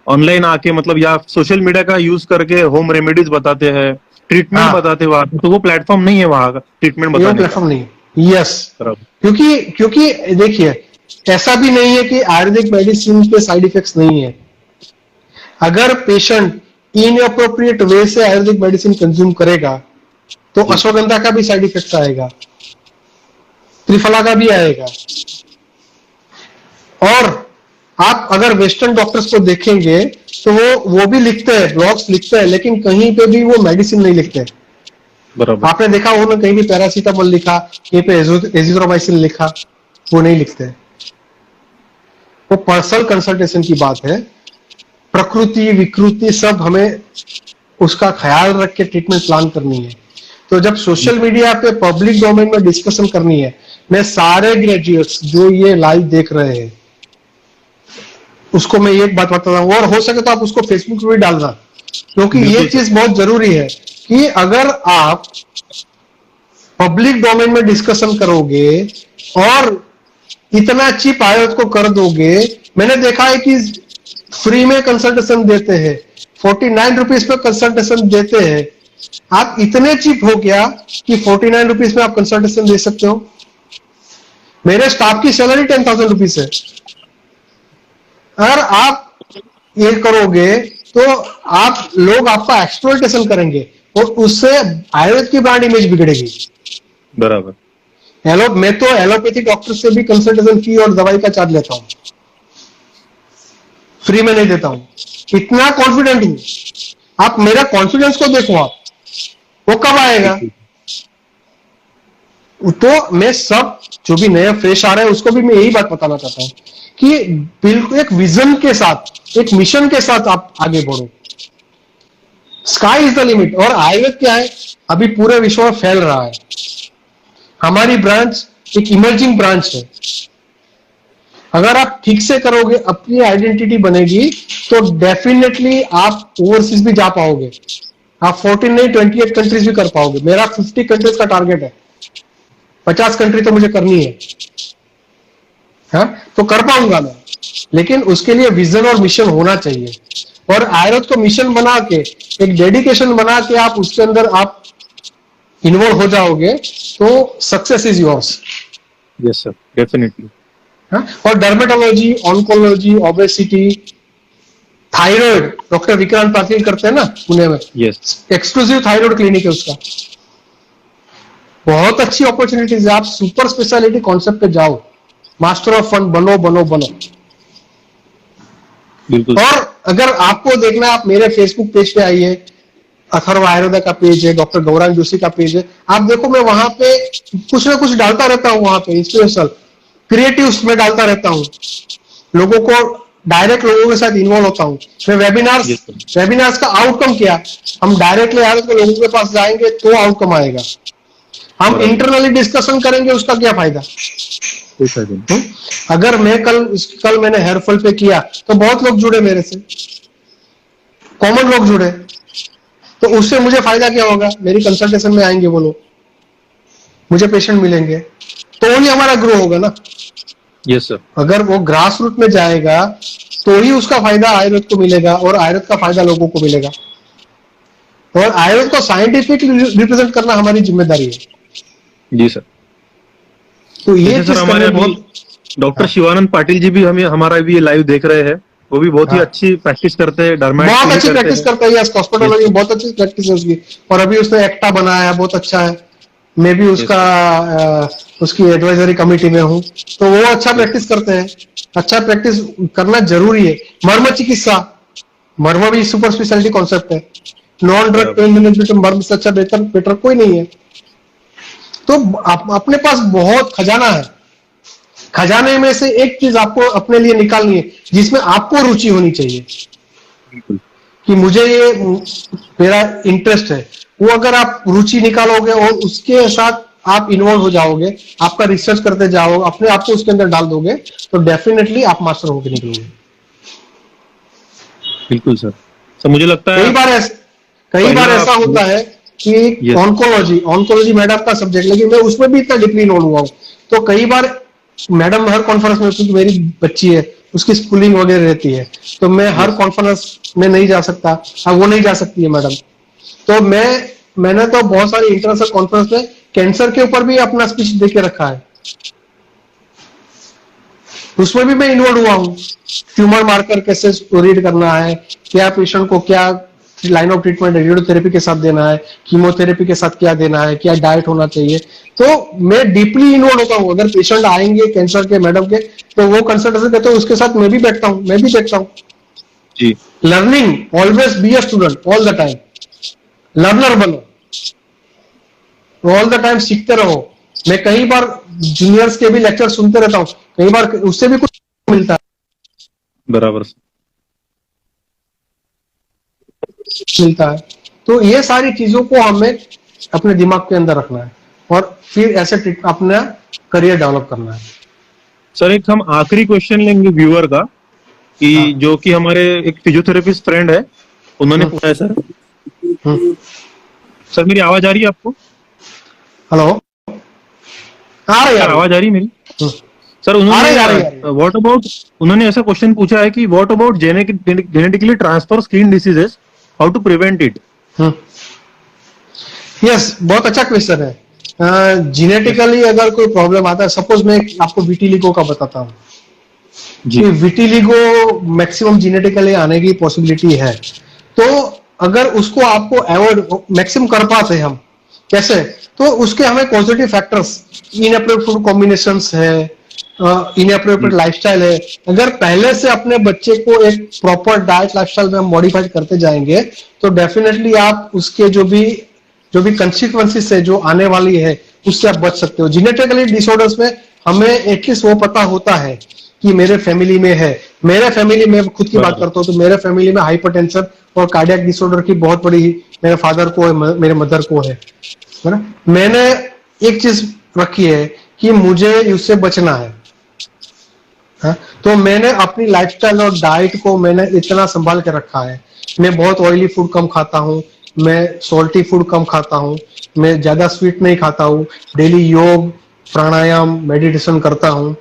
ऑनलाइन आके मतलब या सोशल मीडिया का यूज करके होम रेमेडीज बताते हैं, ट्रीटमेंट हाँ। बताते हैं वहां पे, तो वो प्लेटफॉर्म नहीं है वहां का ट्रीटमेंट ये बताने का। प्लेटफॉर्म नहीं है। यस, बराबर। क्योंकि देखिए, ऐसा भी नहीं है कि आयुर्वेदिक मेडिसिन के साइड इफेक्ट्स नहीं है। अगर पेशेंट इनअप्रोप्रिएट वे से आयुर्वेदिक मेडिसिन कंज्यूम करेगा तो अश्वगंधा का भी साइड इफेक्ट आएगा, त्रिफला का भी आएगा। और आप अगर वेस्टर्न डॉक्टर्स को देखेंगे तो वो भी लिखते हैं, ब्लॉग्स लिखते हैं, लेकिन कहीं पे भी वो मेडिसिन नहीं लिखते। बराबर। आपने देखा उन्होंने कहीं भी पैरासीटामोल लिखा, कहीं पे एजिथ्रोमाइसिन लिखा, वो नहीं लिखते। वो पर्सनल कंसल्टेशन की बात है। प्रकृति विकृति सब हमें उसका ख्याल रख के ट्रीटमेंट प्लान करनी है। तो जब सोशल मीडिया पे पब्लिक डोमेन में डिस्कशन करनी है, मैं सारे ग्रेजुएट्स जो ये लाइव देख रहे हैं उसको मैं एक बात बताता हूँ, और हो सके तो आप उसको फेसबुक पे भी डालना, क्योंकि ये बिल्कुल चीज बहुत जरूरी है कि अगर आप पब्लिक डोमेन में डिस्कशन करोगे और इतना चीप आयुर्वेद को कर दोगे। मैंने देखा है कि फ्री में कंसल्टेशन देते हैं, 49 रुपीज पे कंसल्टेशन देते हैं। आप इतने चीप हो गया कि 49 रुपीज में आप कंसल्टेशन दे सकते हो। मेरे स्टाफ की सैलरी 10,000 रुपीज है। अगर आप ये करोगे तो लोग आपका एक्सप्लॉइटेशन करेंगे और उससे आयुर्वेद की ब्रांड इमेज बिगड़ेगी। बराबर। मैं तो एलोपैथिक डॉक्टर से भी कंसल्टेशन फी और दवाई का चार्ज लेता हूं, फ्री में नहीं देता हूं। इतना कॉन्फिडेंट हूं। आप मेरा कॉन्फिडेंस को देखो, आप वो कब आएगा? तो मैं सब जो भी नए फ्रेश आ रहे हैं उसको भी मैं यही बात बताना चाहता हूं कि बिल्कुल एक विजन के साथ, एक मिशन के साथ आप आगे बढ़ो। Sky is the limit. और आयुर्वेद क्या है, अभी पूरे विश्व में फैल रहा है। हमारी ब्रांच एक इमर्जिंग ब्रांच है। अगर आप ठीक से करोगे, अपनी आइडेंटिटी बनेगी, तो डेफिनेटली आप ओवरसीज भी जा पाओगे। आप 14 नहीं 28 कंट्रीज भी कर पाओगे। मेरा 50 कंट्रीज का टारगेट है, 50 कंट्री तो मुझे करनी है। हाँ, तो कर पाऊंगा मैं, लेकिन उसके लिए विजन और मिशन होना चाहिए। और आयुर्वेद को मिशन बना के, एक डेडिकेशन बना के आप उसके अंदर आप इन्वॉल्व हो जाओगे तो success is yours. Yes sir, definitely. और dermatology, oncology, obesity, thyroid, doctor Vikrant Patil करते हैं ना पुणे में। यस। एक्सक्लूसिव थायराइड क्लिनिक है उसका। बहुत अच्छी अपॉर्चुनिटीज है। आप सुपर स्पेशलिटी कॉन्सेप्ट पे जाओ, मास्टर ऑफ फन बनो बनो बनो। बिल्कुल। और अगर आपको देखना, आप मेरे फेसबुक पेज पे आइए, अथर्व आयुर्वेदा का पेज है, डॉक्टर गौरांग जोशी का पेज है। आप देखो, मैं वहां पे कुछ ना कुछ डालता रहता हूँ, वहां पे इंस्पिरेशनल क्रिएटिव्स में डालता रहता हूँ। लोगों को डायरेक्ट लोगों के साथ इन्वॉल्व होता हूँ मैं। वेबिनार्स का आउटकम क्या, हम डायरेक्टली आयुर्वेद के लोगों के पास जाएंगे तो आउटकम आएगा। हम इंटरनली डिस्कशन करेंगे, उसका क्या फायदा? अगर मैं कल मैंने हेयरफॉल पे किया तो बहुत लोग जुड़े मेरे से, कॉमन लोग जुड़े। तो उससे मुझे फायदा क्या होगा? मेरी कंसल्टेशन में आएंगे वो लोग, मुझे पेशेंट मिलेंगे, तो ही हमारा ग्रो होगा ना। Yes sir. अगर वो ग्रास रूट में जाएगा तो ही उसका फायदा आयुर्वेद को मिलेगा और आयुर्वेद का फायदा लोगों को मिलेगा। और आयुर्वेद को साइंटिफिक रिप्रेजेंट करना हमारी जिम्मेदारी है। जी सर। तो ये जैसे सर चीज हमारे करने अभी बहुत। डॉक्टर हाँ। शिवानंद पाटिल जी भी हमें हमारा भी लाइव देख रहे हैं। वो भी बहुत ही हाँ, अच्छी प्रैक्टिस करते हैं, डर्माइट की बहुत भी अच्छी करते प्रैक्टिस हैं। करता है। यस, यस हॉस्पिटल में सर। बहुत अच्छी प्रैक्टिस है उसकी। और अभी उसने एक्टा बनाया है, बहुत अच्छा है। मैं भी यस उसका सर। उसकी एडवाइजरी कमेटी में हूँ। तो वो अच्छा यस प्रैक्टिस सर। करते हैं। अच्छा प्रैक्टिस करना जरूरी है। मर्म चिकित्सा, मर्म भी सुपर स्पेशलिटी कॉन्सेप्ट है। नॉन ड्रग बराबर। पेन मैनेजमेंट में मर्म से अच्छा बेहतर बेटर कोई नहीं है। तो अपने पास बहुत खजाना है। खजाने में से एक चीज आपको अपने लिए निकालनी है जिसमें आपको रुचि होनी चाहिए, बिल्कुल। कि मुझे ये मेरा इंटरेस्ट है। वो अगर आप रुचि निकालोगे और उसके साथ आप इन्वॉल्व हो जाओगे, आपका रिसर्च करते जाओ, अपने आप को उसके अंदर डाल दोगे, तो डेफिनेटली आप मास्टर होकर निकलोगे। बिल्कुल सर। सर मुझे लगता कई है बार ऐसा कई बार पहला। ऐसा होता है कि यस। ऑन्कोलॉजी ऑन्कोलॉजी मैडम का सब्जेक्ट, लेकिन मैं उसमें भी इतना डीपली इन्वॉल्व हुआ हूं। तो कई बार मैडम हर कॉन्फ्रेंस में, क्योंकि मेरी बच्ची है, उसकी स्कूलिंग वगैरह रहती है, तो मैं हर यस। कॉन्फ्रेंस में नहीं जा सकता। अब वो नहीं जा सकती है मैडम। तो मैंने तो बहुत सारी इंटरनेशनल कॉन्फ्रेंस में कैंसर के ऊपर भी अपना स्पीच दे के रखा है। उसमें भी मैं इन्वॉल्व हुआ हूँ। ट्यूमर मार्कर कैसे रीड करना है, क्या पेशेंट को क्या लाइन ऑफ ट्रीटमेंट रेडियोथेरेपी के साथ देना है, कीमोथेरेपी के साथ क्या देना है, क्या डाइट होना चाहिए। तो मैं डीपली इन्वॉल्व होता हूँ। अगर पेशेंट आएंगे कैंसर के मैडम के, तो वो कंसल्टेशन करते हैं, उसके साथ मैं भी बैठता हूँ, मैं भी देखता हूँ। जी। Learning, always be a student all the time. Learner बनो, ऑल द टाइम सीखते रहो। मैं कई बार जूनियर्स के भी लेक्चर सुनते रहता हूँ, कई बार उससे भी कुछ मिलता बराबर सर। है। तो ये सारी चीजों को हमें अपने दिमाग के अंदर रखना है और फिर ऐसे अपना करियर डेवलप करना है। सर एक हम आखिरी क्वेश्चन लेंगे व्यूअर का, कि हाँ। जो कि हमारे एक फिजियोथेरेपिस्ट फ्रेंड है, उन्होंने हम्म। पूछा है सर। हम्म। सर मेरी आवाज आ रही है आपको? हेलो, आ रही आ सर रही आवाज आ रही है मेरी? हम्म, सर आ उन्होंने रही आ रही आ रही व्हाट अबाउट, उन्होंने ऐसा क्वेश्चन पूछा है कि what about genetically transfer skin diseases, how to prevent it? Yes, बहुत अच्छा क्वेश्चन है। यस। जिनेटिकली अगर कोई प्रॉब्लम आता है, सपोज मैं आपको विटिलिगो का बताता हूँ कि जी। विटिलिगो मैक्सिमम जेनेटिकली आने की पॉसिबिलिटी है। तो अगर उसको आपको अवॉइड मैक्सिमम कर पाते हम, कैसे? तो उसके हमें positive factors, inappropriate food combinations है, इनअप्रोप्रिएट जी। लाइफस्टाइल है। अगर पहले से अपने बच्चे को एक प्रॉपर डाइट लाइफस्टाइल में हम मॉडिफाइड करते जाएंगे, तो डेफिनेटली आप उसके जो भी कंसिक्वेंसेस है जो आने वाली है, उससे आप बच सकते हो। जेनेटिकली डिसऑर्डर्स में हमें एटलीस्ट वो पता होता है कि मेरे फैमिली में है। मेरे फैमिली में खुद की बात बराबर। करता हूँ, तो मेरे फैमिली में हाइपरटेंशन और कार्डियक डिसऑर्डर की बहुत बड़ी, मेरे फादर को है, मेरे मदर को है ना। मैंने एक चीज रखी है कि मुझे उससे बचना है। हाँ? तो मैंने अपनी लाइफस्टाइल और डाइट को मैंने इतना संभाल के रखा है। मैं बहुत ऑयली फूड कम खाता हूँ, मैं सॉल्टी फूड कम खाता हूँ, मैं ज्यादा स्वीट नहीं खाता हूँ। डेली योग, प्राणायाम, मेडिटेशन करता हूँ,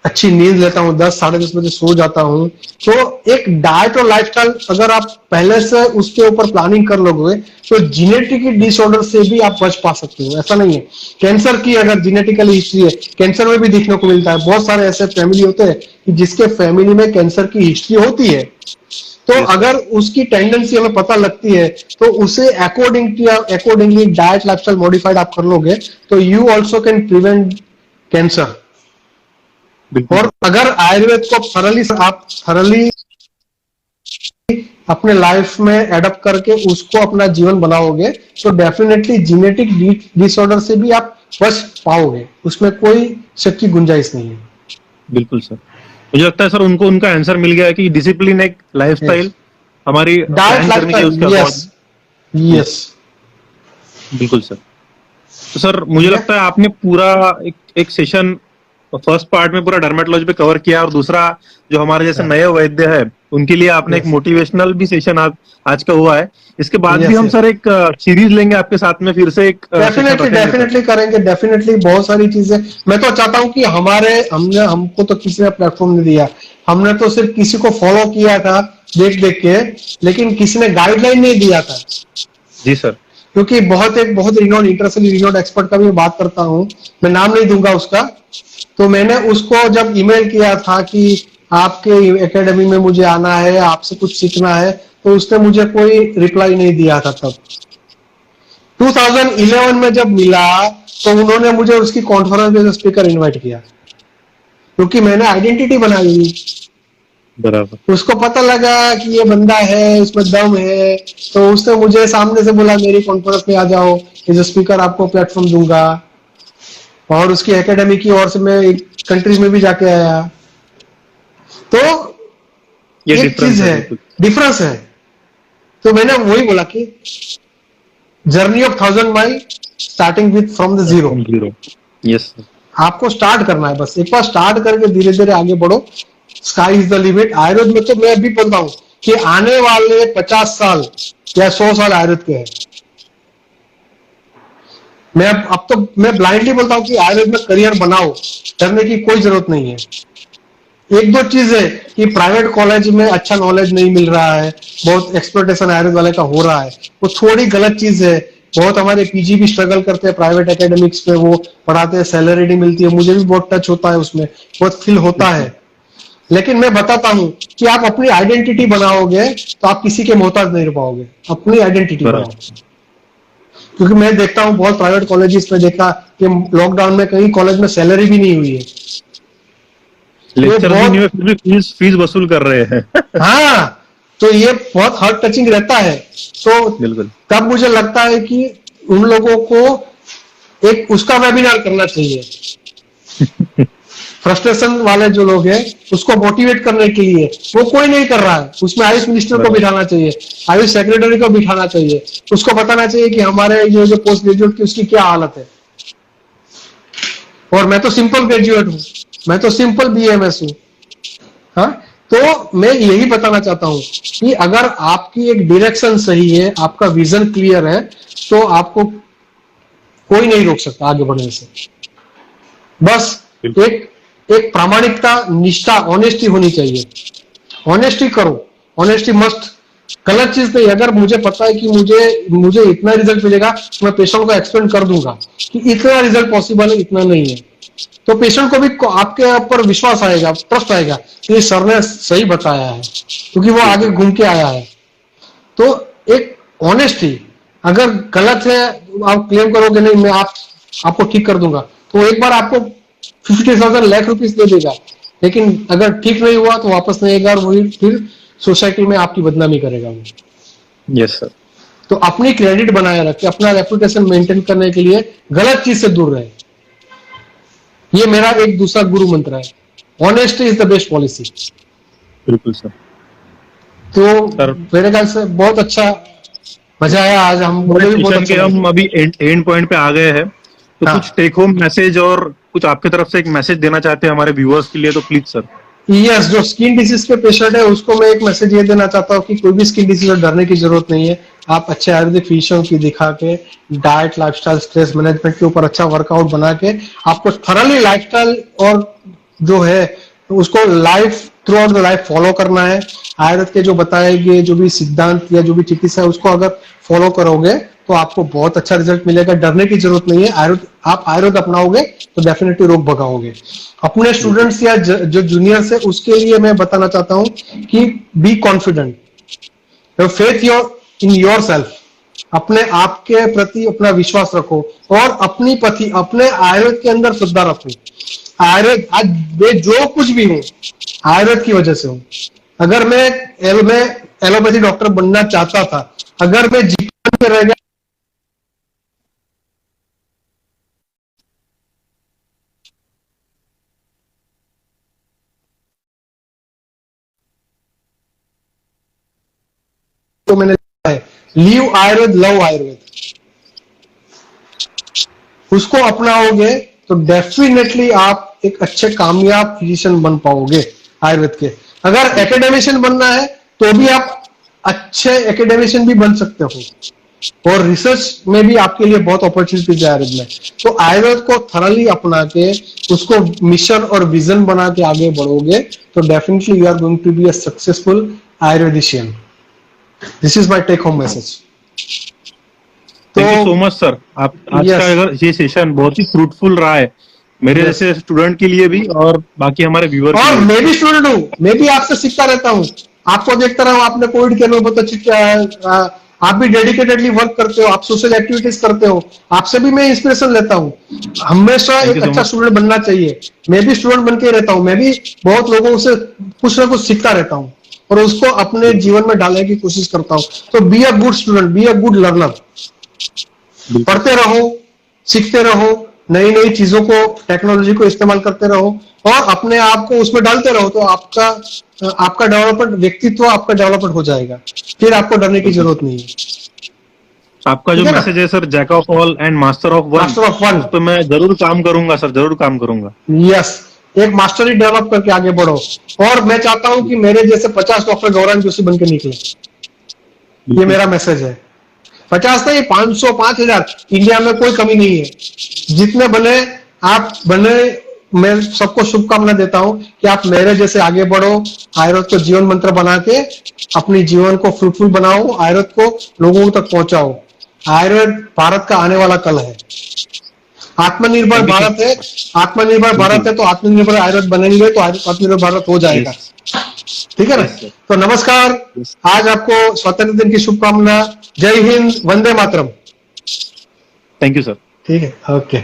अच्छी नींद लेता हूँ, 10 साढ़े 10 बजे सो जाता हूँ। तो एक डाइट और लाइफस्टाइल अगर आप पहले से उसके ऊपर प्लानिंग कर लोगे, तो जेनेटिक डिसऑर्डर से भी आप बच पा सकते हो। ऐसा नहीं है, कैंसर की अगर जेनेटिकली हिस्ट्री है, कैंसर में भी देखने को मिलता है। बहुत सारे ऐसे फैमिली होते हैं कि जिसके फैमिली में कैंसर की हिस्ट्री होती है। तो यस सर। अगर उसकी टेंडेंसी हमें पता लगती है, तो उसे अकॉर्डिंगली डाइट लाइफस्टाइल मॉडिफाइड आप कर लोगे, तो you also can prevent cancer. बिल्कुल और सर। अगर आयुर्वेद को थरली अपने लाइफ में एडप्ट करके उसको अपना जीवन बनाओगे, तो डेफिनेटली जेनेटिक डिसऑर्डर से भी आप बच पाओगे। उसमें कोई शक की गुंजाइश नहीं है। बिल्कुल सर। मुझे लगता है सर उनको उनका आंसर मिल गया है कि डिसिप्लिन एक लाइफस्टाइल हमारी डाइट प्लान करनी चाहिए उसके लाइफस्टाइल, यस। अकॉर्डिंग। जी। यस। बिल्कुल सर। तो सर ठीक मुझे है। लगता है आपने पूरा एक सेशन फर्स्ट पार्ट में पूरा डर्मेटोलॉजी पे कवर किया, और दूसरा जो हमारे जैसे नए वैद्य है उनके लिए आपने एक Yes. मोटिवेशनल भी सेशन आज का हुआ है। इसके बाद भी Yes, हम yes. सर एक सीरीज लेंगे आपके साथ में, फिर से एक सेशन डेफिनेटली रखेंगे सर। डेफिनेटली करेंगे, डेफिनेटली बहुत सारी चीजें। मैं तो चाहता हूं कि हमको तो किसी ने प्लेटफॉर्म नहीं दिया, हमने तो सिर्फ किसी को फॉलो किया था देख देख के, लेकिन किसी ने गाइडलाइन नहीं दिया था। जी सर। क्योंकि बहुत रिनोड इंटरनेशनली रिनोड एक्सपर्ट का भी बात करता हूं, मैं नाम नहीं दूंगा उसका। तो मैंने उसको जब ईमेल किया था कि आपके एकेडमी में मुझे आना है, आपसे कुछ सीखना है, तो उसने मुझे कोई रिप्लाई नहीं दिया था। तब 2011 में जब मिला तो उन्होंने मुझे उसकी कॉन्फ्रेंस में स्पीकर इनवाइट किया, क्योंकि मैंने आइडेंटिटी बनाई हुई। बराबर। उसको पता लगा कि ये बंदा है, उसमें दम है, तो उसने मुझे सामने से बोला मेरी कॉन्फ्रेंस में आ जाओ, एज स्पीकर आपको प्लेटफॉर्म दूंगा। और उसकी एकेडमी की ओर से मैं कंट्रीज में भी जाके आया। तो ये एक डिफरेंस चीज है है, बिल्कुल। डिफरेंस है। तो मैंने वही बोला कि journey of 1000 mile starting with from the zero. Zero. Yes sir. आपको स्टार्ट करना है, बस एक बार स्टार्ट करके धीरे धीरे आगे बढ़ो। Sky is the limit. Ayurveda में तो मैं अभी बोलता हूं कि आने वाले 50 साल या 100 साल आयुर्वेद के हैं। अब तो मैं ब्लाइंडली बोलता हूं कि आयुर्वेद में करियर बनाओ, करने की कोई जरूरत नहीं है। एक दो चीज है कि प्राइवेट कॉलेज में अच्छा नॉलेज नहीं मिल रहा है, बहुत एक्सप्लोटेशन आयुर्वेद वाले का हो रहा है, वो थोड़ी गलत चीज है। बहुत हमारे पीजी भी स्ट्रगल करते हैं प्राइवेट एकेडमिक्स में, वो पढ़ाते हैं, सैलरी नहीं मिलती है, मुझे भी बहुत टच होता है उसमें, बहुत फील होता है। लेकिन मैं बताता हूं कि आप अपनी आइडेंटिटी बनाओगे तो आप किसी के मोहताज नहीं रह पाओगे। अपनी आइडेंटिटी बनाओ। क्योंकि मैं देखता हूं बहुत प्राइवेट कॉलेजेस में देखा कि लॉकडाउन में कई कॉलेज में सैलरी भी नहीं हुई है। लेक्चर भी नहीं बहुत हुए, फिर भी फीस वसूल कर रहे हैं। हाँ, तो ये बहुत हार्ट टचिंग रहता है। तो बिल्कुल। तब मुझे लगता है कि उन लोगों को एक उसका वेबिनार करना चाहिए। फ्रस्ट्रेशन वाले जो लोग हैं उसको मोटिवेट करने के लिए, वो कोई नहीं कर रहा है। उसमें आयुष मिनिस्टर को बिठाना चाहिए, आयुष सेक्रेटरी को बिठाना चाहिए, उसको बताना चाहिए कि हमारे जो पोस्ट ग्रेजुएट की उसकी क्या हालत है। और मैं तो सिंपल ग्रेजुएट हूं, मैं तो सिंपल बीएमएस हूं। हाँ, तो मैं यही बताना चाहता हूं कि अगर आपकी एक डायरेक्शन सही है, आपका विजन क्लियर है, तो आपको कोई नहीं रोक सकता आगे बढ़ने से। बस एक प्रामाणिकता, निष्ठा, ऑनेस्टी होनी चाहिए। ऑनेस्टी करो, ऑनेस्टी मस्ट। गलत चीज नहीं। अगर मुझे पता है कि मुझे इतना रिजल्ट मिलेगा, तो मैं पेशेंट को एक्सप्लेन कर दूंगा कि इतना रिजल्ट पॉसिबल है, इतना नहीं है। तो पेशेंट को भी आपके ऊपर विश्वास आएगा, ट्रस्ट आएगा कि सर ने सही बताया है, क्योंकि वो आगे घूम के आया है। तो एक ऑनेस्टी, अगर गलत है आप क्लेम करोगे नहीं मैं आपको ठीक कर दूंगा, तो एक बार आपको 50,000 लाख रुपीस दे देगा, लेकिन अगर ठीक नहीं हुआ तो वापस नहीं आएगा, और वही फिर सोसाइटी में आपकी बदनामी करेगा वो। Yes sir. तो अपनी क्रेडिट बनाए रखे, अपना रेपुटेशन मेंटेन करने के लिए गलत चीज से दूर रहे। ये मेरा एक दूसरा गुरु मंत्र है, honesty is the best policy. बिल्कुल सर। तो सर, मेरे ख्याल से बहुत अच्छा मजा आया आज, हम मुझे भी बहुत सेशन अच्छा के हम लगा। अभी एंड पॉइंट पे आ गए हैं, तो हाँ, कुछ टेक होम मैसेज और कुछ आपके तरफ से एक मैसेज देना चाहते हैं हमारे व्यूअर्स के लिए, तो प्लीज सर। यस, जो स्किन डिसीज के पेशेंट है उसको मैं एक मैसेज ये देना चाहता हूँ कि कोई भी स्किन डिसीज और डरने की जरूरत नहीं है। आप अच्छे आयुर्वेदिक फिजिशियन की दिखा के, डाइट, लाइफस्टाइल, स्ट्रेस मैनेजमेंट के ऊपर अच्छा वर्कआउट बना के, आपको थरली लाइफस्टाइल और जो है उसको life through out the life follow करना है। आयुर्वेद के जो बताए गए जो भी सिद्धांत या जो भी चिकित्सा है उसको अगर फॉलो करोगे तो आपको बहुत अच्छा रिजल्ट मिलेगा। डरने की जरूरत नहीं है। आप आयुर्वेद अपनाओगे तो डेफिनेटली रोग भगाओगे। अपने स्टूडेंट्स या जो जूनियर्स है उसके लिए मैं बताना चाहता हूं कि be confident, faith in your self. अपने आप के प्रति अपना विश्वास रखो और अपने आयुर्वेद के अंदर श्रद्धा रखो। आयुर्वेद, आज मैं जो कुछ भी हूं आयुर्वेद की वजह से हूं। अगर मैं एलोपैथी डॉक्टर बनना चाहता था, अगर मैं जीवन में रह गया तो मैंने लिखा है लीव आयुर्वेद लव आयुर्वेद। उसको अपनाओगे तो डेफिनेटली आप एक अच्छे कामयाब फिजिशियन बन पाओगे आयुर्वेद के। अगर एकेडमिशियन बनना है तो भी आप अच्छे एकेडमिशियन भी बन सकते हो, और रिसर्च में भी आपके लिए बहुत अपॉर्चुनिटीज है आयुर्वेद में। तो आयुर्वेद को थरली अपना के उसको मिशन और विजन बना के आगे बढ़ोगे तो definitely you are going to be a successful ayurvedician. This is my take home message. Thank you so much sir. आप आज Yes. का अगर ये सेशन बहुत ही फ्रूटफुल रहा है मेरे जैसे स्टूडेंट के लिए भी और बाकी हमारे व्यूअर के और लिए। मैं भी स्टूडेंट हूँ, मैं भी आपसे सीखता रहता हूँ। आपको देखता रहा हूँ, आपने कोविड के अनुभव बहुत अच्छी आप भी डेडिकेटेडली वर्क करते हो, आप सोशल एक्टिविटीज करते हो, आपसे भी मैं इंस्पिरेशन लेता हूँ। हमेशा Thank एक you so अच्छा much. स्टूडेंट बनना चाहिए। मैं भी स्टूडेंट बन के रहता हूँ, मैं भी बहुत लोगों से कुछ ना कुछ सीखता रहता हूँ और उसको अपने जीवन में डालने की कोशिश करता हूँ। तो be a good student, be a good learner. बिल्कुल। पढ़ते रहो, सीखते रहो, नई नई चीजों को, टेक्नोलॉजी को इस्तेमाल करते रहो और अपने आप को उसमें डालते रहो, तो आपका डेवलपमेंट, व्यक्तित्व आपका डेवलपमेंट हो जाएगा। फिर आपको डरने की जरूरत नहीं है। आपका जो ठीक है ना? मैसेज है sir, jack of all and master of one, master of one. उस पर मैं जरूर काम करूंगा सर, जरूर काम करूंगा। यस, एक मास्टरी डेवलप करके आगे बढ़ो। और मैं चाहता हूं कि मेरे जैसे 50 डॉक्टर गौरांग जोशी बन के निकले। ये बिल्कुल। मेरा मैसेज है। 50 नहीं, 500, 5000, इंडिया में कोई कमी नहीं है। जितने बने आप बने, मैं सबको शुभकामना देता हूं कि आप मेरे जैसे आगे बढ़ो, आयुर्वेद को जीवन मंत्र बना के अपनी जीवन को फ्रूटफुल बनाओ, आयुर्वेद को लोगों तक पहुंचाओ। आयुर्वेद भारत का आने वाला कल है। आत्मनिर्भर Thank you, भारत sir. है, आत्मनिर्भर भारत है, तो आत्मनिर्भर आयुर्वेद बनेंगे तो आत्मनिर्भर भारत हो जाएगा। Yes. ठीक है ना? Yes, sir. तो नमस्कार, Yes. आज आपको स्वतंत्रता दिन की शुभकामना। जय हिंद, वंदे मातरम। Thank you sir. ठीक है, ओके।